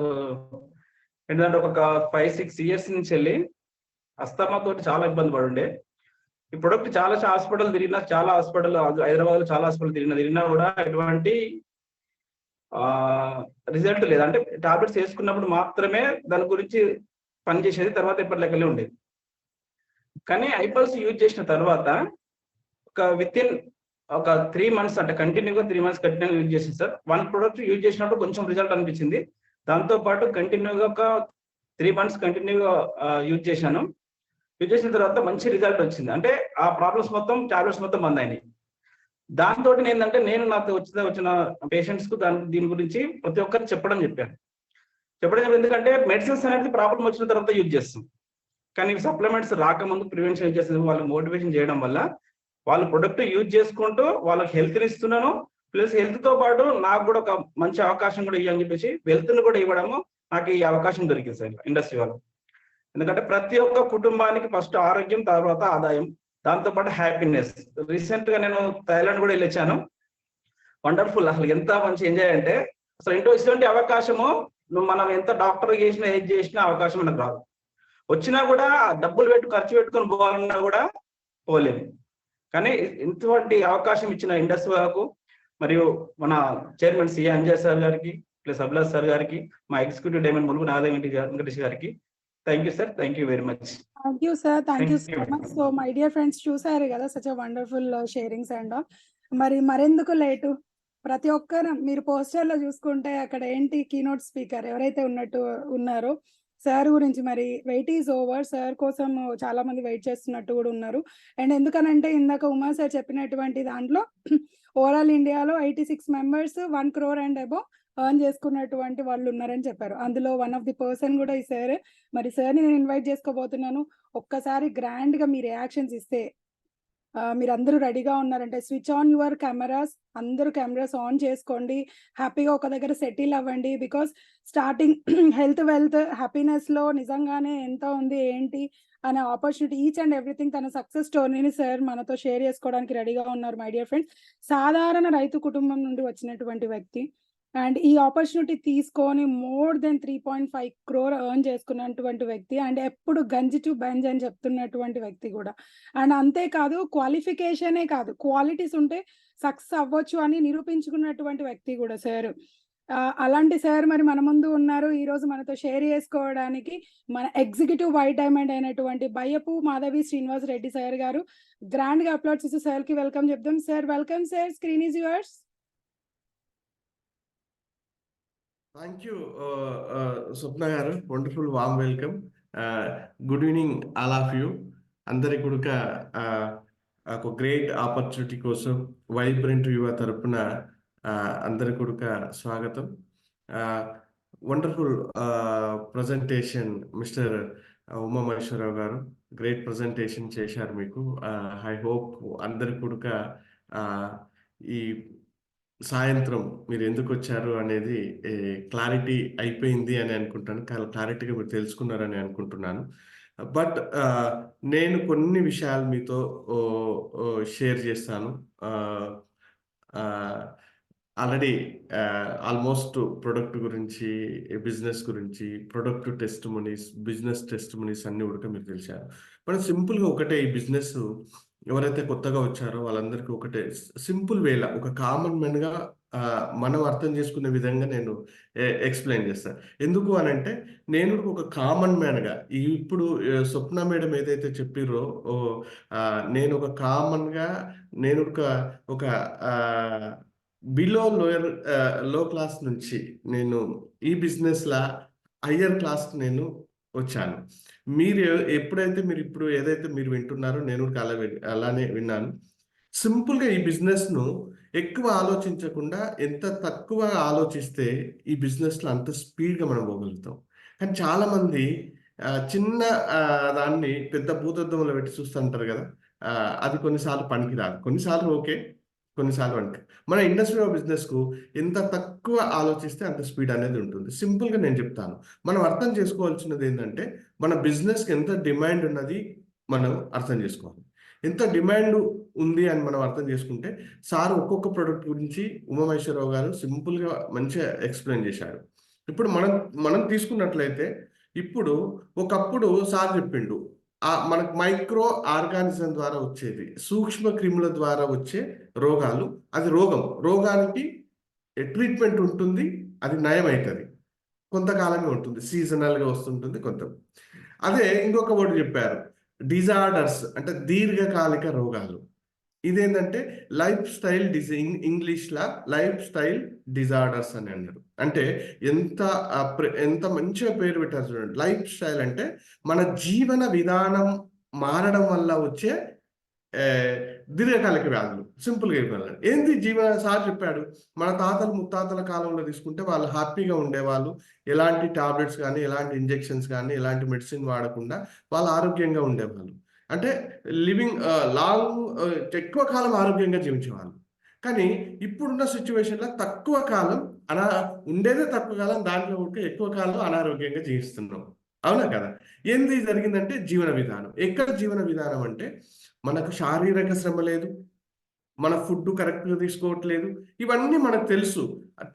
ఏంటంటే ఒక 5-6 years నుంచి వెళ్ళి అస్తమాతో చాలా ఇబ్బంది పడుండే. ఈ ప్రొడక్ట్ చాలా హాస్పిటల్ తిరిగినా, చాలా హాస్పిటల్ హైదరాబాద్ లో చాలా హాస్పిటల్ తిరిగినా కూడా ఎటువంటి రిజల్ట్ లేదు. అంటే టాబ్లెట్స్ వేసుకున్నప్పుడు మాత్రమే దాని గురించి పనిచేసేది, తర్వాత ఎప్పటి లెక్కలే ఉండేది. కానీ ఐపల్స్ యూజ్ చేసిన తర్వాత వితిన్ ఒక 3 months, అంటే కంటిన్యూగా 3 months కంటిన్యూగా యూజ్ చేసింది సార్. 1 product యూజ్ చేసినప్పుడు కొంచెం రిజల్ట్ అనిపించింది. దాంతో పాటు కంటిన్యూగా ఒక 3 months కంటిన్యూగా యూజ్ చేశాను. యూజ్ చేసిన తర్వాత మంచి రిజల్ట్ వచ్చింది. అంటే ఆ ప్రాబ్లమ్స్ మొత్తం, టాబ్లెట్స్ మొత్తం బంద్ అయినాయి. దాంతో ఏంటంటే నేను నాతో వచ్చిన పేషెంట్స్ కు దీని గురించి ప్రతి ఒక్కరికి చెప్పడం ఎందుకంటే మెడిసిన్స్ అనేది ప్రాబ్లం వచ్చిన తర్వాత యూజ్ చేస్తాం, కానీ సప్లిమెంట్స్ రాకముందు ప్రివెన్షన్ యూజ్ చేస్తుంది. వాళ్ళకి మోటివేషన్ చేయడం వల్ల వాళ్ళు ప్రొడక్ట్ యూజ్ చేసుకుంటూ వాళ్ళకి హెల్త్ ఇస్తున్నాను, ప్లస్ హెల్త్ తో పాటు నాకు కూడా ఒక మంచి అవకాశం కూడా ఇవ్వని చెప్పేసి వెల్త్ ను కూడా ఇవ్వడము నాకు ఈ అవకాశం దొరికింది సార్ ఇండస్ట్రీ వాళ్ళు. ఎందుకంటే ప్రతి ఒక్క కుటుంబానికి ఫస్ట్ ఆరోగ్యం, తర్వాత ఆదాయం, దాంతో పాటు హ్యాపీనెస్. రీసెంట్ గా నేను థాయిలాండ్ కూడా వెళ్ళొచ్చాను. వండర్ఫుల్, అసలు ఎంత మంచి ఎంజాయ్ అంటే అసలు ఇటువంటి అవకాశము మనం ఎంత డాక్టర్ చేసినా ఏది చేసినా అవకాశం మనకు రాదు. వచ్చినా కూడా డబ్బులు ఖర్చు పెట్టుకొని పోవాలన్నా కూడా పోలేము. కానీ ఇటువంటి అవకాశం ఇచ్చిన ఇండస్ట్రీ వాళ్ళకు మరియు మన చైర్మన్ సి అంజయ్ సార్ గారికి, ప్లస్ అభిలాష్ సార్ గారికి, మా ఎగ్జిక్యూటివ్ డైమండ్ ములుగు నాగదేవ్ వెంకటేష్ గారికి thank you sir. Thank you very much.
Thank you sir, thank you so much. So my dear friends, చూసారు కదా such a wonderful sharings and మరెందుకు లేటు, ప్రతి ఒక్కరు మీరు పోస్టర్ లో చూసుకుంటే అక్కడ ఏంటి కీనోట్ స్పీకర్ ఎవరైతే ఉన్నారో సార్ గురించి. మరి వెయిట్ ఈజ్ ఓవర్, సార్ కోసం చాలా మంది వెయిట్ చేస్తున్నట్టు కూడా ఉన్నారు. అండ్ ఎందుకనంటే ఇందాక ఉమా సార్ చెప్పినటువంటి దాంట్లో ఓవరాల్ ఇండియాలో 86 members 1 crore and above earn చేసుకున్నటువంటి వాళ్ళు ఉన్నారని చెప్పారు. అందులో వన్ ఆఫ్ ది పర్సన్ కూడా ఈ సార్. మరి సార్ని నేను ఇన్వైట్ చేసుకోబోతున్నాను. ఒక్కసారి గ్రాండ్ గా మీ రియాక్షన్స్ ఇస్తే, మీరు అందరూ రెడీగా ఉన్నారంటే స్విచ్ ఆన్ యువర్ కెమెరాస్, అందరూ కెమెరాస్ ఆన్ చేసుకోండి, హ్యాపీగా ఒక దగ్గర సెటిల్ అవ్వండి. Because starting health, wealth, happiness లో నిజంగానే ఎంత ఉంది ఏంటి అనే ఆపర్చునిటీ, ఈచ్ అండ్ ఎవ్రీథింగ్ తన సక్సెస్ స్టోరీని సార్ మనతో షేర్ చేసుకోవడానికి రెడీగా ఉన్నారు. మై డియర్ ఫ్రెండ్స్, సాధారణ రైతు కుటుంబం నుండి వచ్చినటువంటి వ్యక్తి అండ్ ఈ ఆపర్చునిటీ తీసుకొని మోర్ దెన్ 3.5 crore ఎర్న్ చేసుకున్నటువంటి వ్యక్తి, అండ్ ఎప్పుడు గంజి టు బెంజ్ అని చెప్తున్నటువంటి వ్యక్తి కూడా. అండ్ అంతేకాదు క్వాలిఫికేషనే కాదు, క్వాలిటీస్ ఉంటే సక్సెస్ అవ్వచ్చు అని నిరూపించుకున్నటువంటి వ్యక్తి కూడా సార్. అలాంటి సార్ మరి మన ముందు ఉన్నారు ఈ రోజు మనతో షేర్ చేసుకోవడానికి. మన ఎగ్జిక్యూటివ్ వైట్ డైమండ్ అయినటువంటి బయ్యపు మాధవి శ్రీనివాస్ రెడ్డి సార్ గారు. గ్రాండ్ గా అప్లోడ్ చేసి సార్ కి వెల్కమ్ చెప్తాం. Sir welcome sir, screen is yours.
Thank you Swapna గారు, wonderful warm welcome. Good evening all of you. అందరికి కూడా ఒక గ్రేట్ ఆపర్చునిటీ కోసం వైబ్రెంట్ యువ తరపున అందరికి కూడా స్వాగతం. Wonderful presentation mister Uma Maheswararao గారు, గ్రేట్ ప్రజెంటేషన్ చేశారు మీకు. ఐ హోప్ అందరికి కూడా ఈ సాయంత్రం మీరు ఎందుకు వచ్చారు అనేది క్లారిటీ అయిపోయింది అని అనుకుంటాను, క్లారిటీగా మీరు తెలుసుకున్నారని అనుకుంటున్నాను. బట్ నేను కొన్ని విషయాలు మీతో షేర్ చేస్తాను. ఆల్రెడీ ఆల్మోస్ట్ ప్రొడక్ట్ గురించి, బిజినెస్ గురించి, ప్రొడక్ట్ టెస్టిమోనీస్, బిజినెస్ టెస్టిమోనీస్ అన్ని కూడా మీరు తెలిసారు. మనం సింపుల్గా ఒకటే, ఈ బిజినెస్ ఎవరైతే కొత్తగా వచ్చారో వాళ్ళందరికీ ఒకటే సింపుల్ వేలా, ఒక కామన్ మ్యాన్గా మనం అర్థం చేసుకునే విధంగా నేను ఎక్స్ప్లెయిన్ చేస్తాను. ఎందుకు అని అంటే, నేను ఒక కామన్ మ్యాన్గా ఇప్పుడు స్వప్న మేడం ఏదైతే చెప్పిరో, నేను ఒక కామన్గా, నేను ఒక బిలో లో క్లాస్ నుంచి నేను ఈ బిజినెస్లా హయ్యర్ క్లాస్కి నేను వచ్చాను. మీరు ఎప్పుడైతే మీరు ఇప్పుడు ఏదైతే మీరు వింటున్నారో నేను అలానే విన్నాను. సింపుల్గా ఈ బిజినెస్ను ఎక్కువ ఆలోచించకుండా ఎంత తక్కువ ఆలోచిస్తే ఈ బిజినెస్లో అంత స్పీడ్గా మనం పోగలుగుతాం. కానీ చాలామంది చిన్న దాన్ని పెద్ద భూతద్దంలో పెట్టి చూస్తుంటారు కదా. అది కొన్నిసార్లు పనికిరాదు, కొన్నిసార్లు ఓకే, కొన్నిసార్లు పనికి. మన ఇండస్ట్రీ ఆఫ్ బిజినెస్కు ఎంత తక్కువ ఆలోచిస్తే అంత స్పీడ్ అనేది ఉంటుంది. సింపుల్గా నేను చెప్తాను. మనం అర్థం చేసుకోవాల్సినది ఏంటంటే మన బిజినెస్కి ఎంత డిమాండ్ ఉన్నది మనం అర్థం చేసుకోవాలి. ఎంత డిమాండ్ ఉంది అని మనం అర్థం చేసుకుంటే, సార్ ఒక్కొక్క ప్రోడక్ట్ గురించి ఉమామహేశ్వరరావు గారు సింపుల్గా మంచిగా ఎక్స్ప్లెయిన్ చేశాడు. ఇప్పుడు మనం తీసుకున్నట్లయితే, ఇప్పుడు ఒకప్పుడు సార్ చెప్పిండు మనకు మైక్రో ఆర్గానిజం ద్వారా వచ్చేది, సూక్ష్మ క్రిముల ద్వారా వచ్చే రోగాలు, అది రోగానికి ట్రీట్మెంట్ ఉంటుంది, అది నయం అవుతుంది, కొంతకాలమే ఉంటుంది, సీజనల్గా వస్తుంటుంది కొంత. అదే ఇంకొక వర్డ్ చెప్పారు, డిజార్డర్స్ అంటే దీర్ఘకాలిక రోగాలు. ఇదేంటంటే లైఫ్ స్టైల్ ఇంగ్లీష్లా లైఫ్ స్టైల్ డిజార్డర్స్ అని అన్నారు. అంటే ఎంత మంచిగా పేరు పెట్టారు చూడండి. లైఫ్ స్టైల్ అంటే మన జీవన విధానం మారడం వల్ల వచ్చే దీర్ఘకాలిక వ్యాధులు. సింపుల్గా చెప్పాలి. ఏంది సార్ చెప్పాడు, మన తాతలు ముత్తాతల కాలంలో తీసుకుంటే వాళ్ళు హ్యాపీగా ఉండేవాళ్ళు, ఎలాంటి టాబ్లెట్స్ కానీ, ఎలాంటి ఇంజెక్షన్స్ కానీ, ఎలాంటి మెడిసిన్ వాడకుండా వాళ్ళు ఆరోగ్యంగా ఉండేవాళ్ళు. అంటే లివింగ్ లాంగ్, ఎక్కువ కాలం ఆరోగ్యంగా జీవించేవాళ్ళు. కానీ ఇప్పుడున్న సిచ్యువేషన్లో తక్కువ కాలం ఉండేదే తక్కువ కాలం, దాంట్లో ఉంటే ఎక్కువ కాలం అనారోగ్యంగా జీవిస్తున్నాం. అవునా కదా? ఏంది జరిగిందంటే జీవన విధానం. ఎక్కడ జీవన విధానం అంటే మనకు శారీరక శ్రమ లేదు, మన ఫుడ్ కరెక్ట్గా తీసుకోవట్లేదు, ఇవన్నీ మనకు తెలుసు.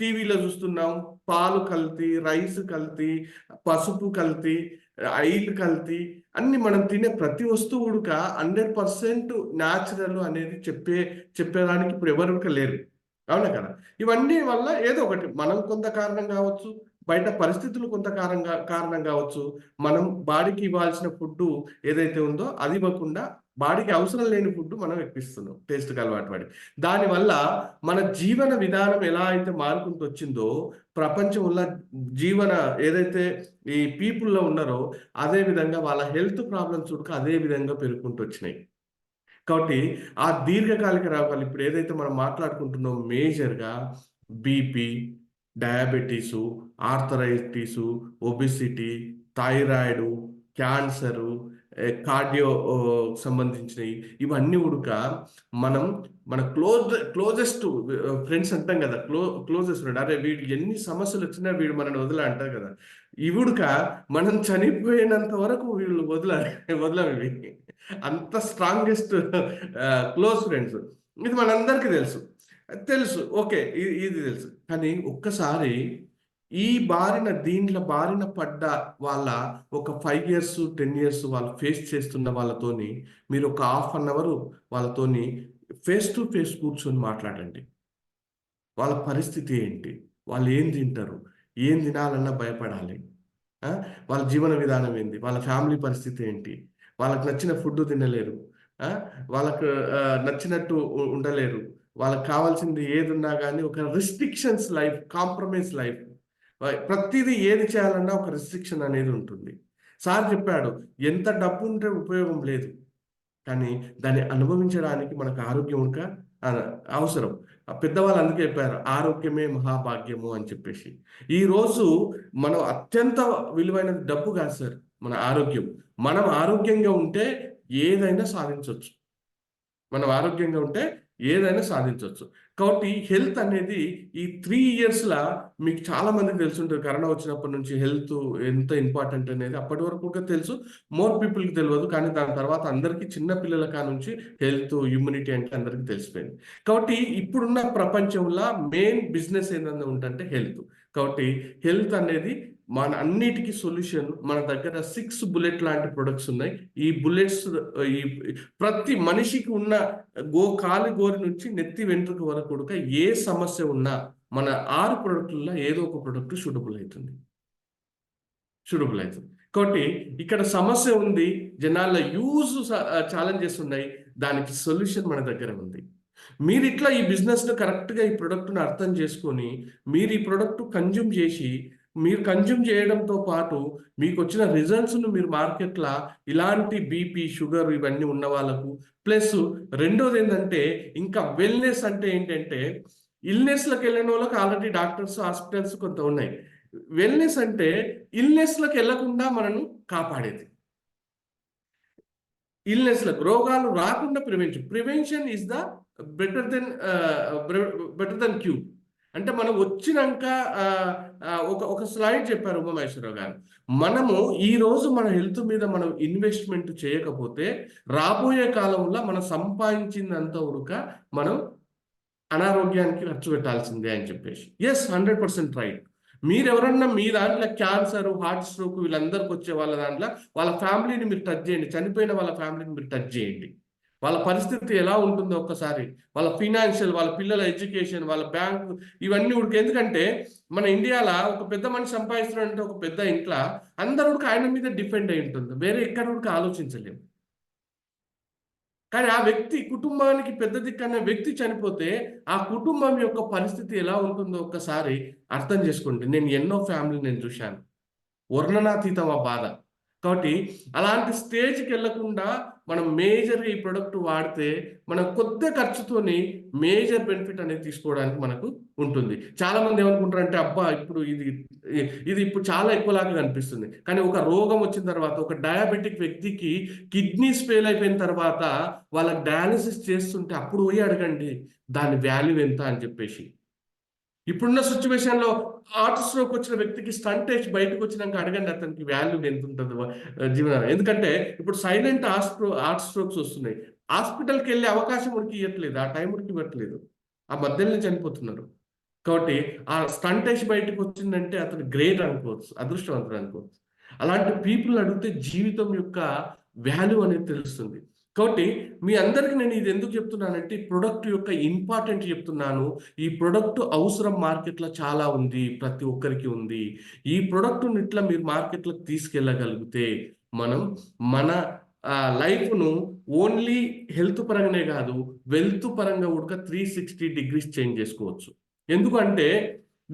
టీవీలో చూస్తున్నాం, పాలు కల్తీ, రైస్ కల్తీ, పసుపు కల్తీ, ఆయిల్ కల్తీ, అన్ని మనం తినే ప్రతి వస్తువు కూడా 100% న్యాచురల్ అనేది చెప్పేదానికి ఇప్పుడు ఎవరు లేరు. అవునా కదా? ఇవన్నీ వల్ల ఏదో ఒకటి మనం కొంత కారణం కావచ్చు, బయట పరిస్థితులు కొంత కారణం కావచ్చు, మనం బాడీకి ఇవ్వాల్సిన ఫుడ్ ఏదైతే ఉందో అది ఇవ్వకుండా బాడీకి అవసరం లేని ఫుడ్ మనం ఎక్కిస్తున్నాం టేస్ట్కి అలవాటు పడి. దానివల్ల మన జీవన విధానం ఎలా అయితే మారుకుంటూ వచ్చిందో, ప్రపంచంలో ఏదైతే ఈ పీపుల్లో ఉన్నారో అదే విధంగా వాళ్ళ హెల్త్ ప్రాబ్లమ్స్ కూడా అదే విధంగా పెరుగుకుంటూ వచ్చినాయి. కాబట్టి ఆ దీర్ఘకాలిక రోగాలు ఇప్పుడు ఏదైతే మనం మాట్లాడుకుంటున్నాం, మేజర్గా BP, diabetes, arthritis, obesity, thyroid, cancer, cardio సంబంధించినవి, ఇవన్నీ ఉడక మన క్లోజెస్ట్ ఫ్రెండ్స్ అంటాం కదా, క్లోజెస్ట్ ఫ్రెండ్, అరే వీడు ఎన్ని సమస్యలు వచ్చినా వీడు మనని వదిలే అంటారు కదా, ఇవుడుక మనం చనిపోయినంత వరకు వీళ్ళు వదలవి, అంత స్ట్రాంగెస్ట్ క్లోజ్ ఫ్రెండ్స్. ఇది మనందరికీ తెలుసు ఓకే, ఇది తెలుసు. కానీ ఒక్కసారి దీంట్లో బారిన పడ్డ వాళ్ళ ఒక 5 years 10 years వాళ్ళు ఫేస్ చేస్తున్న వాళ్ళతోని మీరు ఒక 1/2 hour వాళ్ళతోని ఫేస్ టు ఫేస్ కూర్చొని మాట్లాడండి. వాళ్ళ పరిస్థితి ఏంటి, వాళ్ళు ఏం తింటారు, ఏం తినాలన్నా భయపడాలి, వాళ్ళ జీవన విధానం ఏంటి, వాళ్ళ ఫ్యామిలీ పరిస్థితి ఏంటి, వాళ్ళకి నచ్చిన ఫుడ్ తినలేరు, వాళ్ళకు నచ్చినట్టు ఉండలేరు, వాళ్ళకి కావాల్సింది ఏది ఉన్నా కానీ ఒక రిస్ట్రిక్షన్స్ లైఫ్, కాంప్రమైజ్ లైఫ్, ప్రతిదీ ఏది చేయాలన్నా ఒక రిస్ట్రిక్షన్ అనేది ఉంటుంది. సార్ చెప్పాడు, ఎంత డబ్బు ఉంటే ఉపయోగం లేదు, కానీ దాన్ని అనుభవించడానికి మనకు ఆరోగ్యం అవసరం. పెద్దవాళ్ళు అందుకే చెప్పారు, ఆరోగ్యమే మహాభాగ్యము అని చెప్పేసి. ఈరోజు మనం అత్యంత విలువైన డబ్బు కాదు సార్, మన ఆరోగ్యం. మనం ఆరోగ్యంగా ఉంటే ఏదైనా సాధించవచ్చు, కాబట్టి హెల్త్ అనేది ఈ 3 years మీకు చాలా మందికి తెలుసుంటుంది. కరోనా వచ్చినప్పటి నుంచి హెల్త్ ఎంత ఇంపార్టెంట్ అనేది అప్పటి వరకు కూడా తెలుసు, మోర్ పీపుల్కి తెలియదు. కానీ దాని తర్వాత అందరికీ, చిన్న పిల్లల కానుంచి హెల్త్, ఇమ్యూనిటీ అంటే అందరికీ తెలిసిపోయింది. కాబట్టి ఇప్పుడున్న ప్రపంచంలో మెయిన్ బిజినెస్ ఏంటంటే ఉంటుంటే హెల్త్. కాబట్టి హెల్త్ అనేది మన అన్నిటికీ సొల్యూషన్. మన దగ్గర 6 బుల్లెట్ లాంటి ప్రొడక్ట్స్ ఉన్నాయి. ఈ బుల్లెట్స్ ప్రతి మనిషికి ఉన్న కాలి గోరి నుంచి నెత్తి వెంట్రుక వరకు కూడా ఏ సమస్య ఉన్నా మన 6 ప్రొడక్ట్లలో ఏదో ఒక ప్రొడక్ట్ సూటబుల్ అవుతుంది. కాబట్టి ఇక్కడ సమస్య ఉంది, జనాల ఛాలెంజెస్ ఉన్నాయి, దానికి సొల్యూషన్ మన దగ్గర ఉంది. మీరు ఇట్లా ఈ బిజినెస్ను కరెక్ట్గా ఈ ప్రొడక్ట్ను అర్థం చేసుకొని మీరు ఈ ప్రొడక్ట్ కన్జ్యూమ్ చేసి, మీరు కన్జ్యూమ్ చేయడంతో పాటు మీకు వచ్చిన రిజల్ట్స్ను మీరు మార్కెట్లో ఇలాంటి బీపీ, షుగర్ ఇవన్నీ ఉన్న వాళ్ళకు, ప్లస్ రెండోది ఏంటంటే ఇంకా వెల్నెస్ అంటే ఏంటంటే, ఇల్నెస్లకు వెళ్ళిన వాళ్ళకి ఆల్రెడీ డాక్టర్స్, హాస్పిటల్స్ కొంత ఉన్నాయి. వెల్నెస్ అంటే ఇల్నెస్లకు వెళ్ళకుండా మనను కాపాడేది. ఇల్నెస్లకు, రోగాలు రాకుండా prevention is the better then cure. అంటే మనం వచ్చినాక ఒక స్లైడ్ చెప్పారు ఉమామహేశ్వరరావు గారు, మనము ఈ రోజు మన హెల్త్ మీద మనం ఇన్వెస్ట్మెంట్ చేయకపోతే రాబోయే కాలంలో మనం సంపాదించిందంతా ఉడక మనం అనారోగ్యానికి ఖర్చు పెట్టాల్సిందే అని చెప్పేసి. Yes, 100% right. మీరు ఎవరన్నా మీ దాంట్లో క్యాన్సర్, హార్ట్ స్ట్రోక్ వీళ్ళందరికి వచ్చే వాళ్ళ దాంట్లో వాళ్ళ ఫ్యామిలీని మీరు టచ్ చేయండి, చనిపోయిన వాళ్ళ ఫ్యామిలీని మీరు టచ్ చేయండి, వాళ్ళ పరిస్థితి ఎలా ఉంటుందో ఒక్కసారి, వాళ్ళ ఫినాన్షియల్, వాళ్ళ పిల్లల ఎడ్యుకేషన్, వాళ్ళ బ్యాంకు, ఇవన్నీ ఉడికి. ఎందుకంటే మన ఇండియాలో ఒక పెద్ద మనిషి సంపాదిస్తున్నాడంటే ఒక పెద్ద ఇంట్లో అందరూ ఆయన మీద డిపెండ్ అయి ఉంటుంది, వేరే ఎక్కడ ఉడికి ఆలోచించలేము. కానీ ఆ వ్యక్తి, కుటుంబానికి పెద్ద దిక్కన్న వ్యక్తి చనిపోతే ఆ కుటుంబం యొక్క పరిస్థితి ఎలా ఉంటుందో ఒక్కసారి అర్థం చేసుకోండి. నేను ఎన్నో ఫ్యామిలీ నేను చూశాను, వర్ణనాతీతం ఆ బాధ. కాబట్టి అలాంటి స్టేజ్కి వెళ్ళకుండా మనం మేజర్గా ఈ ప్రొడక్ట్ వాడితే మనం కొద్ది ఖర్చుతోని మేజర్ బెనిఫిట్ అనేది తీసుకోవడానికి మనకు ఉంటుంది. చాలా మంది ఏమనుకుంటారంటే అబ్బా ఇప్పుడు ఇది ఇప్పుడు చాలా ఎక్కువలాగా కనిపిస్తుంది, కానీ ఒక రోగం వచ్చిన తర్వాత, ఒక డయాబెటిక్ వ్యక్తికి కిడ్నీస్ ఫెయిల్ అయిపోయిన తర్వాత వాళ్ళకి డయాలసిస్ చేస్తుంటే అప్పుడు పోయి అడగండి దాని వాల్యూ ఎంత అని చెప్పేసి. ఇప్పుడున్న సిచ్యువేషన్లో హార్ట్ స్ట్రోక్ వచ్చిన వ్యక్తికి స్టంట్ వేసి బయటకు వచ్చినాక అడగండి అతనికి వాల్యూ ఎంత ఉంటుందో జీవనం. ఎందుకంటే ఇప్పుడు సైలెంట్ హార్ట్ స్ట్రోక్స్ వస్తున్నాయి, హాస్పిటల్కి వెళ్ళే అవకాశం ఉడికి ఇవ్వట్లేదు, ఆ టైం ఉడికి ఇవ్వట్లేదు, ఆ మధ్యలోనే చనిపోతున్నారు. కాబట్టి ఆ స్టంట్ వేసి బయటకు వచ్చిందంటే అతను గ్రేట్ అనుకోవచ్చు, అదృష్టవంతుడు అనుకోవచ్చు. అలాంటి పీపుల్ అడిగితే జీవితం యొక్క వాల్యూ అనేది తెలుస్తుంది. కాబట్టి మీ అందరికి నేను ఇది ఎందుకు చెప్తున్నానంటే ప్రొడక్ట్ యొక్క ఇంపార్టెంట్ చెప్తున్నాను. ఈ ప్రొడక్ట్ అవసరం మార్కెట్లో చాలా ఉంది, ప్రతి ఒక్కరికి ఉంది. ఈ ప్రొడక్ట్ని ఇట్లా మీరు మార్కెట్లోకి తీసుకెళ్ళగలిగితే మనం మన లైఫ్ను ఓన్లీ హెల్త్ పరంగానే కాదు, వెల్త్ పరంగా కూడా 360 degrees చేంజ్ చేసుకోవచ్చు. ఎందుకంటే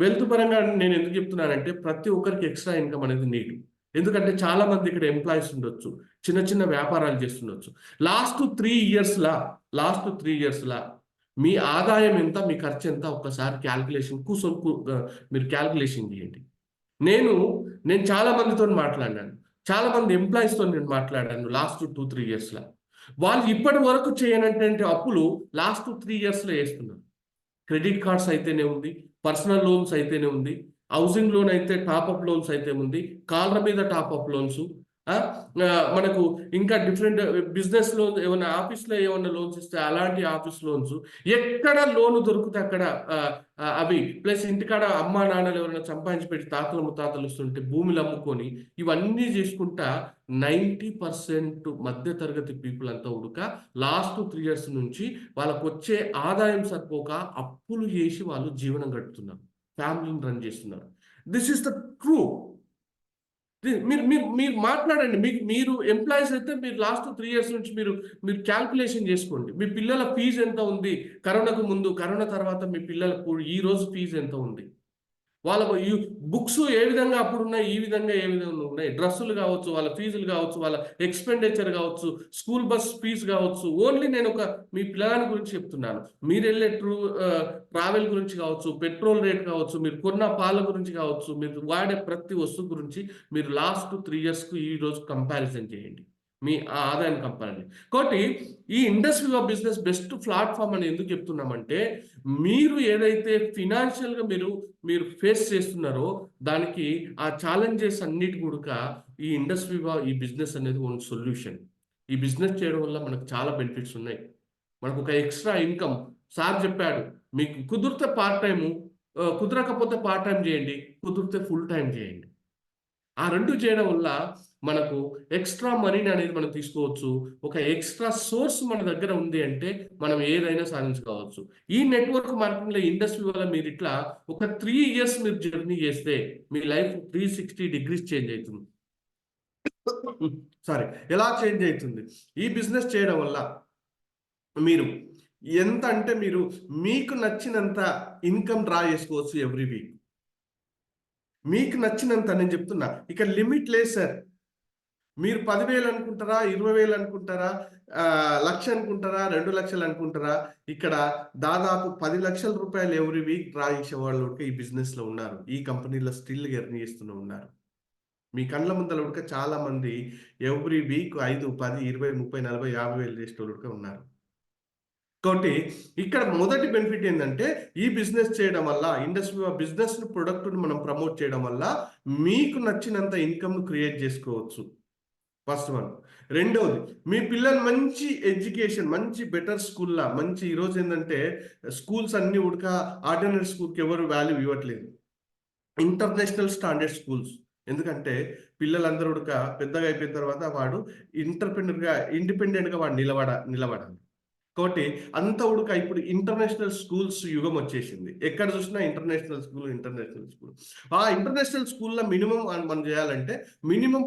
వెల్త్ పరంగా నేను ఎందుకు చెప్తున్నానంటే ప్రతి ఒక్కరికి ఎక్స్ట్రా ఇన్కమ్ అనేది నీడ్. ఎందుకంటే చాలా మంది ఇక్కడ ఎంప్లాయీస్ ఉండొచ్చు, చిన్న చిన్న వ్యాపారాలు చేస్తుండొచ్చు. లాస్ట్ 3 ఇయర్స్లా మీ ఆదాయం ఎంత, మీ ఖర్చు ఎంత ఒక్కసారి మీరు క్యాల్కులేషన్ చేయండి. నేను చాలా మందితో మాట్లాడాను, చాలా మంది ఎంప్లాయీస్తో నేను మాట్లాడాను లాస్ట్ 2-3 ఇయర్స్లో. వాళ్ళు ఇప్పటి వరకు చేయనటువంటి అప్పులు లాస్ట్ 3 ఇయర్స్లో వేస్తున్నారు. క్రెడిట్ కార్డ్స్ అయితేనే ఉంది, పర్సనల్ లోన్స్ అయితేనే ఉంది, హౌసింగ్ లోన్ అయితే టాప్అప్ లోన్స్ అయితే ఉంది, కార్ల మీద టాప్అప్ లోన్స్, మనకు ఇంకా డిఫరెంట్ బిజినెస్ లోన్, ఏమైనా ఆఫీస్లో ఏమైనా లోన్స్ ఇస్తే అలాంటి ఆఫీస్ లోన్స్, ఎక్కడ లోన్ దొరికితే అక్కడ అవి, ప్లస్ ఇంటికాడ అమ్మా నాన్నలు ఎవరైనా సంపాదించి పెట్టి తాతలు ముత్తాతలు వస్తుంటే భూములు అమ్ముకొని ఇవన్నీ చేసుకుంటా 90% మధ్య తరగతి పీపుల్ అంతా ఉడక లాస్ట్ 3 years నుంచి వాళ్ళకు వచ్చే ఆదాయం సరిపోక అప్పులు చేసి వాళ్ళు జీవనం గడుపుతున్నారు, ఫ్యామిలీని రన్ చేస్తున్నారు. This is the true. మీరు మాట్లాడండి. మీరు ఎంప్లాయీస్ అయితే మీరు లాస్ట్ 3 years నుంచి మీరు క్యాల్కులేషన్ చేసుకోండి. మీ పిల్లల ఫీజు ఎంత ఉంది, కరోనాకు ముందు, కరోనా తర్వాత మీ పిల్లలకు ఈ రోజు ఫీజు ఎంత ఉంది, వాళ్ళ బుక్స్ ఏ విధంగా అప్పుడు ఉన్నాయి, ఈ విధంగా ఏ విధంగా ఉన్నాయి, డ్రెస్సులు కావచ్చు, వాళ్ళ ఫీజులు కావచ్చు, వాళ్ళ ఎక్స్పెండిచర్ కావచ్చు, స్కూల్ బస్ ఫీజు కావచ్చు. ఓన్లీ నేను మీ ప్లాన్ గురించి చెప్తున్నాను. మీరు వెళ్ళే ట్రావెల్ గురించి కావచ్చు, పెట్రోల్ రేట్ కావచ్చు, మీరు కొన్న పాల గురించి కావచ్చు, మీరు వాడే ప్రతి వస్తువు గురించి మీరు లాస్ట్ 3 yearsకు ఈ రోజు కంపారిజన్ చేయండి, మీ ఆదాయం కంపారిజన్. కాబట్టి ఈ industry of business best platform అని ఎందుకు చెప్తున్నామంటే మీరు ఏదైతే ఫినాన్షియల్గా మీరు ఫేస్ చేస్తున్నారో దానికి ఆ ఛాలెంజెస్ అన్నిటి కూడా ఈ ఇండస్ట్రీ ఈ బిజినెస్ అనేది ఒక సొల్యూషన్. ఈ బిజినెస్ చేయడం వల్ల మనకు చాలా బెనిఫిట్స్ ఉన్నాయి. మనకు ఒక ఎక్స్ట్రా ఇన్కమ్, సార్ చెప్పాడు, మీకు కుదిరితే పార్ట్ టైము, కుదరకపోతే పార్ట్ టైం చేయండి, కుదిరితే ఫుల్ టైం చేయండి. ఆ రెండు చేయడం వల్ల మనకు ఎక్స్ట్రా మనీని అనేది మనం తీసుకోవచ్చు. ఒక ఎక్స్ట్రా సోర్స్ మన దగ్గర ఉంది అంటే మనం ఏదైనా సాధించుకోవచ్చు. ఈ నెట్వర్క్ మార్కెటింగ్లో ఇండస్ట్రీ వల్ల మీరు ఇట్లా ఒక 3 years మీరు జర్నీ చేస్తే మీ లైఫ్ 360 degrees చేంజ్ అవుతుంది. సారీ, ఎలా చేంజ్ అవుతుంది? ఈ బిజినెస్ చేయడం వల్ల మీరు ఎంత అంటే మీకు నచ్చినంత ఇన్కమ్ డ్రా చేసుకోవచ్చు ఎవ్రీ వీక్. మీకు నచ్చినంత నేను చెప్తున్నా, ఇక్కడ లిమిట్ లేదు సార్. మీరు 10,000 అనుకుంటారా, 20,000 అనుకుంటారా, 1,00,000 అనుకుంటారా, 2 లక్షలు అనుకుంటారా? ఇక్కడ దాదాపు 10 లక్షల రూపాయలు ఎవ్రీ వీక్ డ్రా చేసే వాళ్ళు ఈ బిజినెస్లో ఉన్నారు, ఈ కంపెనీలో స్టిల్ ఎర్న్ చేస్తూనే ఉన్నారు. మీ కళ్ళ ముందర ఉడక చాలా మంది ఎవ్రీ వీక్ 5, 10, 20, 30, 40, 50,000 చేసేటోళ్ళు ఉడక ఉన్నారు. కాబట్టి ఇక్కడ మొదటి బెనిఫిట్ ఏంటంటే ఈ బిజినెస్ చేయడం వల్ల బిజినెస్ ప్రొడక్ట్ని మనం ప్రమోట్ చేయడం వల్ల మీకు నచ్చినంత ఇన్కమ్ను క్రియేట్ చేసుకోవచ్చు. First one. రెండవది, మీ పిల్లలు మంచి ఎడ్యుకేషన్, మంచి బెటర్ స్కూల్లా మంచి ఈరోజు ఏంటంటే స్కూల్స్ అన్ని ఉడక ఆర్డినరీ స్కూల్కి ఎవరు వాల్యూ ఇవ్వట్లేదు. International standard schools. ఎందుకంటే పిల్లలందరూ ఉడక పెద్దగా అయిపోయిన తర్వాత వాడు ఇండిపెండెంట్గా వాడు నిలబడాలి. కాబట్టి అంత ఉడక ఇప్పుడు ఇంటర్నేషనల్ స్కూల్స్ యుగం వచ్చేసింది. ఎక్కడ చూసినా ఇంటర్నేషనల్ స్కూల్. ఆ ఇంటర్నేషనల్ స్కూల్లో మినిమం మనం చేయాలంటే minimum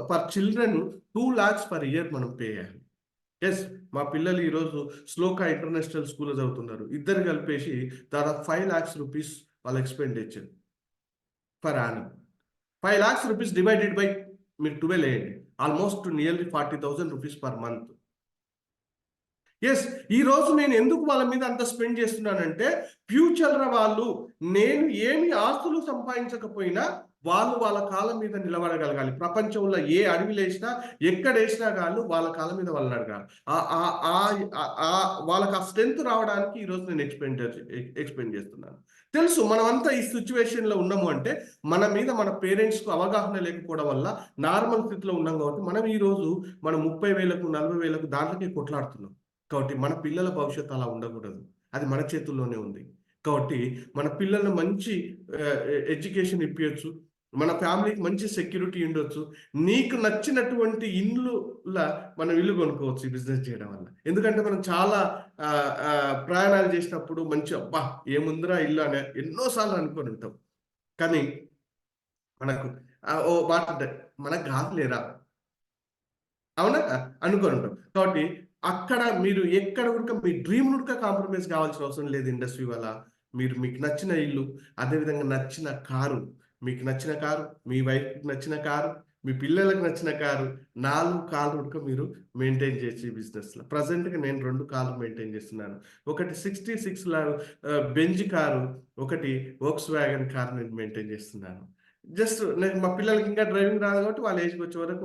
per children 2 lakhs per year మనం పే చేయాలి. ఎస్, మా పిల్లలు ఈరోజు శ్లోకా ఇంటర్నేషనల్ స్కూల్లో చదువుతున్నారు. ఇద్దరు కలిపేసి దాదాపు 5 lakhs rupees వాళ్ళ expenditure per annum. 5 lakhs rupees divided by మీరు 12 వేయండి, almost nearly 40,000 rupees per month. Yes, ఈరోజు నేను ఎందుకు వాళ్ళ మీద అంత స్పెండ్ చేస్తున్నానంటే ఫ్యూచర్లో వాళ్ళు నేను ఏమి ఆస్తులు సంపాదించకపోయినా వాళ్ళు వాళ్ళ కాళ్ళ మీద నిలబడగలగాలి. ప్రపంచంలో ఏ అడవిలు వేసినా ఎక్కడ వేసినా కానీ వాళ్ళ కాళ్ళ మీద వాళ్ళు అడగాలి. వాళ్ళకి ఆ స్ట్రెంత్ రావడానికి ఈరోజు నేను ఎక్స్పెండ్ చేస్తున్నాను. తెలుసు మనమంతా ఈ సిచ్యువేషన్లో ఉన్నాము అంటే మన మీద మన పేరెంట్స్కు అవగాహన లేకపోవడం వల్ల నార్మల్ స్థితిలో ఉన్నాం కాబట్టి మనం ఈరోజు మనం 30,000కు 40,000కు దాంట్లోకి కొట్లాడుతున్నాం. కాబట్టి మన పిల్లల భవిష్యత్తు అలా ఉండకూడదు, అది మన చేతుల్లోనే ఉంది. కాబట్టి మన పిల్లలను మంచి ఎడ్యుకేషన్ ఇప్పించచ్చు, మన ఫ్యామిలీకి మంచి సెక్యూరిటీ ఉండొచ్చు. నీకు నచ్చినటువంటి మనం ఇల్లు కొనుక్కోవచ్చు ఈ బిజినెస్ చేయడం వల్ల. ఎందుకంటే మనం చాలా ప్రయాణాలు చేసినప్పుడు మంచి అబ్బా ఏముందిరా ఇల్లు అనే ఎన్నోసార్లు అనుకొని ఉంటాం. కానీ మనకు ఓ మాట మనకు కాదులేరా, అవునా అనుకొని ఉంటాం. కాబట్టి అక్కడ మీరు ఎక్కడ కూడా మీ డ్రీమ్ కూడా కాంప్రమైజ్ కావాల్సిన అవసరం లేదు. ఇండస్ట్రీ వల్ల మీకు నచ్చిన ఇల్లు, అదేవిధంగా నచ్చిన కారు, మీకు నచ్చిన కారు, మీ వైఫ్కి నచ్చిన కారు, మీ పిల్లలకు నచ్చిన కారు, 4 కార్లు కూడా మీరు మెయింటైన్ చేసి బిజినెస్లో. ప్రజెంట్గా నేను 2 కార్లు మెయింటైన్ చేస్తున్నాను. ఒకటి 66 బెంజ్ కారు, ఒకటి వోక్స్ వ్యాగన్ కారు నేను మెయింటైన్ చేస్తున్నాను. జస్ట్ నేను మా పిల్లలకి ఇంకా డ్రైవింగ్ రాదు కాబట్టి వాళ్ళ ఏజ్కి వచ్చే వరకు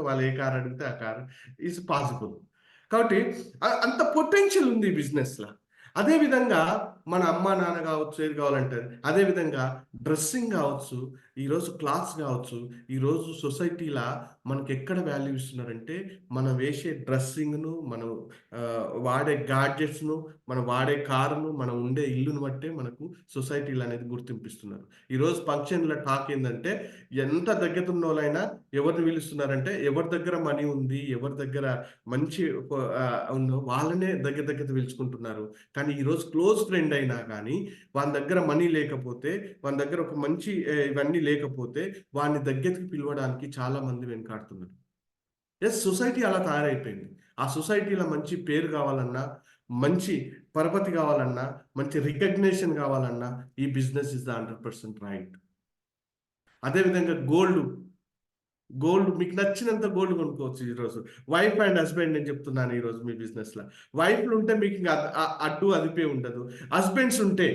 వాళ్ళు ఏ కారు అడిగితే ఆ కారు ఈజ్ పాసిబుల్. కాబట్టి అంత పొటెన్షియల్ ఉంది ఈ బిజినెస్లో. అదేవిధంగా మన అమ్మ నాన్న కావచ్చు, ఏది కావాలంటే అదేవిధంగా డ్రెస్సింగ్ కావచ్చు, ఈరోజు క్లాత్స్ కావచ్చు. ఈరోజు సొసైటీలా మనకి ఎక్కడ వాల్యూ ఇస్తున్నారంటే మనం వేసే డ్రెస్సింగ్ను, మనం వాడే గాడ్జెట్స్ను, మనం వాడే కారును, మనం ఉండే ఇల్లును బట్టే మనకు సొసైటీలు అనేది గుర్తింపిస్తున్నారు. ఈరోజు ఫంక్షన్ల టాక్ ఏంటంటే ఎంత దగ్గరున్న వాళ్ళైనా ఎవరిని పిలుస్తున్నారంటే ఎవరి దగ్గర మనీ ఉంది, ఎవరి దగ్గర మంచి ఉందో వాళ్ళనే దగ్గర పిలుచుకుంటున్నారు. కానీ ఈరోజు క్లోజ్ ఫ్రెండ్ అయినా కానీ వాళ్ళ దగ్గర మనీ లేకపోతే, వాళ్ళ దగ్గర ఒక మంచి ఇవన్నీ లేకపోతే వాడిని దగ్గరికి పిలవడానికి చాలా మంది వెనకాడుతున్నారు. ఎస్, సొసైటీ అలా తయారైపోయింది. ఆ సొసైటీలో మంచి పేరు కావాలన్నా, మంచి పరపతి కావాలన్నా, మంచి రికగ్నేషన్ కావాలన్నా ఈ బిజినెస్ ఇస్ ద 100% రైట్. అదేవిధంగా గోల్డ్ మీకు నచ్చినంత గోల్డ్ కొనుక్కోవచ్చు. ఈరోజు వైఫ్ అండ్ హస్బెండ్ నేను చెప్తున్నాను, ఈరోజు మీ బిజినెస్లో వైఫ్లు ఉంటే మీకు ఇంకా అడ్డు అదిపే ఉండదు. హస్బెండ్స్ ఉంటే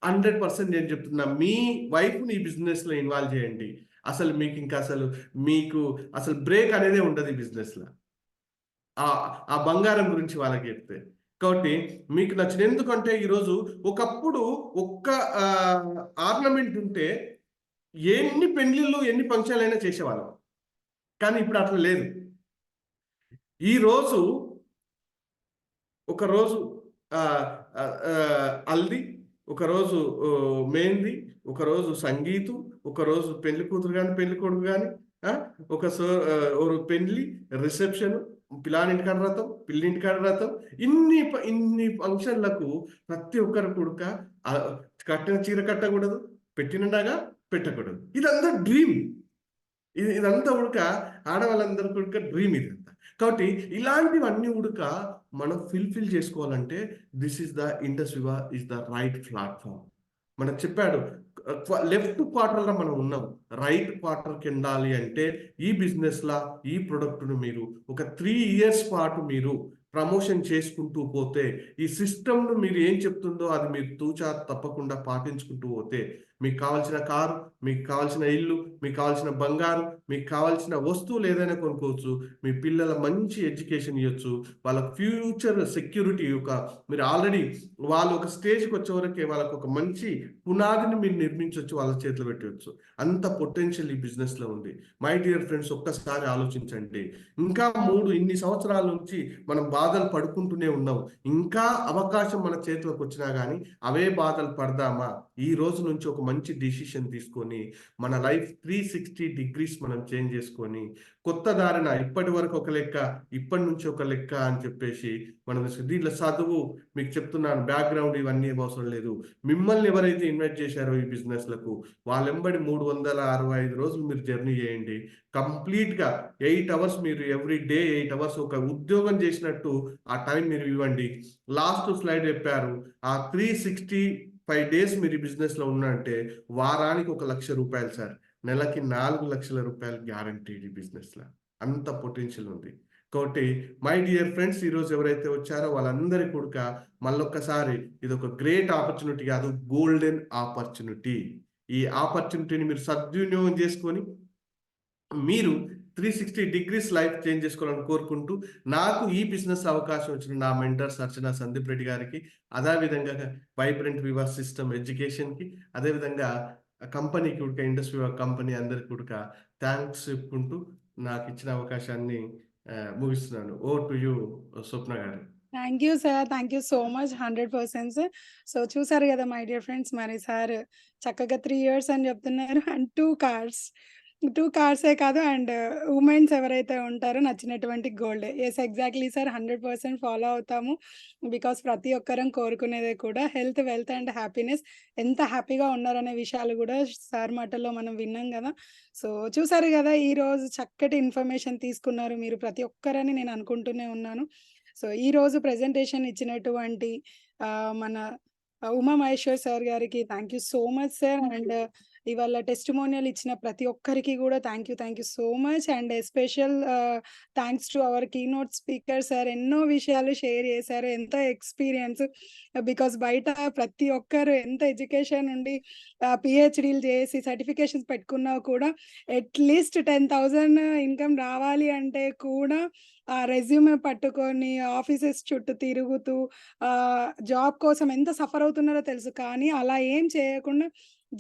100% నేను చెప్తున్నా, మీ వైఫ్ని ఈ బిజినెస్లో ఇన్వాల్వ్ చేయండి. అసలు మీకు అసలు బ్రేక్ అనేదే ఉండదు ఈ బిజినెస్లో. ఆ బంగారం గురించి వాళ్ళకి చెప్తే. కాబట్టి మీకు నచ్చిన, ఎందుకంటే ఈరోజు ఒకప్పుడు ఒక్క ఆర్నమెంట్ ఉంటే ఎన్ని పెళ్లిళ్ళు ఎన్ని ఫంక్షన్లు అయినా చేసేవాళ్ళం. కానీ ఇప్పుడు అట్లా లేదు. ఈరోజు ఒకరోజు హల్దీ, ఒకరోజు మెహందీ, ఒకరోజు సంగీతు, ఒకరోజు పెళ్లి కూతురు కానీ పెళ్లి కొడుకు కానీ, ఒక పెళ్లి రిసెప్షన్, పిల్లానింటికాడ రథం, పిల్లింటికాడ రథం, ఇన్ని ఫంక్షన్లకు ప్రతి ఒక్కరు కొడుక కట్టిన చీర కట్టకూడదు, పెట్టినగా పెట్టకూడదు. ఇదంతా డ్రీమ్. ఇదంతా ఉడక ఆడవాళ్ళందరూ ఉడక డ్రీమ్ ఇదంతా. కాబట్టి ఇలాంటివన్నీ ఉడక మనం ఫిల్ చేసుకోవాలంటే this is the industry is the right platform. మనకు చెప్పాడు లెఫ్ట్ క్వార్టర్లో మనం ఉన్నాం, రైట్ క్వార్టర్కి వెళ్ళాలి అంటే ఈ బిజినెస్లా ఈ ప్రొడక్ట్ను మీరు ఒక 3 years పాటు మీరు ప్రమోషన్ చేసుకుంటూ పోతే, ఈ సిస్టమ్ను మీరు ఏం చెప్తుందో అది మీరు తూచా తప్పకుండా పాటించుకుంటూ పోతే మీకు కావాల్సిన కారు, మీకు కావాల్సిన ఇల్లు, మీకు కావాల్సిన బంగారు, మీకు కావాల్సిన వస్తువులు ఏదైనా కొనుక్కోవచ్చు. మీ పిల్లల మంచి ఎడ్యుకేషన్ ఇవ్వచ్చు. వాళ్ళ ఫ్యూచర్ సెక్యూరిటీ మీరు ఆల్రెడీ వాళ్ళు ఒక స్టేజ్కి వచ్చే వరకే వాళ్ళకు ఒక మంచి పునాదిని మీరు నిర్మించవచ్చు, వాళ్ళ చేతిలో పెట్టవచ్చు. అంత పొటెన్షియల్ ఈ బిజినెస్లో ఉంది. మై డియర్ ఫ్రెండ్స్, ఒక్కసారి ఆలోచించండి. ఇంకా ఇన్ని సంవత్సరాల నుంచి మనం బాధలు పడుకుంటూనే ఉన్నాం. ఇంకా అవకాశం మన చేతిలోకి వచ్చినా కానీ అవే బాధలు పడదామా? ఈ రోజు నుంచి ఒక మంచి డిసిషన్ తీసుకొని మన లైఫ్ 360 degrees మనం చేంజ్ చేసుకొని కొత్త దారిన ఇప్పటి వరకు ఒక లెక్క, ఇప్పటి నుంచి ఒక లెక్క అని చెప్పేసి మనం దీంట్లో చదువు మీకు చెప్తున్నాను, బ్యాక్గ్రౌండ్ ఇవన్నీ అవసరం లేదు. మిమ్మల్ని ఎవరైతే ఇన్వైట్ చేశారో ఈ బిజినెస్లకు వాళ్ళెంబడి 365 రోజులు మీరు జర్నీ చేయండి. కంప్లీట్గా 8 hours మీరు ఎవ్రీ డే 8 hours ఒక ఉద్యోగం చేసినట్టు ఆ టైం మీరు ఇవ్వండి. లాస్ట్ స్లైడ్ చెప్పారు, ఆ 365 days మీరు ఈ బిజినెస్లో ఉన్నారంటే వారానికి 1 లక్ష రూపాయలు సార్, నెలకి 4 లక్షల రూపాయలు గ్యారంటీడ్ ఈ బిజినెస్లో. అంత పొటెన్షియల్ ఉంది. కాబట్టి మై డియర్ ఫ్రెండ్స్, ఈరోజు ఎవరైతే వచ్చారో వాళ్ళందరికీ కూడా మళ్ళొక్కసారి ఇది ఒక గ్రేట్ ఆపర్చునిటీ కాదు, గోల్డెన్ ఆపర్చునిటీ. ఈ ఆపర్చునిటీని మీరు సద్వినియోగం చేసుకొని మీరు 360 degrees లైఫ్ చేంజ్ చేసుకోవాలని కోరుకుంటూ, నాకు ఈ బిజినెస్ అవకాశం వచ్చిన నా మెంటర్స్ అర్చన సందీప్ రెడ్డి గారికి, అదేవిధంగా వైబ్రెంట్ వివా సిస్టమ్ ఎడ్యుకేషన్కి, అదేవిధంగా కంపెనీకి కూడా ఇండస్ట్రీ కంపెనీ అందరికి కూడా థ్యాంక్స్ చెప్పుకుంటూ నాకు ఇచ్చిన అవకాశాన్ని ముగిస్తున్నాను. ఓ టు యూ స్వప్న గారు.
Thank you sir, thank you so much, 100%. So చూసారు కదా మై డియర్ ఫ్రెండ్స్, మరి సార్ చక్కగా 3 years అని చెప్తున్నారు. అండ్ 2 కార్సే కాదు, అండ్ ఉమెన్స్ ఎవరైతే ఉంటారో నచ్చినటువంటి gold. Yes, exactly sir, 100% follow అవుతాము. బికాస్ ప్రతి ఒక్కరం కోరుకునేదే కూడా హెల్త్, వెల్త్ అండ్ హ్యాపీనెస్. ఎంత హ్యాపీగా ఉన్నారనే విషయాలు కూడా సార్ మాటల్లో మనం విన్నాం కదా. సో చూసారు కదా, ఈరోజు చక్కటి ఇన్ఫర్మేషన్ తీసుకున్నారు మీరు ప్రతి ఒక్కరని నేను అనుకుంటూనే ఉన్నాను. సో ఈరోజు ప్రెజెంటేషన్ ఇచ్చినటువంటి మన ఉమా మహేశ్వర్ సార్ గారికి thank you so much sir. And ఇవాళ టెస్టిమోనియల్ ఇచ్చిన ప్రతి ఒక్కరికి కూడా thank you so much. And special thanks to our keynote speaker sir. ఎన్నో విషయాలు షేర్ చేశారు, ఎంతో ఎక్స్పీరియన్స్. బికాస్ బయట ప్రతి ఒక్కరు ఎంత ఎడ్యుకేషన్ ఉండి పిహెచ్డీలు చేసి సర్టిఫికేషన్స్ పెట్టుకున్నా కూడా అట్లీస్ట్ 10,000 ఇన్కమ్ రావాలి అంటే కూడా ఆ రెజ్యూమే పట్టుకొని ఆఫీసెస్ చుట్టూ తిరుగుతూ జాబ్ కోసం ఎంత సఫర్ అవుతున్నారో తెలుసు. కానీ అలా ఏం చేయకుండా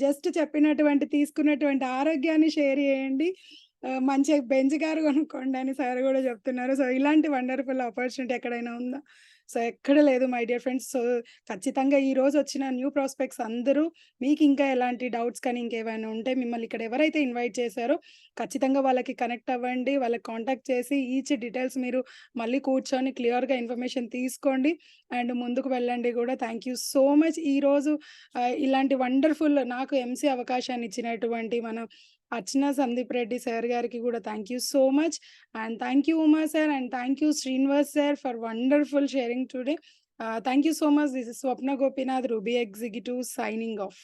జస్ట్ చెప్పినటువంటి తీసుకున్నటువంటి ఆరోగ్యాన్ని షేర్ చేయండి, మంచిగా బెంచ్ కారు కొనుక్కోండి అని సార్ కూడా చెప్తున్నారు. సో ఇలాంటి వండర్ఫుల్ ఆపర్చునిటీ ఎక్కడైనా ఉందా? సో ఎక్కడ లేదు మై డియర్ ఫ్రెండ్స్. సో ఖచ్చితంగా ఈ రోజు వచ్చిన న్యూ ప్రాస్పెక్ట్స్ అందరూ మీకు ఇంకా ఎలాంటి డౌట్స్ కానీ ఇంకేమైనా ఉంటే మిమ్మల్ని ఇక్కడ ఎవరైతే ఇన్వైట్ చేశారో ఖచ్చితంగా వాళ్ళకి కనెక్ట్ అవ్వండి, వాళ్ళకి కాంటాక్ట్ చేసి ఈచ్ డీటెయిల్స్ మీరు మళ్ళీ కూర్చొని క్లియర్గా ఇన్ఫర్మేషన్ తీసుకోండి అండ్ ముందుకు వెళ్ళండి కూడా. Thank you so much. ఈరోజు ఇలాంటి వండర్ఫుల్ నాకు ఎంసీ అవకాశాన్ని ఇచ్చినటువంటి మన అర్చన సందీప్ రెడ్డి సార్ గారికి కూడా thank you so much. And thank you Uma sir, and thank you Srinivas sir for wonderful sharing today. Thank you so much. This is Swapna Gopinath, Ruby Executive, signing off.